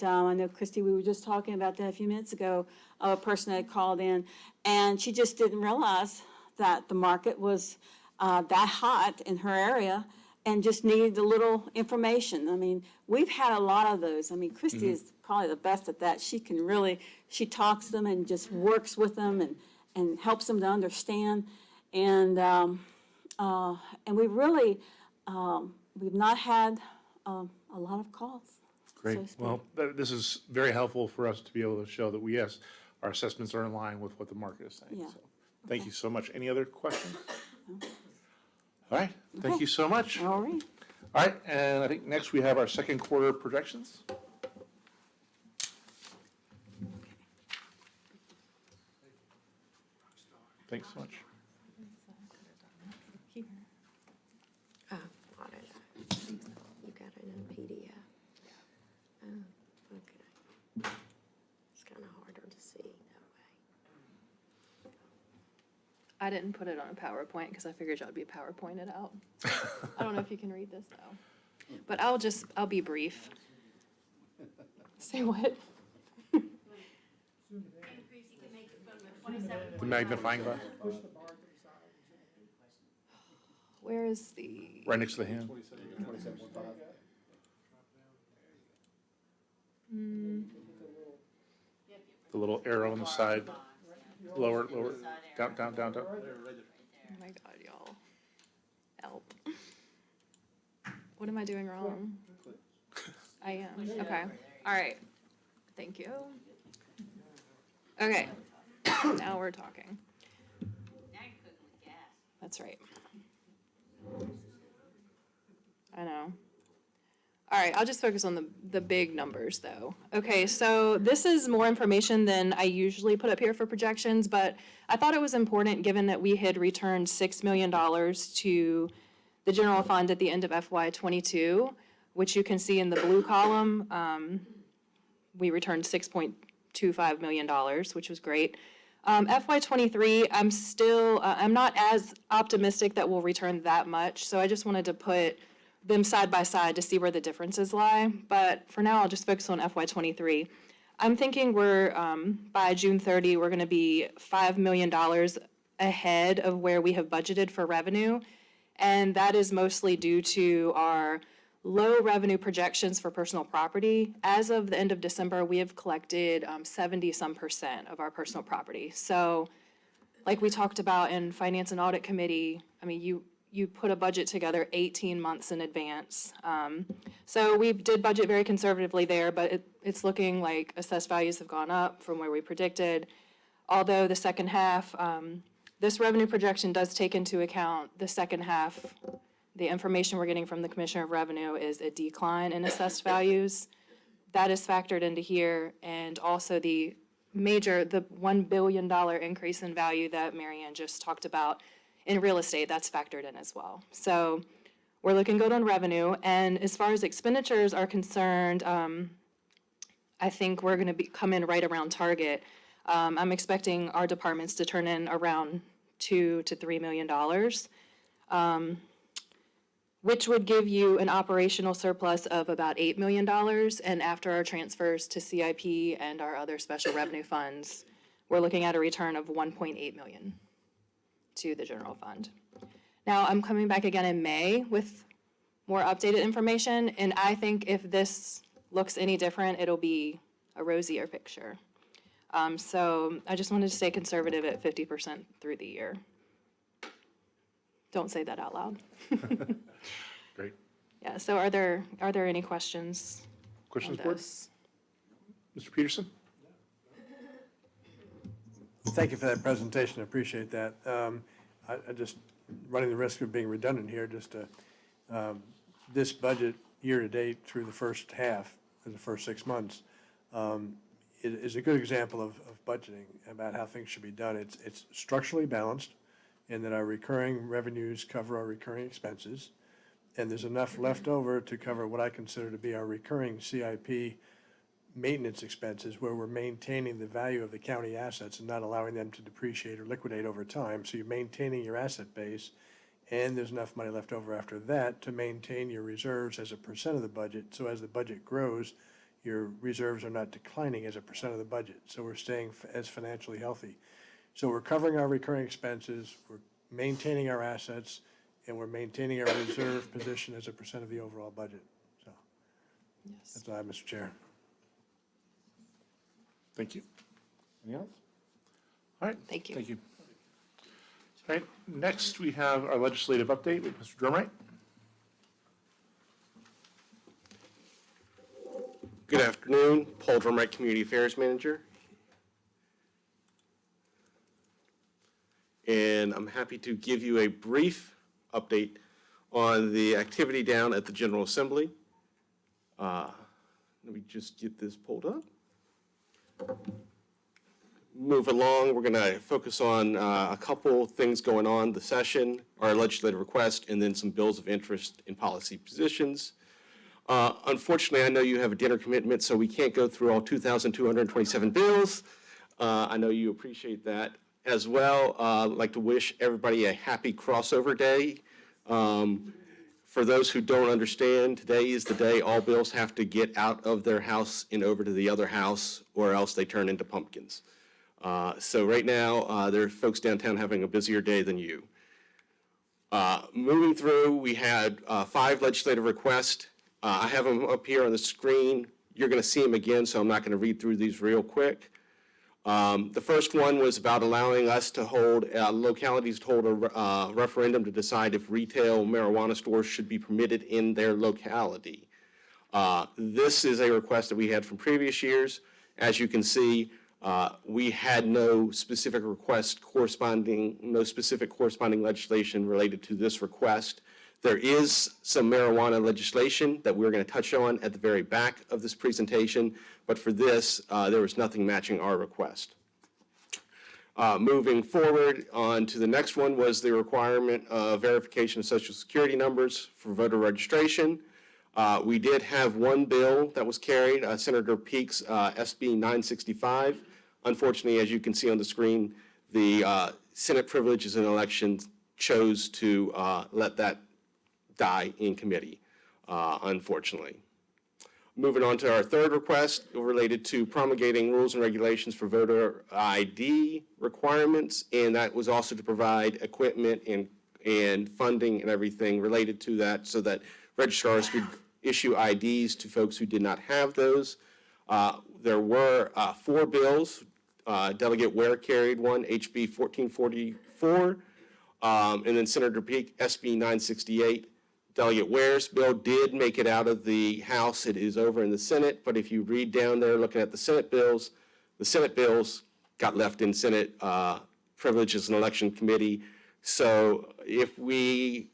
Christy, we were just talking about that a few minutes ago, a person that had called in, and she just didn't realize that the market was that hot in her area and just needed a little information. I mean, we've had a lot of those. I mean, Christy is probably the best at that. She talks to them and just works with them and helps them to understand. And we really, we've not had a lot of calls. Great. So to speak. Well, this is very helpful for us to be able to show that yes, our assessments are in line with what the market is saying. Yeah. So, thank you so much. Any other questions? All right. Thank you so much. All right. All right, and I think next we have our second quarter projections. Thanks so much. I didn't put it on a PowerPoint because I figured y'all would be PowerPointed out. I don't know if you can read this though. But I'll be brief. Say what? The magnifying glass, Where is the? right next to the hand. The little arrow on the side, lower, down. Oh my God, y'all. Help. What am I doing wrong? I am, okay. All right. Thank you. Okay, now we're talking. That's right. I know. All right, I'll just focus on the big numbers though. Okay, so this is more information than I usually put up here for projections, but I thought it was important given that we had returned $6 million to the general fund at the end of FY '22, which you can see in the blue column. We returned $6.25 million, which was great. FY '23, I'm not as optimistic that we'll return that much, so I just wanted to put them side by side to see where the differences lie. But for now, I'll just focus on FY '23. I'm thinking we're, by June 30, we're gonna be $5 million ahead of where we have budgeted for revenue. And that is mostly due to our low revenue projections for personal property. As of the end of December, we have collected 70% of our personal property. So like we talked about in Finance and Audit Committee, I mean, you put a budget together 18 months in advance. So we did budget very conservatively there, but it's looking like assessed values have gone up from where we predicted. Although the second half, this revenue projection does take into account the second half. The information we're getting from the Commissioner of Revenue is a decline in assessed values. That is factored into here, and also the $1 billion increase in value that Marianne just talked about in real estate, that's factored in as well. So we're looking good on revenue, and as far as expenditures are concerned, I think we're gonna come in right around target. I'm expecting our departments to turn in around $2 to $3 million, which would give you an operational surplus of about $8 million. And after our transfers to CIP and our other special revenue funds, we're looking at a return of $1.8 million to the general fund. Now, I'm coming back again in May with more updated information, and I think if this looks any different, it'll be a rosier picture. So I just wanted to stay conservative at 50% through the year. Don't say that out loud. Great. Yeah, so are there any questions? Questions, on board? this? Mr. Peterson? Thank you for that presentation, I appreciate that. I just, running the risk of being redundant here, this budget year-to-date through the first half, or the first 6 months, is a good example of budgeting, about how things should be done. It's structurally balanced, in that our recurring revenues cover our recurring expenses, and there's enough left over to cover what I consider to be our recurring CIP maintenance expenses, where we're maintaining the value of the county assets and not allowing them to depreciate or liquidate over time. So you're maintaining your asset base, and there's enough money left over after that to maintain your reserves as a percent of the budget. So as the budget grows, your reserves are not declining as a percent of the budget. So we're staying as financially healthy. So we're covering our recurring expenses, we're maintaining our assets, and we're maintaining our reserve position as a percent of the overall budget. So that's all I have, Mr. Chair. Thank you. Anything else? All right. Thank you. Thank you. All right, next we have our legislative update with Mr. Drumright. Good afternoon, Paul Drumright, Community Affairs Manager. And I'm happy to give you a brief update on the activity down at the General Assembly. Let me just get this pulled up. Move along, we're going to focus on a couple things going on, the session, our legislative request, and then some bills of interest in policy positions. Unfortunately, I know you have a dinner commitment, so we can't go through all 2,227 bills. I know you appreciate that. As well, I'd like to wish everybody a happy crossover day. For those who don't understand, today is the day all bills have to get out of their house and over to the other house, or else they turn into pumpkins. So right now, there are folks downtown having a busier day than you. Moving through, we had 5 legislative requests. I have them up here on the screen. You're going to see them again, so I'm not going to read through these real quick. The first one was about allowing us to hold, localities to hold a referendum to decide if retail marijuana stores should be permitted in their locality. This is a request that we had from previous years. As you can see, we had no specific corresponding legislation related to this request. There is some marijuana legislation that we're going to touch on at the very back of this presentation, but for this, there was nothing matching our request. Moving forward on to the next one was the requirement of verification of Social Security numbers for voter registration. We did have one bill that was carried, Senator Peake's SB 965. Unfortunately, as you can see on the screen, the Senate Privileges and Elections chose to let that die in committee, unfortunately. Moving on to our third request related to promulgating rules and regulations for voter ID requirements, and that was also to provide equipment and funding and everything related to that so that registrars could issue IDs to folks who did not have those. There were 4 bills. Delegate Ware carried one, HB 1444, and then Senator Peake, SB 968. Delegate Ware's bill did make it out of the House. It is over in the Senate, but if you read down there looking at the Senate bills got left in Senate Privileges and Election Committee. So if we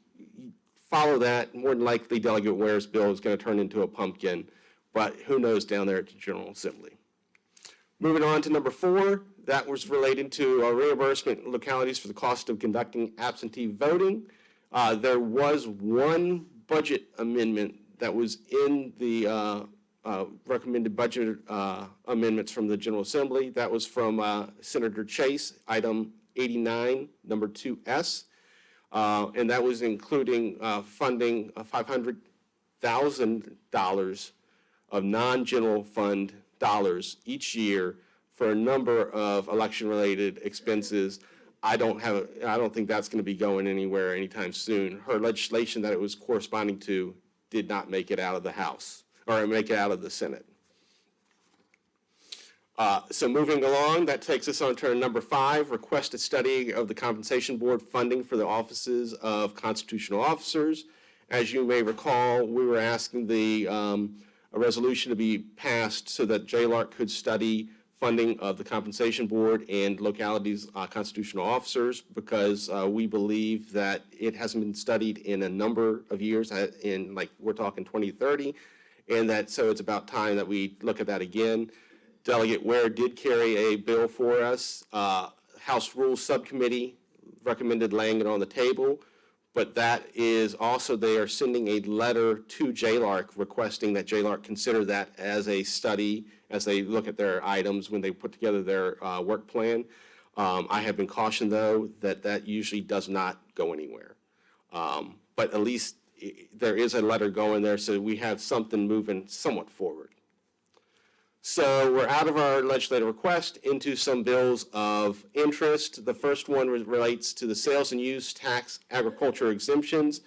follow that, more than likely Delegate Ware's bill is going to turn into a pumpkin, but who knows down there at the General Assembly. Moving on to number 4, that was related to reimbursement localities for the cost of conducting absentee voting. There was one budget amendment that was in the recommended budget amendments from the General Assembly. That was from Senator Chase, item 89, number 2S. And that was including funding $500,000 of non-general fund dollars each year for a number of election-related expenses. I don't think that's going to be going anywhere anytime soon. Her legislation that it was corresponding to did not make it out of the House, or make it out of the Senate. So moving along, that takes us on to number 5, request a study of the Compensation Board funding for the offices of constitutional officers. As you may recall, we were asking a resolution to be passed so that JLARC could study funding of the Compensation Board and localities' constitutional officers, because we believe that it hasn't been studied in a number of years, we're talking 2030, and that so it's about time that we look at that again. Delegate Ware did carry a bill for us. House Rules Subcommittee recommended laying it on the table, but that is also, they are sending a letter to JLARC requesting that JLARC consider that as a study as they look at their items when they put together their work plan. I have been cautioned, though, that that usually does not go anywhere. But at least there is a letter going there, so we have something moving somewhat forward. So we're out of our legislative request into some bills of interest. The first one relates to the sales and use tax agriculture exemptions.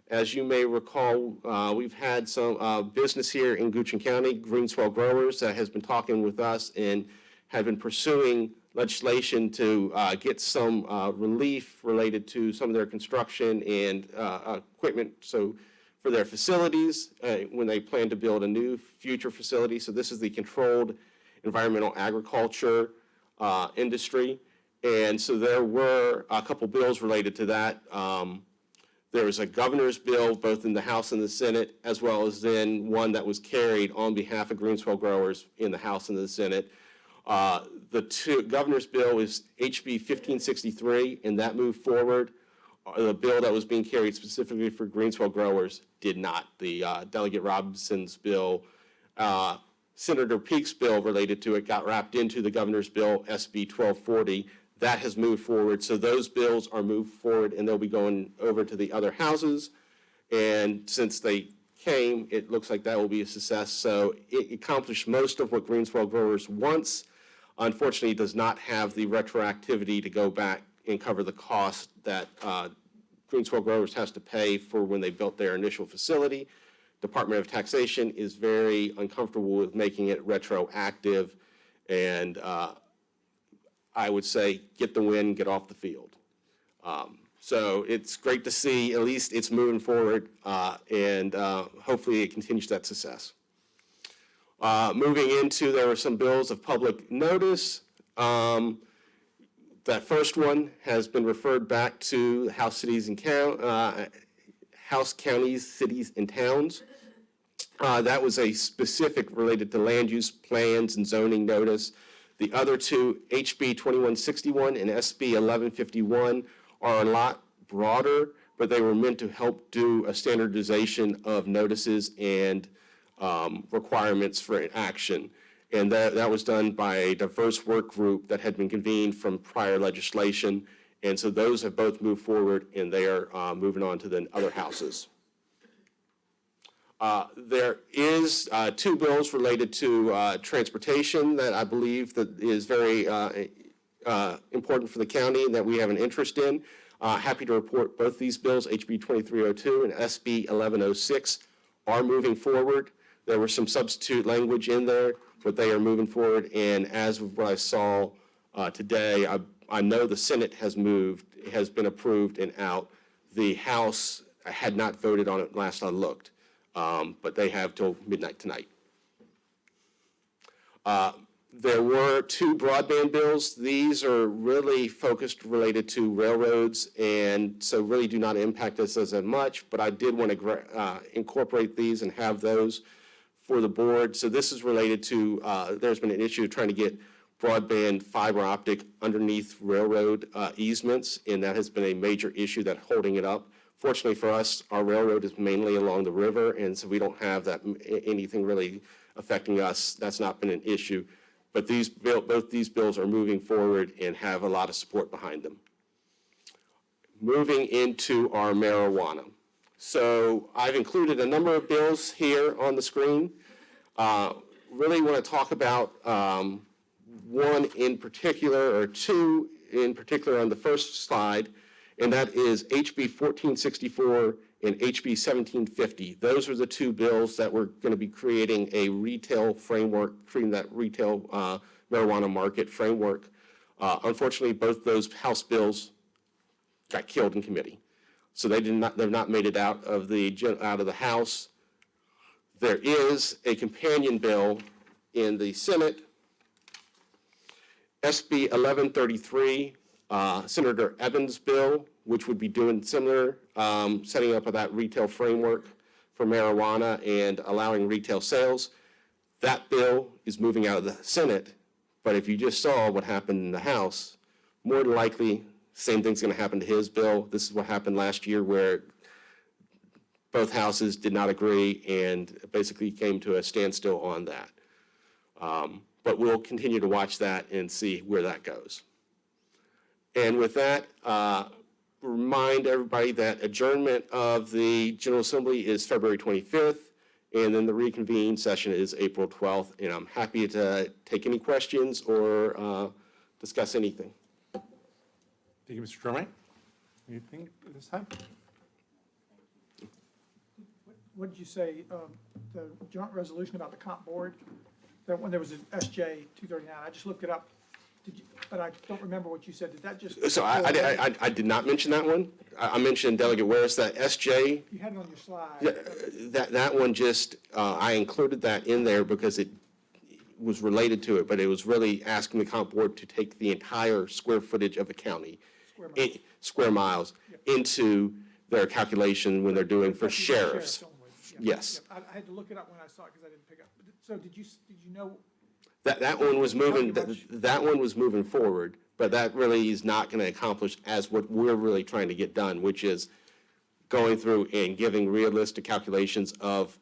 As you may recall, we've had some business here in Goochland County, Greenswell Growers, that has been talking with us and have been pursuing legislation to get some relief related to some of their construction and equipment. So for their facilities, when they plan to build a new future facility. So this is the controlled environmental agriculture industry. And so there were a couple bills related to that. There was a governor's bill, both in the House and the Senate, as well as then one that was carried on behalf of Greenswell Growers in the House and the Senate. The governor's bill is HB 1563, and that moved forward. The bill that was being carried specifically for Greenswell Growers did not. The Delegate Robinson's bill, Senator Peake's bill related to it, got wrapped into the governor's bill, SB 1240. That has moved forward, so those bills are moved forward, and they'll be going over to the other houses. And since they came, it looks like that will be a success. So it accomplished most of what Greenswell Growers wants. Unfortunately, it does not have the retroactivity to go back and cover the cost that Greenswell Growers has to pay for when they built their initial facility. Department of Taxation is very uncomfortable with making it retroactive, and I would say get the win, get off the field. So it's great to see at least it's moving forward, and hopefully it continues that success. Moving into, there were some bills of public notice. That first one has been referred back to House, Cities, and House, Counties, Cities, and Towns. That was a specific related to land use plans and zoning notice. The other two, HB 2161 and SB 1151, are a lot broader, but they were meant to help do a standardization of notices and requirements for action. And that was done by a diverse work group that had been convened from prior legislation. And so those have both moved forward, and they are moving on to the other houses. There is two bills related to transportation that I believe that is very important for the county and that we have an interest in. Happy to report both these bills, HB 2302 and SB 1106, are moving forward. There was some substitute language in there, but they are moving forward. And as of what I saw today, I know the Senate has been approved and out. The House had not voted on it last I looked, but they have till midnight tonight. There were two broadband bills. These are really focused related to railroads, and so really do not impact us as much, but I did want to incorporate these and have those for the board. So this is related to, there's been an issue trying to get broadband fiber optic underneath railroad easements, and that has been a major issue that's holding it up. Fortunately for us, our railroad is mainly along the river, and so we don't have that anything really affecting us. That's not been an issue. But both these bills are moving forward and have a lot of support behind them. Moving into our marijuana. So I've included a number of bills here on the screen. Really want to talk about one in particular, or two in particular on the first slide, and that is HB 1464 and HB 1750. Those are the two bills that we're going to be creating a retail framework, creating that retail marijuana market framework. Unfortunately, both those House bills got killed in committee. So they've not made it out of the House. There is a companion bill in the Senate, SB 1133, Senator Evans' bill, which would be doing similar, setting up that retail framework for marijuana and allowing retail sales. That bill is moving out of the Senate, but if you just saw what happened in the House, more than likely, same thing's going to happen to his bill. This is what happened last year, where both houses did not agree and basically came to a standstill on that. But we'll continue to watch that and see where that goes. And with that, remind everybody that adjournment of the General Assembly is February 25th, and then the reconvene session is April 12th. And I'm happy to take any questions or discuss anything. Thank you, Mr. Tremay. Anything at this time? What did you say, the joint resolution about the comp board? That when there was an SJ 239, I just looked it up. But I don't remember what you said. Did that just? So I did not mention that one. I mentioned Delegate Ware's, that SJ. You had it on your slide. That one just, I included that in there because it was related to it, but it was really asking the comp board to take the entire square footage of a county, square miles, into their calculation when they're doing for sheriffs. Yes. I had to look it up when I saw it because I didn't pick up. So did you know? That one was moving. That one was moving forward, but that really is not going to accomplish as what we're really trying to get done, which is going through and giving realistic calculations of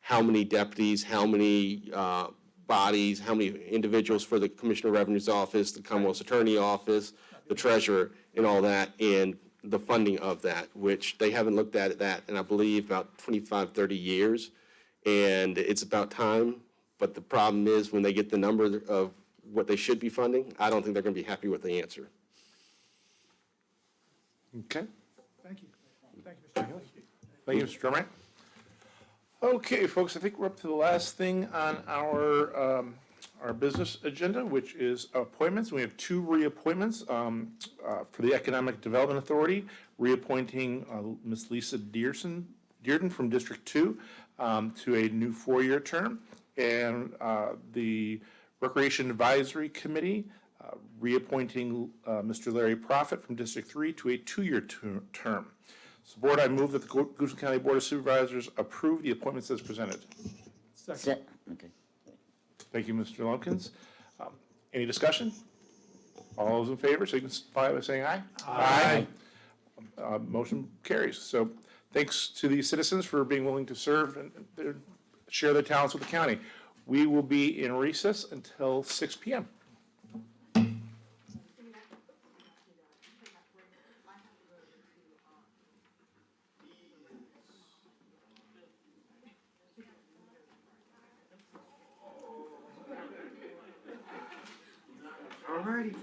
how many deputies, how many bodies, how many individuals for the Commissioner of Revenue's office, the Commonwealth's Attorney office, the treasurer and all that, and the funding of that, which they haven't looked at that in, I believe, about 25, 30 years. And it's about time, but the problem is when they get the number of what they should be funding, I don't think they're going to be happy with the answer. Okay. Thank you. Thank you, Mr. Hill. Thank you, Mr. Drummer. Okay, folks, I think we're up to the last thing on our business agenda, which is appointments. We have two reappointments for the Economic Development Authority, reappointing Ms. Lisa Dearden from District 2 to a new 4-year term, and the Recreation Advisory Committee, reappointing Mr. Larry Prophet from District 3 to a 2-year term. So, Board, I move that the Goochland County Board of Supervisors approve the appointments as presented. Okay. Thank you, Mr. Lumpkins. Any discussion? All those in favor, signify by saying aye. Aye. Motion carries. So thanks to these citizens for being willing to serve and share their talents with the county. We will be in recess until 6 p.m. All righty.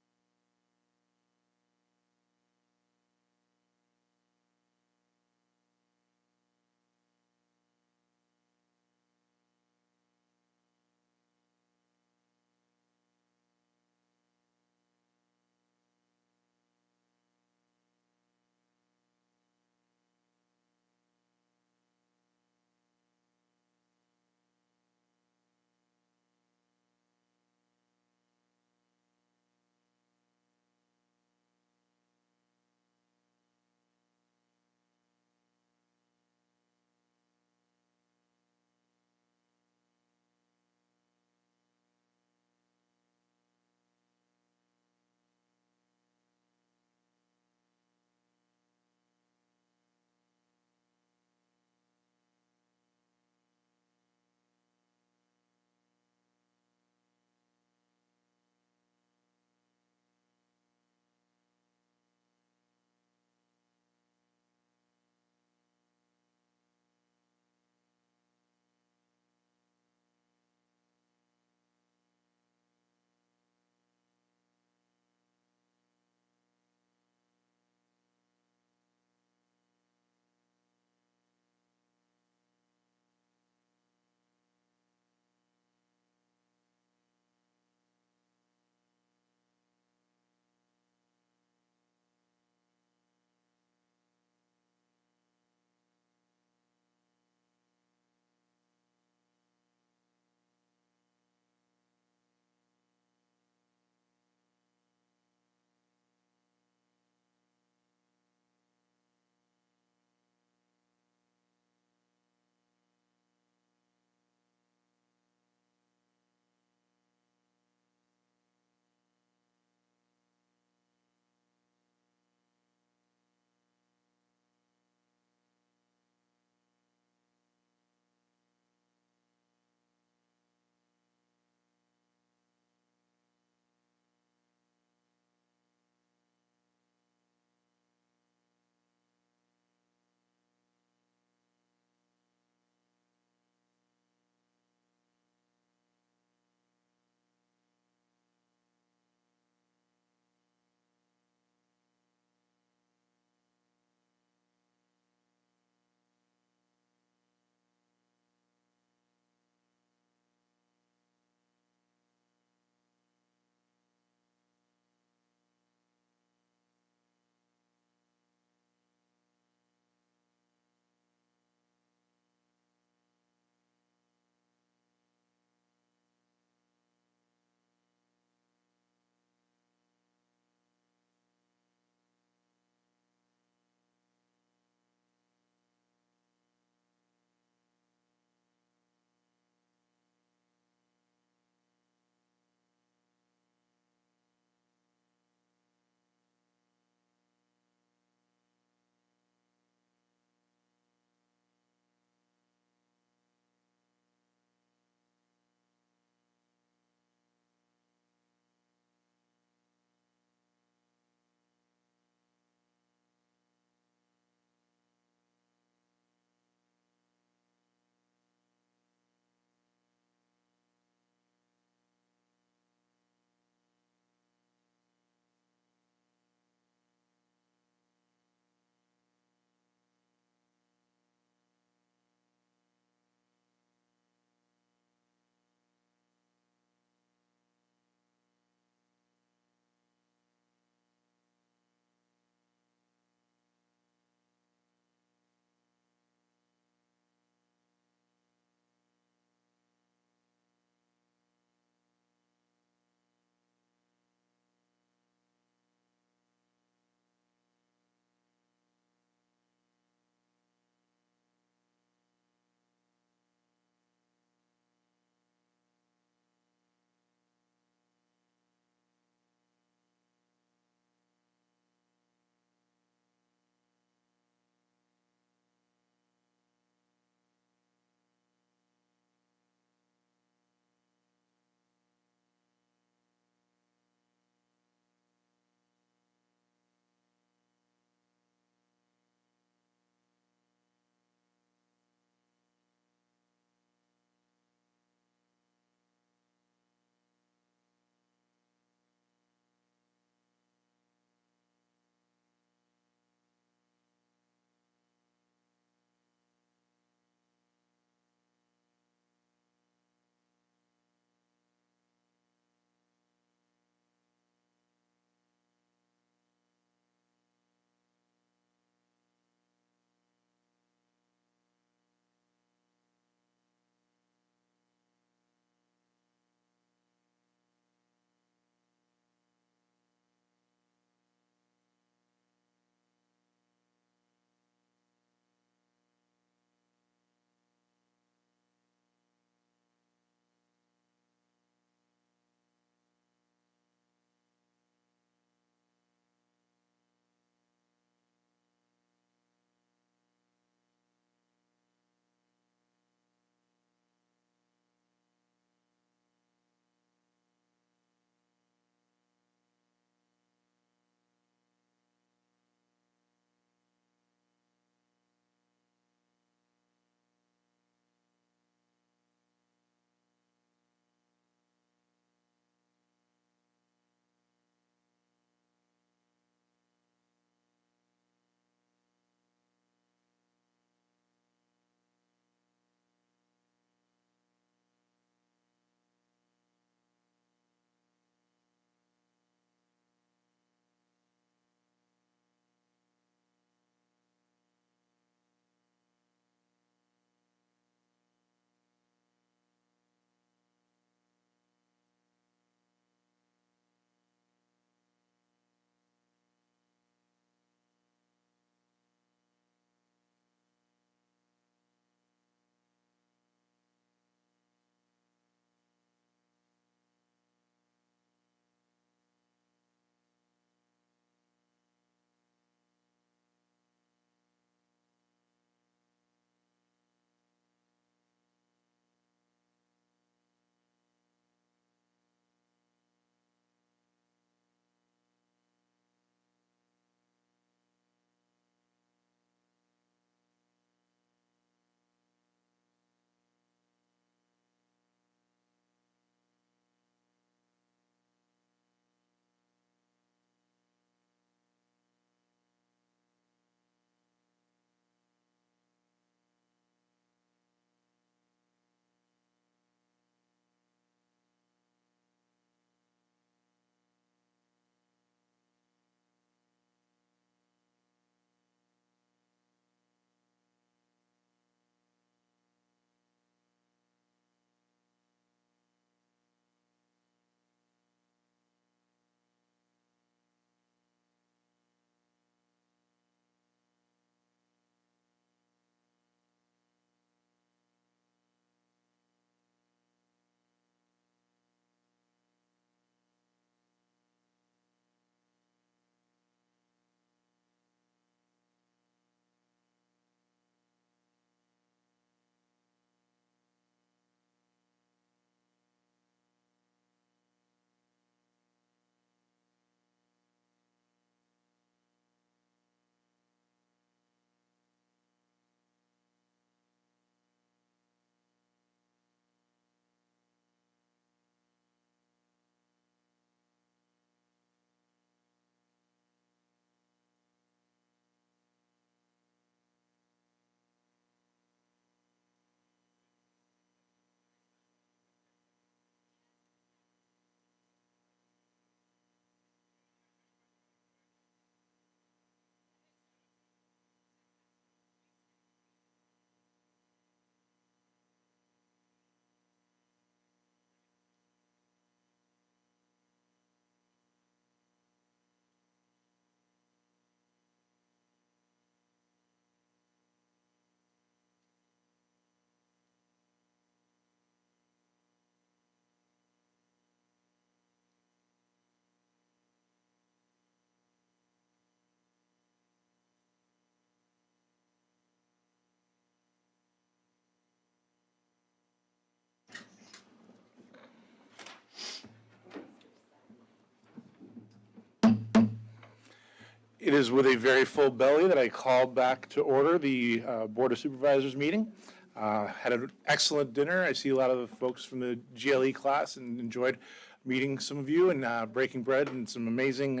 it is with a very full belly that I call back to order the Board of Supervisors meeting. Had an excellent dinner. I see a lot of the folks from the GLE class and enjoyed meeting some of you and breaking bread and some amazing,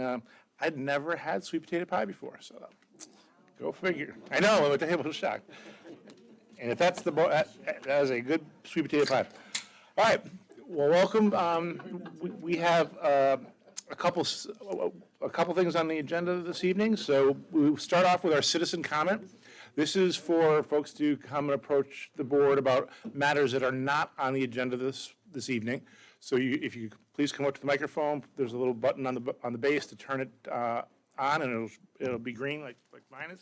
I'd never had sweet potato pie before, so go figure. I know, I'm at the table shocked. And if that's that is a good sweet potato pie. All right, well, welcome. We have a couple things on the agenda this evening. So we'll start off with our citizen comment. This is for folks to come and approach the board about matters that are not on the agenda this evening. So if you please come up to the microphone, there's a little button on the base to turn it on, and it'll be green like mine is.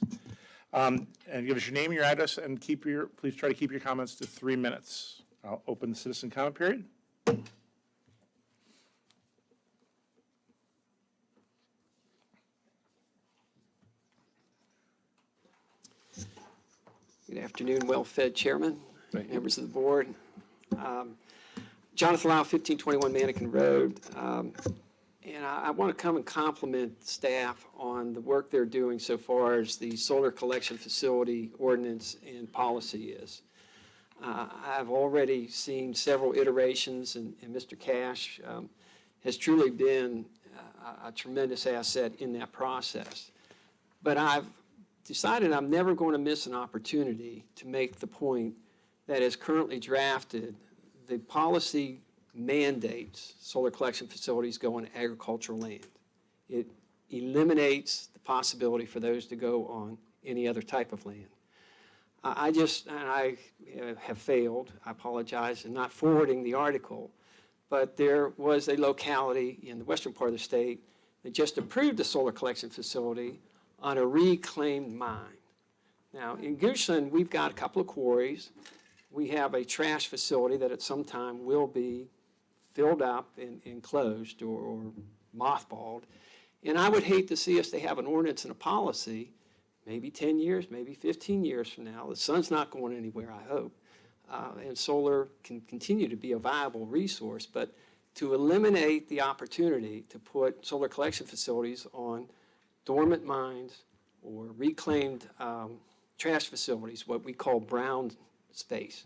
And give us your name, your address, and please try to keep your comments to 3 minutes. I'll open the citizen comment period. Good afternoon, well-fed chairman, members of the board. Jonathan Lau, 1521 Mannequin Road. And I want to come and compliment staff on the work they're doing so far as the solar collection facility ordinance and policy is. I've already seen several iterations, and Mr. Cash has truly been a tremendous asset in that process. But I've decided I'm never going to miss an opportunity to make the point that as currently drafted, the policy mandates solar collection facilities go on agricultural land. It eliminates the possibility for those to go on any other type of land. I have failed, I apologize, in not forwarding the article, but there was a locality in the western part of the state that just approved a solar collection facility on a reclaimed mine. Now, in Goochland, we've got a couple of quarries. We have a trash facility that at some time will be filled up and closed or mothballed. And I would hate to see us to have an ordinance and a policy, maybe 10 years, maybe 15 years from now. The sun's not going anywhere, I hope. And solar can continue to be a viable resource, but to eliminate the opportunity to put solar collection facilities on dormant mines or reclaimed trash facilities, what we call brown space,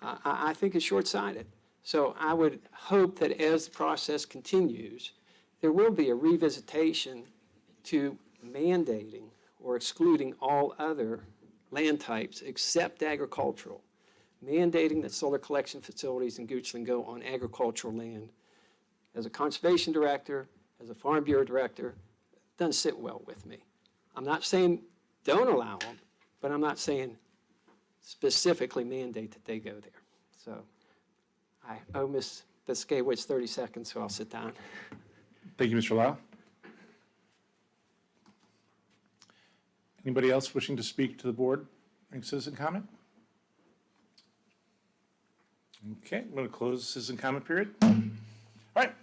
I think is short-sighted. So I would hope that as the process continues, there will be a revisitation to mandating or excluding all other land types except agricultural, mandating that solar collection facilities in Goochland go on agricultural land. As a conservation director, as a Farm Bureau director, it doesn't sit well with me. I'm not saying don't allow them, but I'm not saying specifically mandate that they go there. So I owe Ms. Biskiewicz 30 seconds, so I'll sit down. Thank you, Mr. Lau. Anybody else wishing to speak to the board during citizen comment? Okay, I'm going to close the citizen comment period. All right,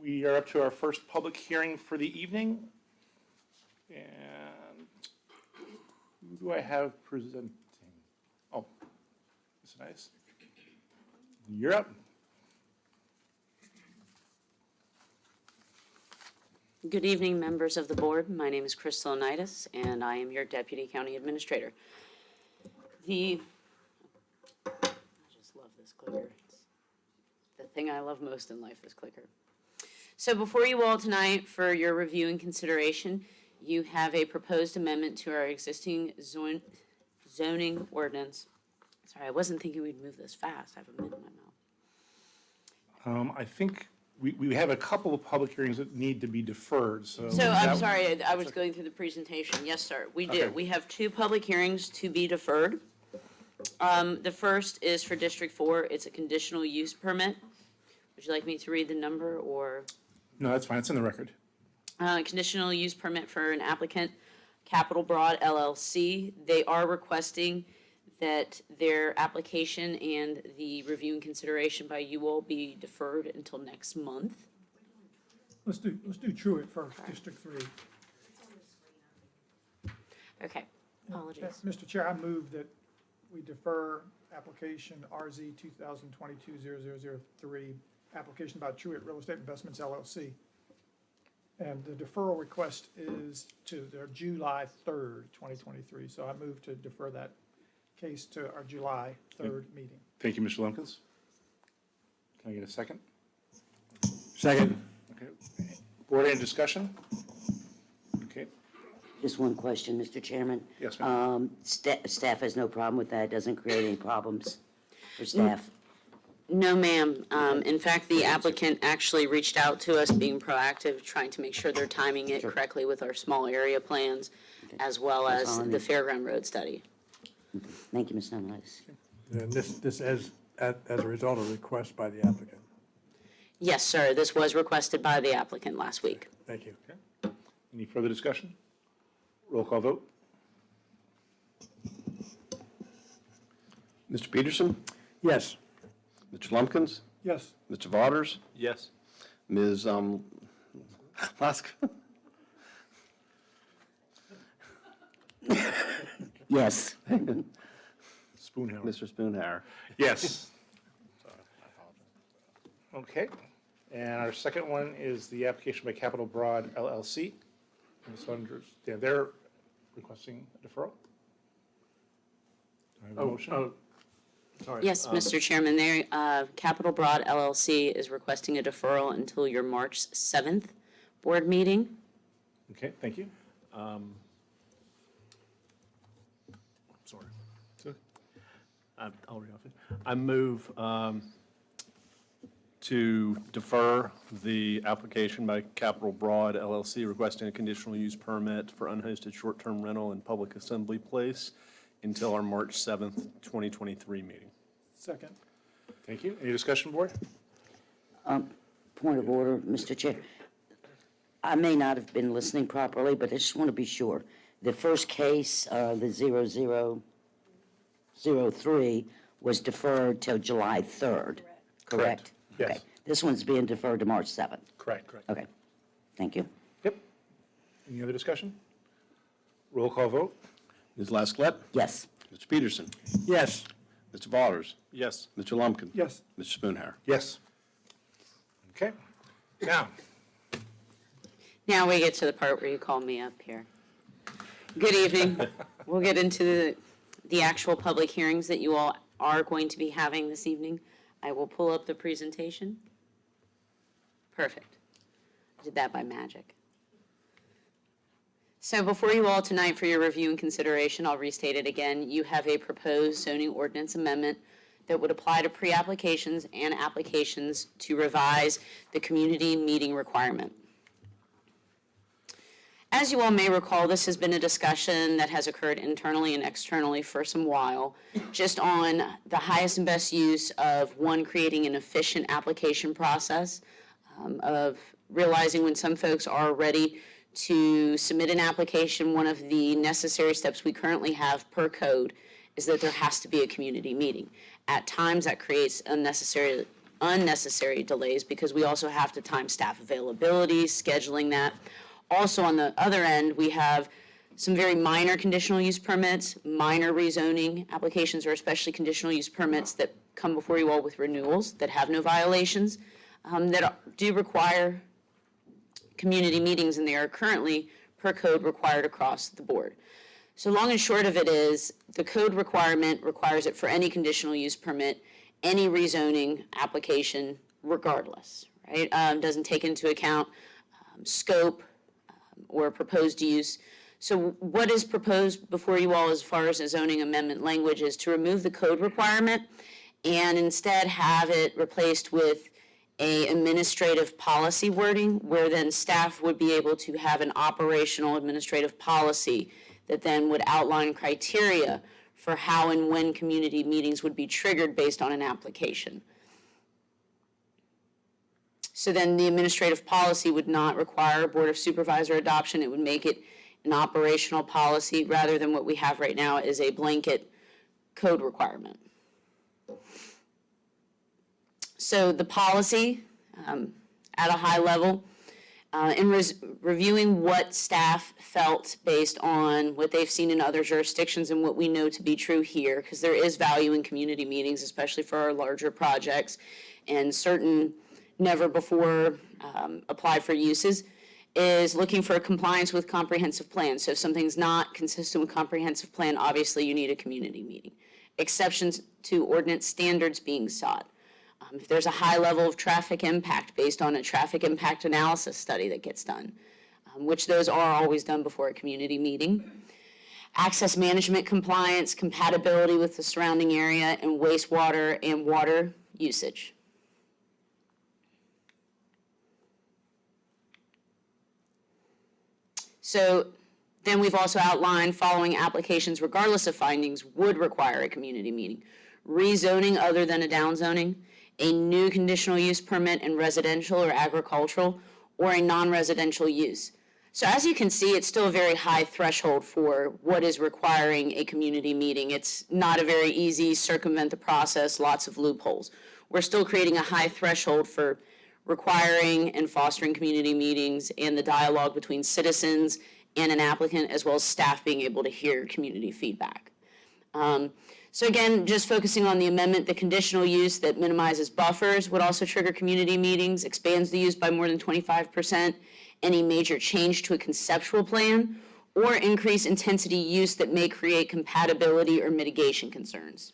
we are up to our first public hearing for the evening. And who do I have presenting? Oh, that's nice. You're up. Good evening, members of the board. My name is Crystal Onitis, and I am your Deputy County Administrator. I just love this clicker. It's the thing I love most in life, this clicker. So before you all tonight, for your review and consideration, you have a proposed amendment to our existing zoning ordinance. Sorry, I wasn't thinking we'd move this fast. I have a mint in my mouth. I think we have a couple of public hearings that need to be deferred, so. So I'm sorry, I was going through the presentation. Yes, sir, we do. Okay. We have 2 public hearings to be deferred. The first is for District 4. It's a conditional use permit. Would you like me to read the number or? No, that's fine. It's in the record. Conditional use permit for an applicant, Capital Broad LLC. They are requesting that their application and the review and consideration by you all be deferred until next month. Let's do Truett first, District 3. Okay, apologies. Mr. Chair, I move that we defer application RZ 2022-0003, application by Truett Real Estate Investments LLC. And the deferral request is to their July 3rd, 2023. So I move to defer that case to our July 3rd meeting. Thank you, Mr. Lumpkins. Can I get a second? Second. Okay. Board, any discussion? Okay. Just one question, Mr. Chairman. Yes, ma'am. Staff has no problem with that, doesn't create any problems for staff? No, ma'am. In fact, the applicant actually reached out to us, being proactive, trying to make sure they're timing it correctly with our small area plans, as well That's as all I the need. Fairground Road study. Thank you, Ms. Nunleyes. And this as a result of request by the applicant. Yes, sir. This was requested by the applicant last week. Thank you. Any further discussion? Roll call vote. Mr. Peterson? Yes. Mr. Lumpkins? Yes. Mr. Waters? Yes. Ms. Laska? Yes. Spoonhour. Mr. Spoonhour? Yes. Okay. And our second one is the application by Capital Broad LLC. Ms. Saunders, yeah, they're requesting a deferral. Do I have a motion? Sorry. Yes, Mr. Chairman, there, Capital Broad LLC is requesting a deferral until your March 7th board meeting. Okay, thank you. Sorry. I'll read off it. I move to defer the application by Capital Broad LLC requesting a conditional use permit for unhosted short-term rental in public assembly place until our March 7th, 2023 meeting. Second. Thank you. Any discussion, board? Point of order, Mr. Chair. I may not have been listening properly, but I just want to be sure. The first case, the 0003, was deferred till July 3rd, correct? Yes. Okay. This one's being deferred to March 7th. Correct. Okay. Thank you. Yep. Any other discussion? Roll call vote. Ms. Lasklet? Yes. Mr. Peterson? Yes. Mr. Waters? Yes. Mr. Lumpkin? Yes. Mr. Spoonhour? Yes. Okay. Now, Now we get to the part where you call me up here. Good evening. We'll get into the actual public hearings that you all are going to be having this evening. I will pull up the presentation. Perfect. I did that by magic. So before you all tonight for your review and consideration, I'll restate it again. You have a proposed zoning ordinance amendment that would apply to pre-applications and applications to revise the community meeting requirement. As you all may recall, this has been a discussion that has occurred internally and externally for some while, just on the highest and best use of, one, creating an efficient application process, of realizing when some folks are ready to submit an application, one of the necessary steps we currently have per code is that there has to be a community meeting. At times, that creates unnecessary delays because we also have to time staff availability, scheduling that. Also, on the other end, we have some very minor conditional use permits, minor rezoning applications, or especially conditional use permits that come before you all with renewals that have no violations, that do require community meetings, and they are currently, per code, required across the board. So long and short of it is, the code requirement requires it for any conditional use permit, any rezoning application, regardless, right? Doesn't take into account scope, or proposed use. So what is proposed before you all as far as a zoning amendment language is to remove the code requirement and instead have it replaced with a administrative policy wording where then staff would be able to have an operational administrative policy that then would outline criteria for how and when community meetings would be triggered based on an application. So then the administrative policy would not require Board of Supervisor adoption. It would make it an operational policy rather than what we have right now is a blanket code requirement. So the policy, at a high level, in reviewing what staff felt based on what they've seen in other jurisdictions and what we know to be true here, because there is value in community meetings, especially for our larger projects and certain never before applied for uses. is looking for compliance with comprehensive plan. So if something's not consistent with comprehensive plan, obviously you need a community meeting. Exceptions to ordinance standards being sought. If there's a high level of traffic impact based on a traffic impact analysis study that gets done, which those are always done before a community meeting. Access management compliance, compatibility with the surrounding area, and wastewater and water usage. So then we've also outlined following applications, regardless of findings, would require a community meeting. Rezoning other than a downzoning, a new conditional use permit in residential or agricultural, or a non-residential use. So as you can see, it's still a very high threshold for what is requiring a community meeting. It's not a very easy circumvent the process, lots of loopholes. We're still creating a high threshold for requiring and fostering community meetings and the dialogue between citizens and an applicant, as well as staff being able to hear community feedback. So again, just focusing on the amendment, the conditional use that minimizes buffers would also trigger community meetings, expands the use by more than 25%, any major change to a conceptual plan, or increase intensity use that may create compatibility or mitigation concerns.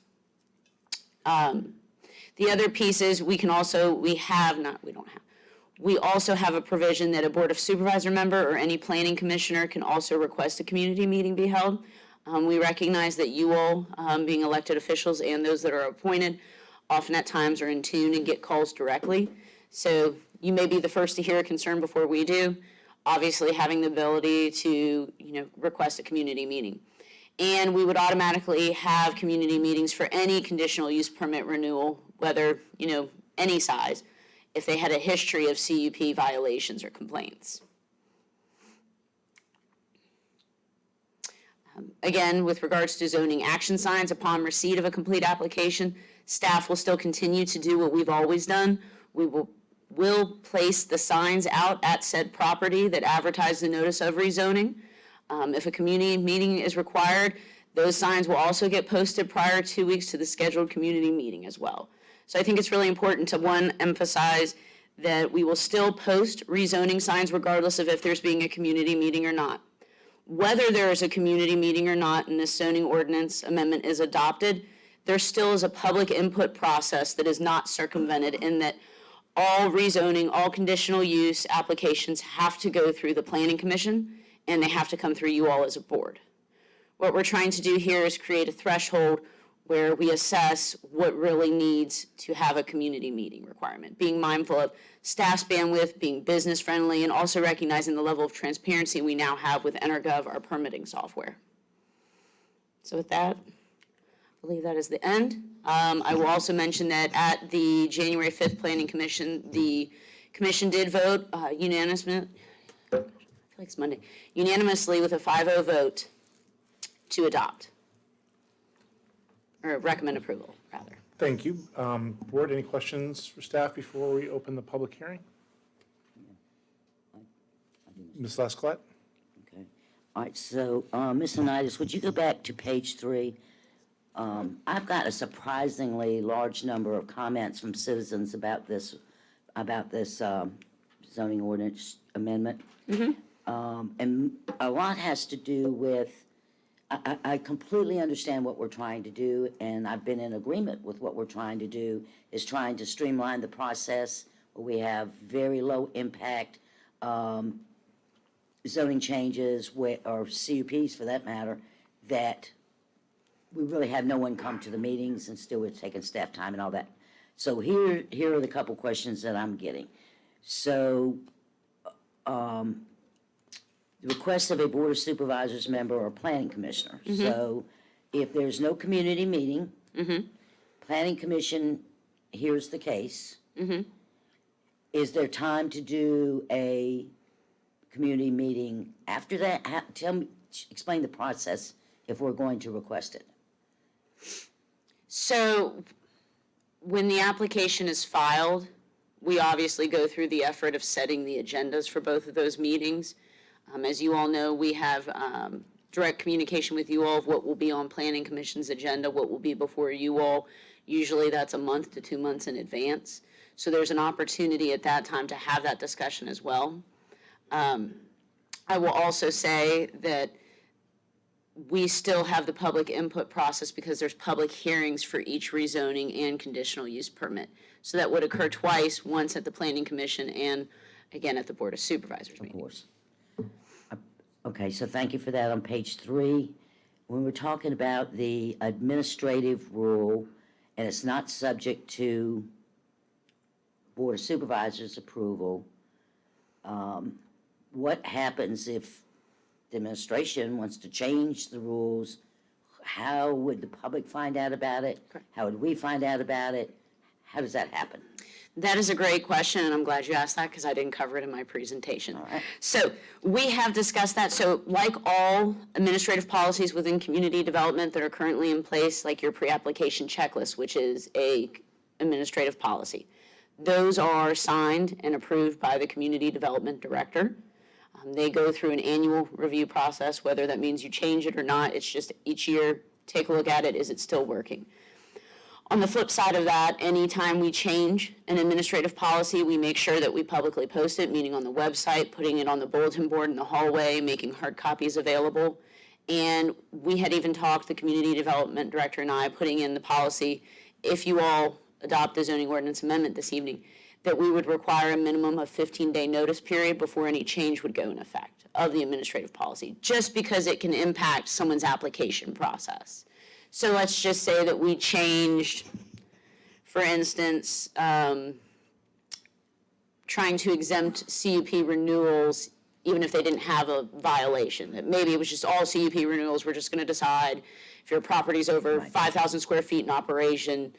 The other piece is we also have a provision that a Board of Supervisor member or any planning commissioner can also request a community meeting be held. We recognize that you all, being elected officials and those that are appointed, often at times are in tune and get calls directly. So you may be the first to hear a concern before we do. Obviously, having the ability to, request a community meeting. And we would automatically have community meetings for any conditional use permit renewal, whether, any size, if they had a history of CUP violations or complaints. Again, with regards to zoning action signs, upon receipt of a complete application, staff will still continue to do what we've always done. We will place the signs out at said property that advertise the notice of rezoning. If a community meeting is required, those signs will also get posted prior 2 weeks to the scheduled community meeting as well. So I think it's really important to, one, emphasize that we will still post rezoning signs regardless of if there's being a community meeting or not. Whether there is a community meeting or not and this zoning ordinance amendment is adopted, there still is a public input process that is not circumvented in that all rezoning, all conditional use applications have to go through the Planning Commission and they have to come through you all as a board. What we're trying to do here is create a threshold where we assess what really needs to have a community meeting requirement, being mindful of staff's bandwidth, being business friendly, and also recognizing the level of transparency we now have with EnerGov, our permitting software. So with that, I believe that is the end. I will also mention that at the January 5th Planning Commission, the commission did vote unanimously, I feel like it's Monday, unanimously with a 5-0 vote to adopt, or recommend approval, rather. Thank you. Board, any questions for staff before we open the public hearing? Ms. Lescott? Okay. All right, so, Ms. Anitis, would you go back to page 3? I've got a surprisingly large number of comments from citizens about this zoning ordinance amendment. And a lot has to do with, I completely understand what we're trying to do, and I've been in agreement with what we're trying to do, is trying to streamline the process where we have very low impact zoning changes, or CUPs for that matter, that we really have no one come to the meetings and still we're taking staff time and all that. So here are the couple questions that I'm getting. So, the request of a Board of Supervisors member or Planning Commissioner. So if there's no community meeting, Planning Commission hears the case. Is there time to do a community meeting after that? Explain the process if we're going to request it. So when the application is filed, we obviously go through the effort of setting the agendas for both of those meetings. As you all know, we have direct communication with you all of what will be on Planning Commission's agenda, what will be before you all. Usually that's a month to 2 months in advance. So there's an opportunity at that time to have that discussion as well. I will also say that we still have the public input process because there's public hearings for each rezoning and conditional use permit. So that would occur twice, once at the Planning Commission and again at the Board of Supervisors meeting. Of course. Okay, so thank you for that. On page 3, when we're talking about the administrative rule, and it's not subject to Board of Supervisors approval, what happens if the administration wants to change the rules? How would the public find out about it? How would we find out about it? How does that happen? That is a great question, and I'm glad you asked that because I didn't cover it in my presentation. So we have discussed that. So like all administrative policies within community development that are currently in place, like your pre-application checklist, which is a administrative policy, those are signed and approved by the community development director. They go through an annual review process, whether that means you change it or not. It's just each year, take a look at it. Is it still working? On the flip side of that, anytime we change an administrative policy, we make sure that we publicly post it, meaning on the website, putting it on the bulletin board in the hallway, making hard copies available. And we had even talked, the community development director and I, putting in the policy, if you all adopt the zoning ordinance amendment this evening, that we would require a minimum of 15-day notice period before any change would go in effect of the administrative policy, just because it can impact someone's application process. So let's just say that we changed, for instance, trying to exempt CUP renewals even if they didn't have a violation. That maybe it was just all CUP renewals, we're just going to decide if your property's over 5,000 square feet in operation,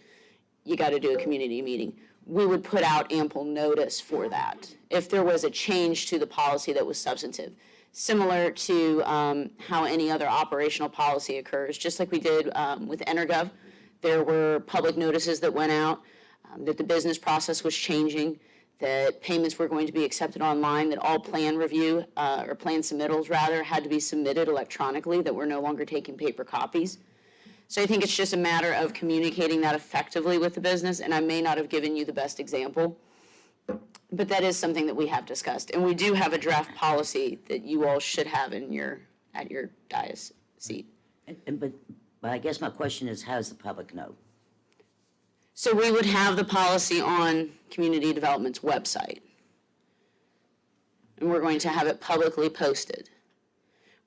you got to do a community meeting. We would put out ample notice for that if there was a change to the policy that was substantive. Similar to how any other operational policy occurs, just like we did with Energov. There were public notices that went out, that the business process was changing, that payments were going to be accepted online, that all plan review, or plan submittals rather, had to be submitted electronically, that we're no longer taking paper copies. So I think it's just a matter of communicating that effectively with the business, and I may not have given you the best example, but that is something that we have discussed. And we do have a draft policy that you all should have in at your dais seat. But I guess my question is, how does the public know? So we would have the policy on Community Development's website. And we're going to have it publicly posted.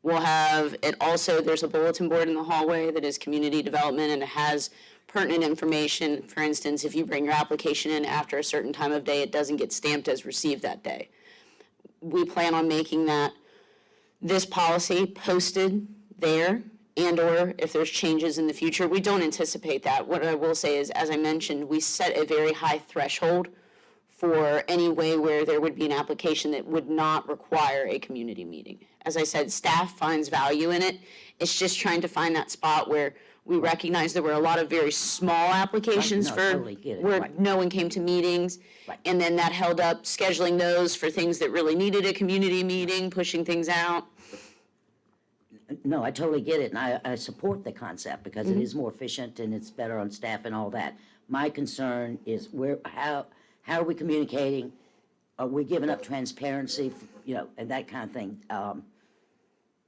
We'll have it also, there's a bulletin board in the hallway that is community development, and it has pertinent information. For instance, if you bring your application in after a certain time of day, it doesn't get stamped as received that day. We plan on making this policy posted there, and or if there's changes in the future. We don't anticipate that. What I will say is, as I mentioned, we set a very high threshold for any way where there would be an application that would not require a community meeting. As I said, staff finds value in it. It's just trying to find that spot where we recognize there were a lot of very small applications totally get it. where no one came to meetings. And then that held up scheduling those for things that really needed a community meeting, pushing things out. No, I totally get it, and I support the concept because it is more efficient and it's better on staff and all that. My concern is how are we communicating? Are we giving up transparency, and that kind of thing?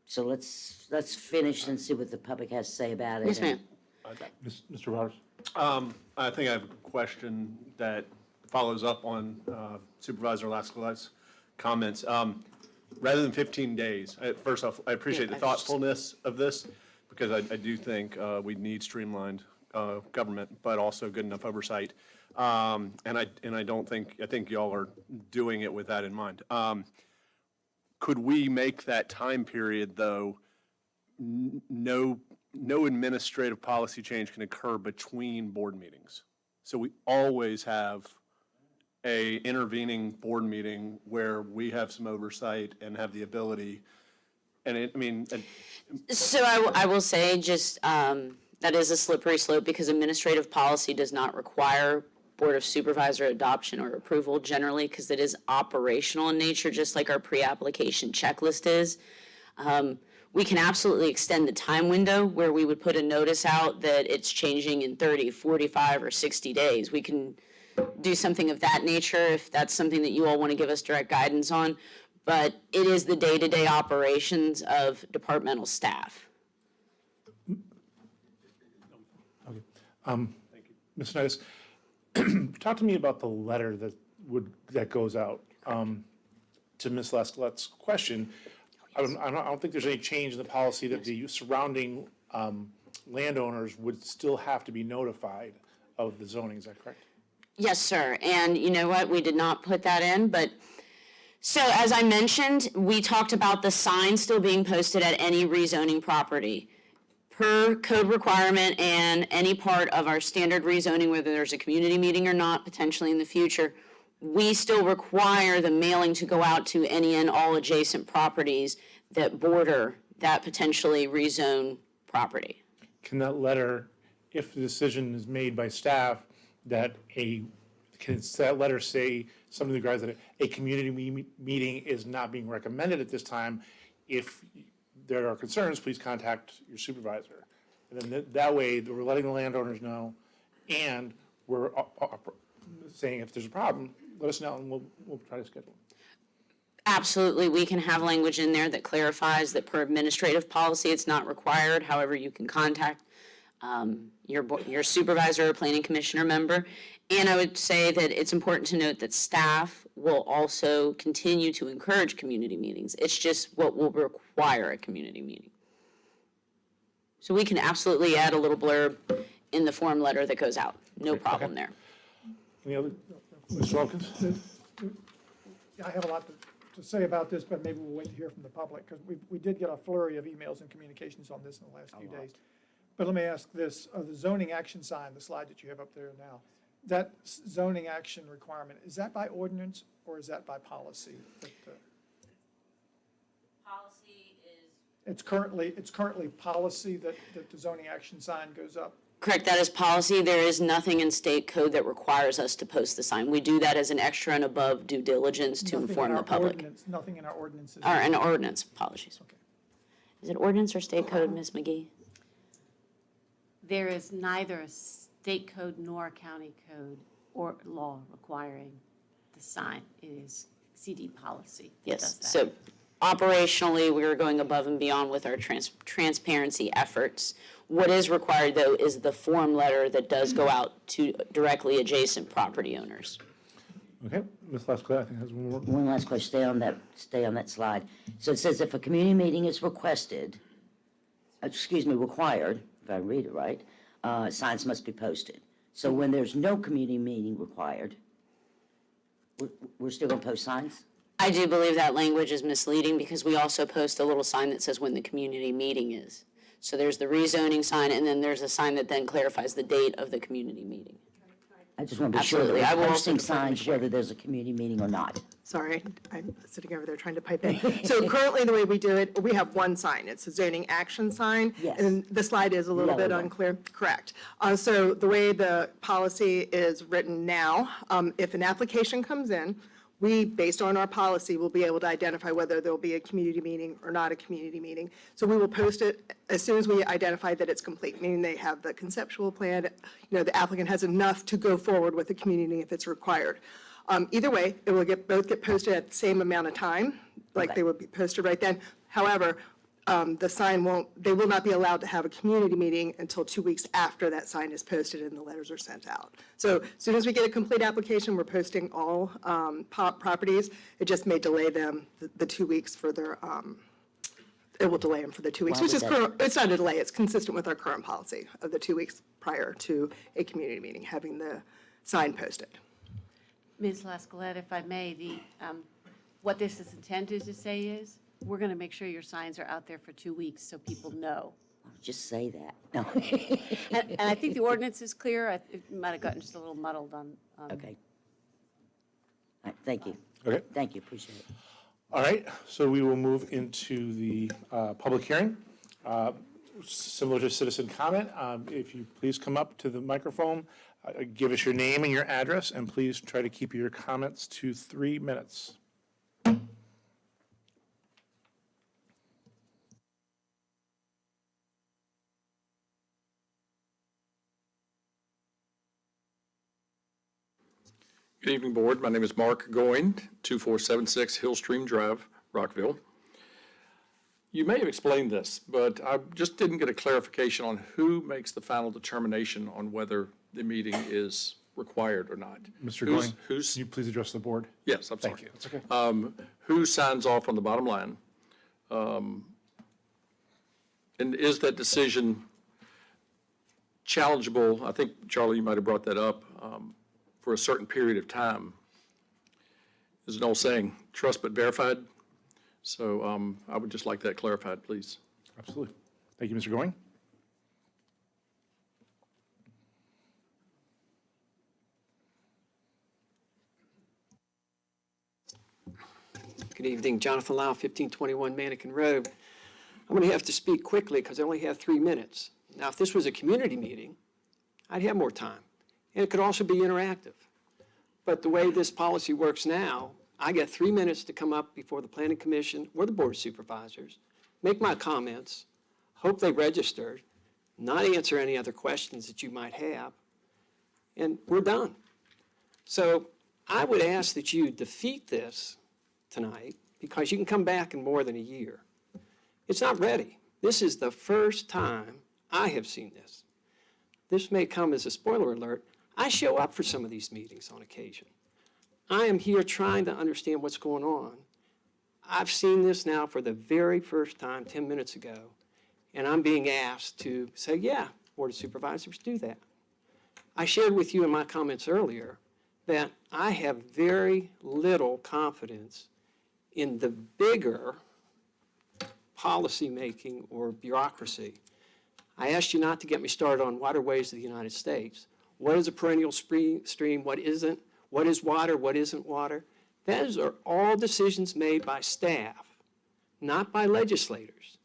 So let's finish and see what the public has to say about it. Yes, ma'am. Mr. Waters? I think I have a question that follows up on Supervisor Lascala's comments. Rather than 15 days, first off, I appreciate the thoughtfulness of this, because I do think we need streamlined government, but also good enough oversight. And I think y'all are doing it with that in mind. Could we make that time period, though, no administrative policy change can occur between board meetings? So we always have a intervening board meeting where we have some oversight and have the ability, So I will say just, that is a slippery slope because administrative policy does not require Board of Supervisor adoption or approval generally, because it is operational in nature, just like our pre-application checklist is. We can absolutely extend the time window where we would put a notice out that it's changing in 30, 45, or 60 days. We can do something of that nature if that's something that you all want to give us direct guidance on. but it is the day-to-day operations of departmental staff. Ms. Snides, talk to me about the letter that goes out to Ms. Lascolette's question. I don't think there's any change in the policy that the surrounding landowners would still have to be notified of the zoning, is that correct? Yes, sir. And you know what? We did not put that in, but so as I mentioned, we talked about the sign still being posted at any rezoning property. Per code requirement and any part of our standard rezoning, whether there's a community meeting or not, potentially in the future, we still require the mailing to go out to any and all adjacent properties that border that potentially rezone property. Can that letter, if the decision is made by staff, can that letter say something to the guys that a community meeting is not being recommended at this time? If there are concerns, please contact your supervisor. And then that way, we're letting the landowners know, and we're saying if there's a problem, let us know and we'll try to schedule. Absolutely, we can have language in there that clarifies that per administrative policy, it's not required. However, you can contact your supervisor or planning commissioner member. And I would say that it's important to note that staff will also continue to encourage community meetings. It's just what will require a community meeting. So we can absolutely add a little blurb in the form letter that goes out. No problem there. Any other, Mr. Wilkins? I have a lot to say about this, but maybe we'll wait to hear from the public, because we did get a flurry of emails and communications on this in the last few days. But let me ask this, the zoning action sign, the slide that you have up there now, that zoning action requirement, is that by ordinance or is that by policy? Policy is. It's currently policy that the zoning action sign goes up? Correct, that is policy. There is nothing in state code that requires us to post the sign. We do that as an extra and above due diligence to inform the public. Nothing in our ordinances? Or an ordinance, apologies. Okay. Is it ordinance or state code, Ms. McGee? There is neither a state code nor a county code or law requiring the sign. It is CD policy that does Yes, that. so operationally, we are going above and beyond with our transparency efforts. What is required, though, is the form letter that does go out to directly adjacent property owners. Okay, Ms. Lascolette, I think has one more. One last question, stay on that slide. So it says if a community meeting is required, if I read it right, signs must be posted. So when there's no community meeting required, we're still gonna post signs? I do believe that language is misleading because we also post a little sign that says when the community meeting is. So there's the rezoning sign, and then there's a sign that then clarifies the date of the community meeting. I just want to be sure that Absolutely. I will we're also posting defer to signs Michelle. whether there's a community meeting or not. Sorry, I'm sitting over there trying to pipe in. So currently, the way we do it, we have one sign. It's a zoning action sign. Yes. And the slide is a little bit Yellow one. unclear. Correct. So the way the policy is written now, if an application comes in, we, based on our policy, will be able to identify whether there'll be a community meeting or not a community meeting. So we will post it as soon as we identify that it's complete, meaning they have the conceptual plan, the applicant has enough to go forward with the community if it's required. Either way, it will both get posted at the same amount of time, like they would be posted right then. However, the sign they will not be allowed to have a community meeting until 2 weeks after that sign is posted and the letters are sent out. So as soon as we get a complete application, we're posting all properties. It just may delay them the 2 weeks for their, it will delay them for the 2 weeks, Why which would is that- it's not a delay, it's consistent with our current policy of the 2 weeks prior to a community meeting, having the sign posted. Ms. Lascolette, if I may, what this is intended to say is, we're going to make sure your signs are out there for 2 weeks so people know. Just say that. No. And I think the ordinance is clear. It might have gotten just a little muddled on. Okay. All right, thank you. Okay. Thank you, appreciate it. All right, so we will move into the public hearing. Similar to citizen comment, if you please come up to the microphone, give us your name and your address, and please try to keep your comments to 3 minutes. Good evening, Board. My name is Mark Goins, 2476 Hillstream Drive, Rockville. You may have explained this, but I just didn't get a clarification on who makes the final determination on whether the meeting is required or not. Mr. Who's- Going, Who's, can you please address the board? yes, I'm sorry. Thank you. It's okay. Who signs off on the bottom line? And is that decision challengeable? I think, Charlie, you might have brought that up, for a certain period of time. There's an old saying, trust but verified. So I would just like that clarified, please. Absolutely. Thank you, Mr. Going. Good evening, Jonathan Lau, 1521 Mannequin Road. I'm going to have to speak quickly because I only have 3 minutes. Now, if this was a community meeting, I'd have more time. And it could also be interactive. But the way this policy works now, I get 3 minutes to come up before the Planning Commission or the Board of Supervisors, make my comments, hope they registered, not answer any other questions that you might have, and we're done. So I would ask that you defeat this tonight because you can come back in more than a year. It's not ready. This is the first time I have seen this. This may come as a spoiler alert. I show up for some of these meetings on occasion. I am here trying to understand what's going on. I've seen this now for the very first time 10 minutes ago, and I'm being asked to say, yeah, Board of Supervisors, do that. I shared with you in my comments earlier that I have very little confidence in the bigger policymaking or bureaucracy. I asked you not to get me started on waterways of the United States. What is a perennial stream? What isn't? What is water? What isn't water? Those are all decisions made by staff, not by legislators.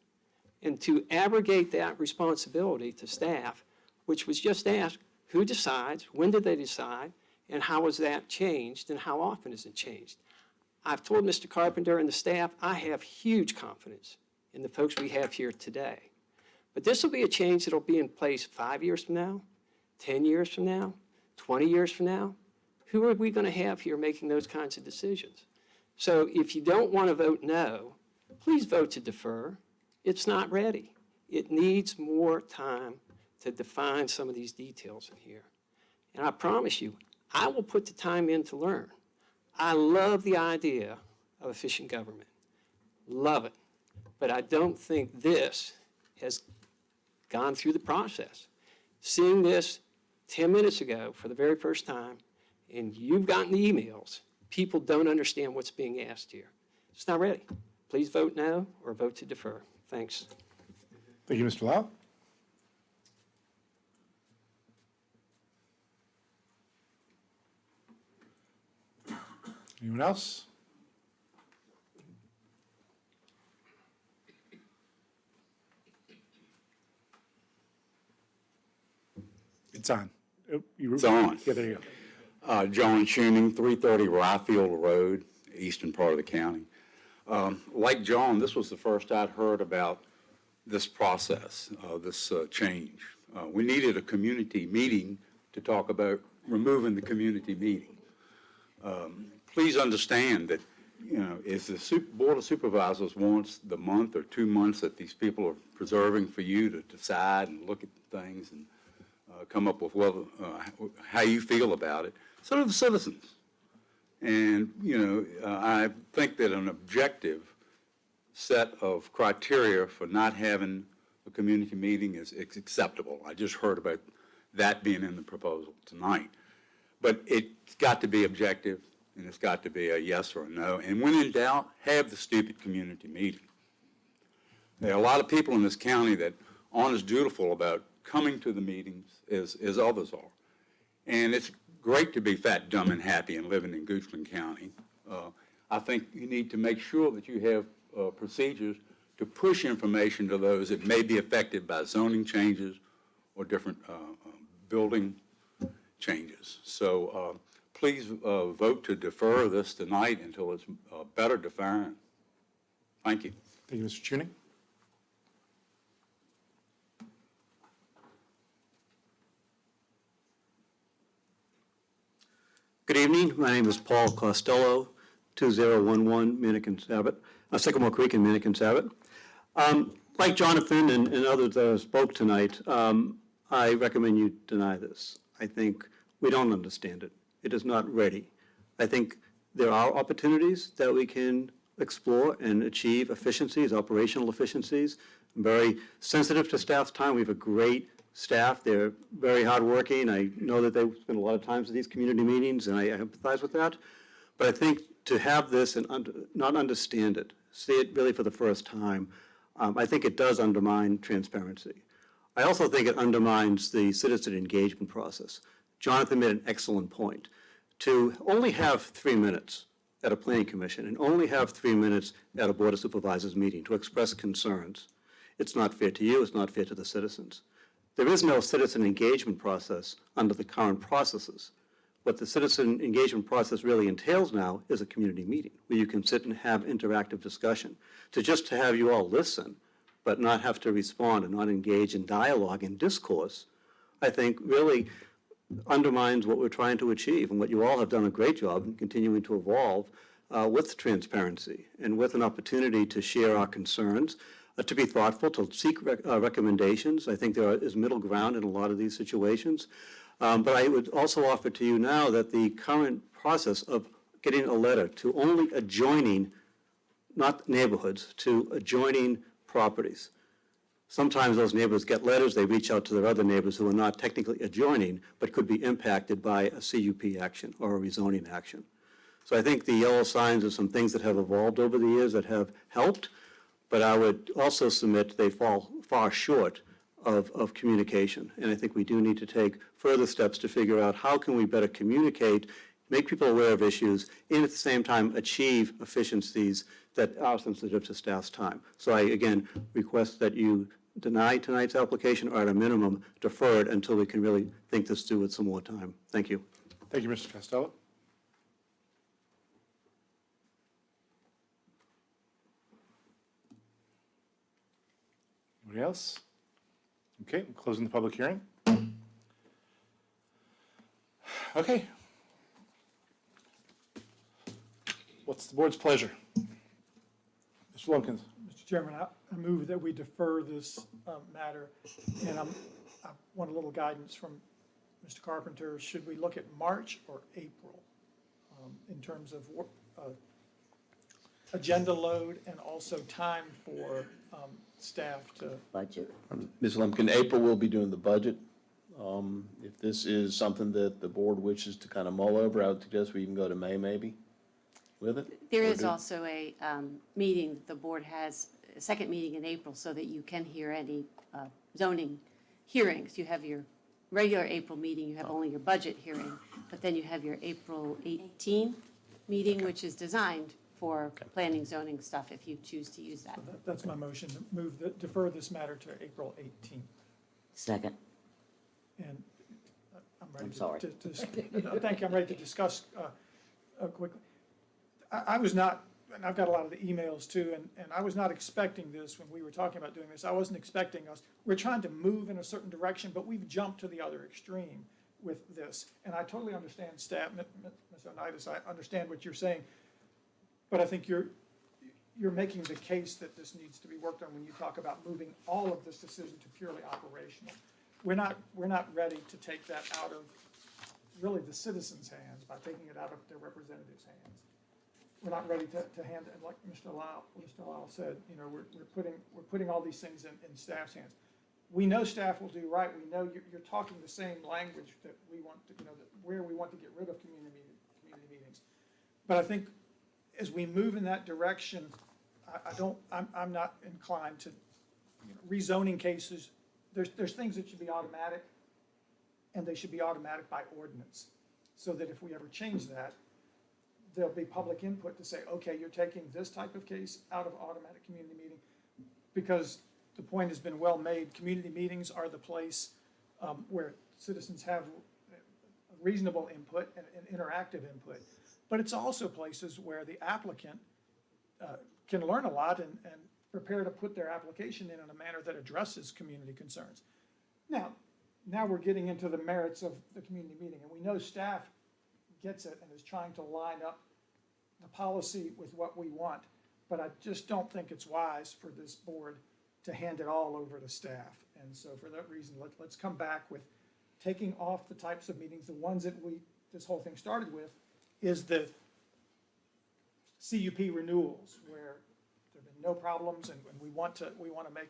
And to abrogate that responsibility to staff, which was just asked, who decides, when did they decide, and how is that changed, and how often is it changed? I've told Mr. Carpenter and the staff, I have huge confidence in the folks we have here today. But this will be a change that will be in place 5 years from now, 10 years from now, 20 years from now. Who are we going to have here making those kinds of decisions? So if you don't want to vote no, please vote to defer. It's not ready. It needs more time to define some of these details in here. And I promise you, I will put the time in to learn. I love the idea of efficient government. Love it. But I don't think this has gone through the process. Seeing this 10 minutes ago for the very first time, and you've gotten the emails, people don't understand what's being asked here. It's not ready. Please vote no or vote to defer. Thanks. Thank you, Mr. Lau. Anyone else? It's on. Oh, It's on. Yeah, there you go. John Tuning, 330 Ryfield Road, eastern part of the county. Like John, this was the first I'd heard about this process, this change. We needed a community meeting to talk about removing the community meeting. Please understand that, you know, if the Board of Supervisors wants the month or 2 months that these people are preserving for you to decide and look at things and come up with how you feel about it, so do the citizens. And, you know, I think that an objective set of criteria for not having a community meeting is acceptable. I just heard about that being in the proposal tonight. But it's got to be objective, and it's got to be a yes or a no. And when in doubt, have the stupid community meeting. There are a lot of people in this county that aren't as dutiful about coming to the meetings as others are. And it's great to be fat, dumb, and happy and living in Goochland County. I think you need to make sure that you have procedures to push information to those that may be affected by zoning changes or different building changes. So please vote to defer this tonight until it's better defined. Thank you. Thank you, Mr. Tuning. Good evening. My name is Paul Costello, 2011 Sycamore Creek in Manikin-Savit. Like Jonathan and others that spoke tonight, I recommend you deny this. I think we don't understand it. It is not ready. I think there are opportunities that we can explore and achieve efficiencies, operational efficiencies. I'm very sensitive to staff's time. We have a great staff. They're very hardworking. I know that they spend a lot of time at these community meetings, and I empathize with that. But I think to have this and not understand it, see it really for the first time, I think it does undermine transparency. I also think it undermines the citizen engagement process. Jonathan made an excellent point. To only have 3 minutes at a planning commission and only have 3 minutes at a board of supervisors meeting to express concerns, it's not fair to you, it's not fair to the citizens. There is no citizen engagement process under the current processes. What the citizen engagement process really entails now is a community meeting where you can sit and have interactive discussion. To have you all listen, but not have to respond and not engage in dialogue and discourse, I think really undermines what we're trying to achieve and what you all have done a great job in continuing to evolve with transparency and with an opportunity to share our concerns, to be thoughtful, to seek recommendations. I think there is middle ground in a lot of these situations. But I would also offer to you now that the current process of getting a letter to only adjoining, not neighborhoods, to adjoining properties. Sometimes those neighbors get letters, they reach out to their other neighbors who are not technically adjoining, but could be impacted by a CUP action or a rezoning action. So I think the yellow signs are some things that have evolved over the years that have helped, but I would also submit they fall far short of communication. And I think we do need to take further steps to figure out how can we better communicate, make people aware of issues, and at the same time achieve efficiencies that are sensitive to staff's time. So I, again, request that you deny tonight's application or at a minimum defer it until we can really think this through with some more time. Thank you. Thank you, Mr. Costello. Anybody else? Okay, I'm closing the public hearing. Okay. What's the board's pleasure? Mr. Lumpkins. Mr. Chairman, I move that we defer this matter, and I want a little guidance from Mr. Carpenter. Should we look at March or April in terms of agenda load and also time for staff to? Budget. Ms. Lumpkin, April will be doing the budget. If this is something that the board wishes to kind of mull over, I would suggest we even go to May maybe with it. There is also a meeting, the board has a second meeting in April so that you can hear any zoning hearings. You have your regular April meeting, you have only your budget hearing, but then you have your April 18 meeting, which is designed for planning zoning stuff if you choose to use that. So that's my motion, to defer this matter to April 18th. Second. And I'm ready I'm sorry. No, thank you, I'm ready to discuss quickly. I was not, and I've got a lot of the emails too, and I was not expecting this when we were talking about doing this. I wasn't expecting us. We're trying to move in a certain direction, but we've jumped to the other extreme with this. And I totally understand staff, Ms. Onitis, I understand what you're saying, but I think you're making the case that this needs to be worked on when you talk about moving all of this decision to purely operational. We're not ready to take that out of really the citizens' hands by taking it out of their representatives' hands. We're not ready to hand it, like Mr. Lyle said, you know, we're putting all these things in staff's hands. We know staff will do right. We know you're talking the same language that we want to, you know, where we want to get rid of community meetings. But I think as we move in that direction, I'm not inclined to, you know, rezoning cases. There's things that should be automatic, and they should be automatic by ordinance, so that if we ever change that, there'll be public input to say, okay, you're taking this type of case out of automatic community meeting, because the point has been well made. Community meetings are the place where citizens have reasonable input and interactive input, but it's also places where the applicant can learn a lot and prepare to put their application in a manner that addresses community concerns. Now we're getting into the merits of the community meeting, and we know staff gets it and is trying to line up the policy with what we want, but I just don't think it's wise for this board to hand it all over to staff. And so for that reason, let's come back with taking off the types of meetings. The ones that this whole thing started with is the CUP renewals, where there've been no problems, and we want to make,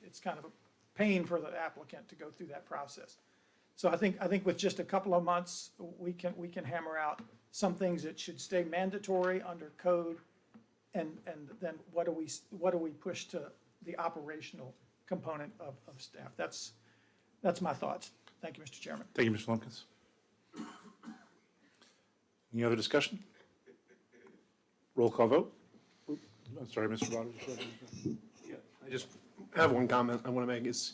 it's kind of a pain for the applicant to go through that process. So I think with just a couple of months, we can hammer out some things that should stay mandatory under code, and then what do we push to the operational component of staff. That's my thoughts. Thank you, Mr. Chairman. Thank you, Mr. Lumpkins. Any other discussion? Roll call vote. I'm sorry, Mr. Waters. Yeah, I just have one comment I want to make is,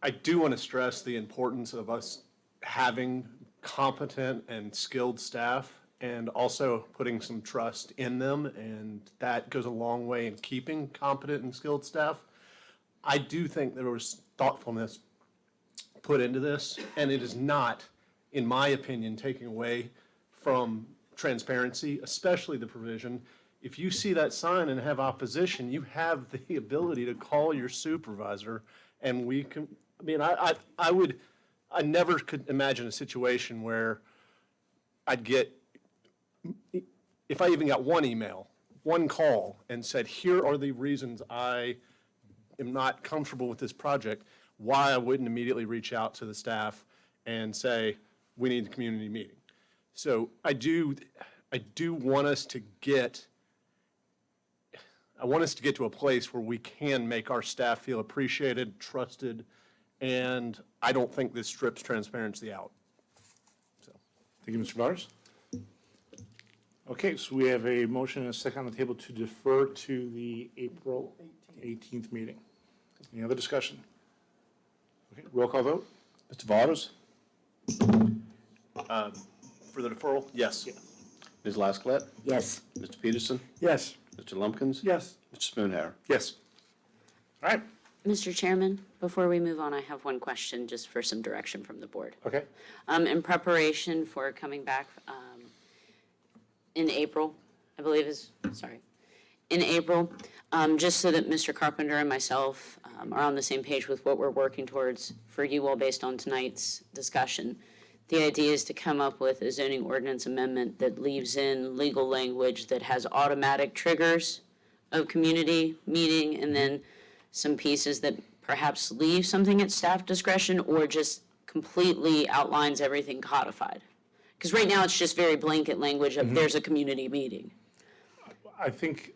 I do want to stress the importance of us having competent and skilled staff and also putting some trust in them, and that goes a long way in keeping competent and skilled staff. I do think there was thoughtfulness put into this, and it is not, in my opinion, taking away from transparency, especially the provision. If you see that sign and have opposition, you have the ability to call your supervisor, and we can, I mean, I never could imagine a situation where I'd get, if I even got one email, one call, and said, here are the reasons I am not comfortable with this project, why I wouldn't immediately reach out to the staff and say, we need a community meeting. So I do want us to get, I want us to get to a place where we can make our staff feel appreciated, trusted, and I don't think this strips transparency out. So, Thank you, Mr. Waters. Okay, so we have a motion and a second on the table to defer to the April 18th meeting. Any other discussion? Okay, roll call vote. Mr. Waters? for the deferral, yes. Ms. Lasklet? Yes. Mr. Peterson? Yes. Mr. Lumpkins? Yes. Mr. Spoonhour? Yes. All right, Mr. Chairman, before we move on, I have one question just for some direction from the board. okay. In preparation for coming back in April, I believe in April, just so that Mr. Carpenter and myself are on the same page with what we're working towards for you all based on tonight's discussion. The idea is to come up with a zoning ordinance amendment that leaves in legal language that has automatic triggers of community meeting, and then some pieces that perhaps leave something at staff discretion or just completely outlines everything codified. Because right now it's just very blanket language of there's a community meeting. I think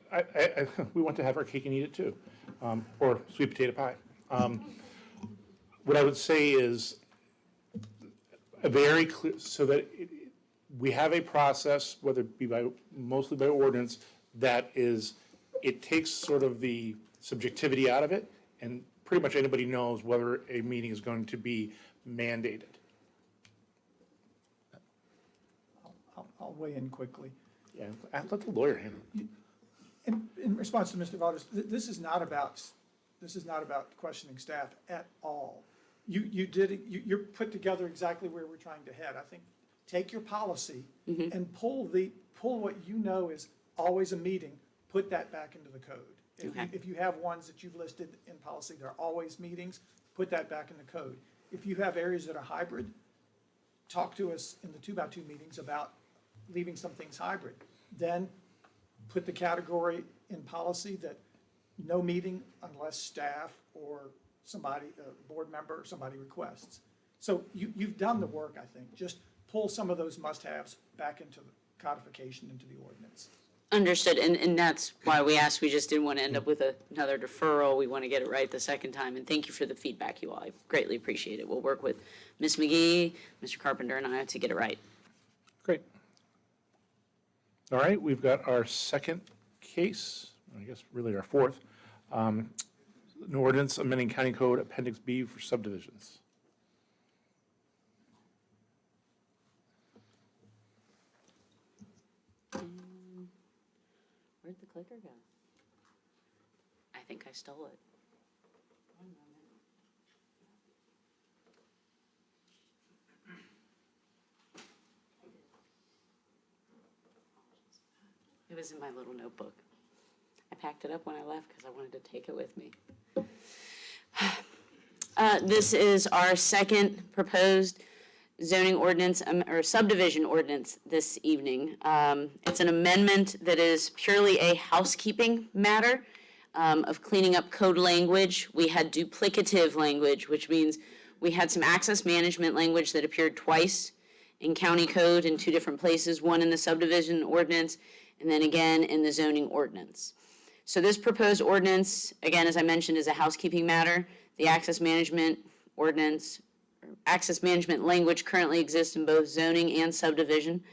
we want to have our cake and eat it too, or sweet potato pie. What I would say is a very clear, so that we have a process, whether it be mostly by ordinance, that is, it takes sort of the subjectivity out of it, and pretty much anybody knows whether a meeting is going to be mandated. I'll weigh in quickly. Yeah, let the lawyer handle it. In response to Mr. Valdez, this is not about questioning staff at all. You're put together exactly where we're trying to head. I think, take your policy and pull what you know is always a meeting, put that back into the code. If you have ones that you've listed in policy, they're always meetings, put that back in the code. If you have areas that are hybrid, talk to us in the 2x2 meetings about leaving some things hybrid. Then put the category in policy that no meeting unless staff or somebody, a board member or somebody requests. So you've done the work, I think. Just pull some of those must-haves back into the codification, into the ordinance. Understood, and that's why we asked, we just didn't want to end up with another deferral. We want to get it right the second time, and thank you for the feedback, you all. I greatly appreciate it. We'll work with Ms. McGee, Mr. Carpenter, and I to get it right. Great. All right, we've got our second case, I guess really our fourth, an ordinance amending County Code Appendix B for subdivisions. Where'd the clicker go? I think I stole it. One moment. It was in my little notebook. I packed it up when I left because I wanted to take it with me. This is our second proposed zoning ordinance or subdivision ordinance this evening. It's an amendment that is purely a housekeeping matter of cleaning up code language. We had duplicative language, which means we had some access management language that appeared twice in county code in two different places, one in the subdivision ordinance and then again in the zoning ordinance. So this proposed ordinance, again, as I mentioned, is a housekeeping matter. The access management ordinance, or access management language currently exists in both zoning and subdivision.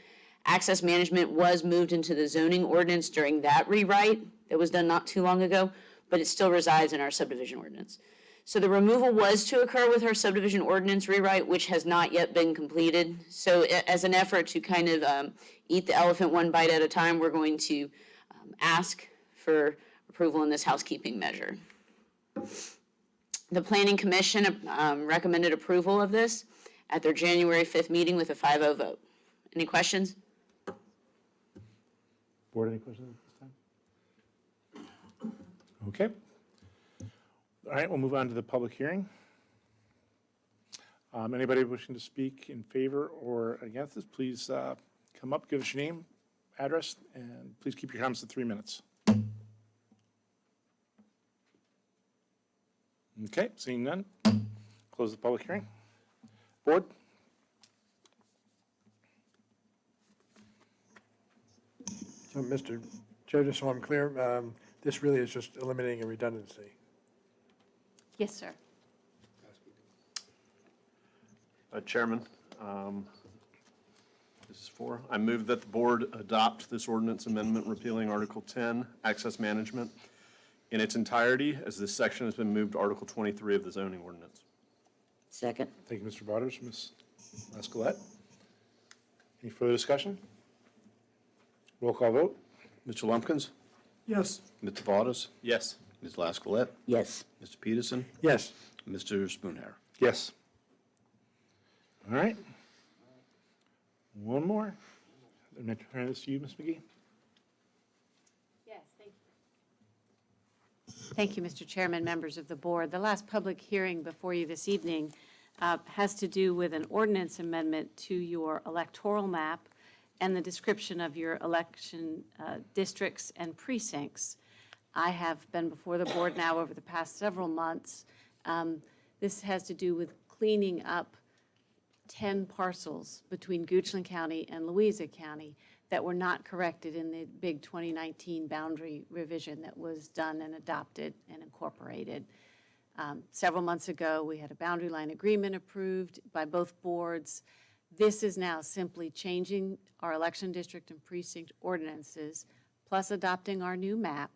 Access management was moved into the zoning ordinance during that rewrite that was done not too long ago, but it still resides in our subdivision ordinance. So the removal was to occur with our subdivision ordinance rewrite, which has not yet been completed. So as an effort to kind of eat the elephant one bite at a time, we're going to ask for approval in this housekeeping measure. The Planning Commission recommended approval of this at their January 5th meeting with a 5-0 vote. Any questions? Board, any questions at this time? Okay. All right, we'll move on to the public hearing. Anybody wishing to speak in favor or against this, please come up, give us your name, address, and please keep your comments to 3 minutes. Okay, seeing none, close the public hearing. Board? So, Mr. Chair, just so I'm clear, this really is just eliminating a redundancy. Yes, sir. Chairman, this is for, I move that the board adopt this ordinance amendment repealing Article 10, Access Management, in its entirety, as this section has been moved to Article 23 of the zoning ordinance. Second. Thank you, Mr. Waters. Ms. Escalette? Any further discussion? Roll call vote? Mr. Lumpkins? Yes. Mr. Vaughtis? Yes. Ms. Laskowlet? Yes. Mr. Peterson? Yes. Mr. Spoonhour? Yes. All right. One more. I'm going to turn this to you, Ms. McGee. Yes, thank you. Thank you, Mr. Chairman, members of the board. The last public hearing before you this evening has to do with an ordinance amendment to your electoral map and the description of your election districts and precincts. I have been before the board now over the past several months. This has to do with cleaning up 10 parcels between Goochland County and Louisa County that were not corrected in the big 2019 boundary revision that was done and adopted and incorporated. Several months ago, we had a boundary line agreement approved by both boards. This is now simply changing our election district and precinct ordinances, plus adopting our new map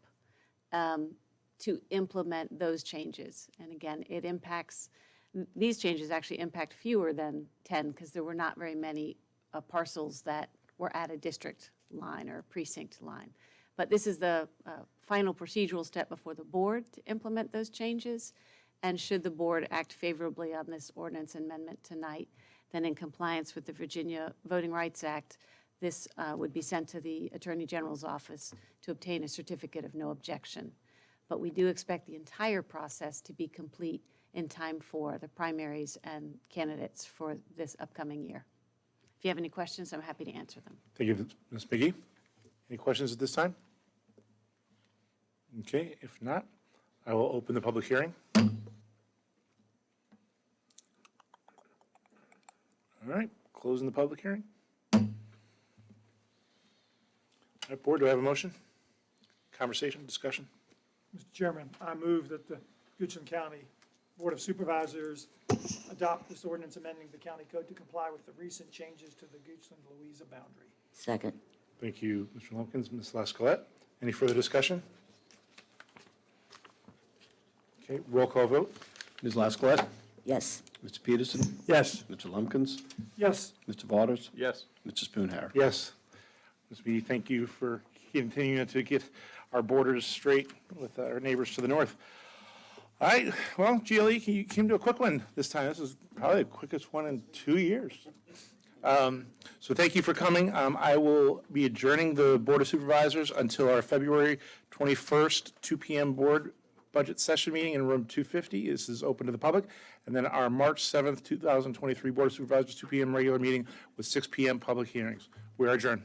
to implement those changes. And again, it impacts, these changes actually impact fewer than 10 because there were not very many parcels that were at a district line or precinct line. But this is the final procedural step before the board to implement those changes. And should the board act favorably on this ordinance amendment tonight, then in compliance with the Virginia Voting Rights Act, this would be sent to the Attorney General's office to obtain a certificate of no objection. But we do expect the entire process to be complete in time for the primaries and candidates for this upcoming year. If you have any questions, I'm happy to answer them. Thank you, Ms. McGee. Any questions at this time? Okay, if not, I will open the public hearing. All right, closing the public hearing. All right, board, do I have a motion? Conversation, discussion? Mr. Chairman, I move that the Goochland County Board of Supervisors adopt this ordinance amending the county code to comply with the recent changes to the Goochland-Louisa boundary. Second. Thank you, Mr. Lumpkins. Ms. Laskowlet, any further discussion? Okay, roll call vote. Ms. Laskowlet? Yes. Mr. Peterson? Yes. Mr. Lumpkins? Yes. Mr. Vaughtis? Yes. Mr. Spoonhour? Yes. Ms. McGee, thank you for continuing to get our borders straight with our neighbors to the north. All right, well, GLE, you came to a quick one this time. This is probably the quickest one in 2 years. So thank you for coming. I will be adjourning the Board of Supervisors until our February 21st, 2 p.m. board budget session meeting in room 250. This is open to the public. And then our March 7th, 2023 Board of Supervisors, 2 p.m. regular meeting with 6 p.m. public hearings. We are adjourned.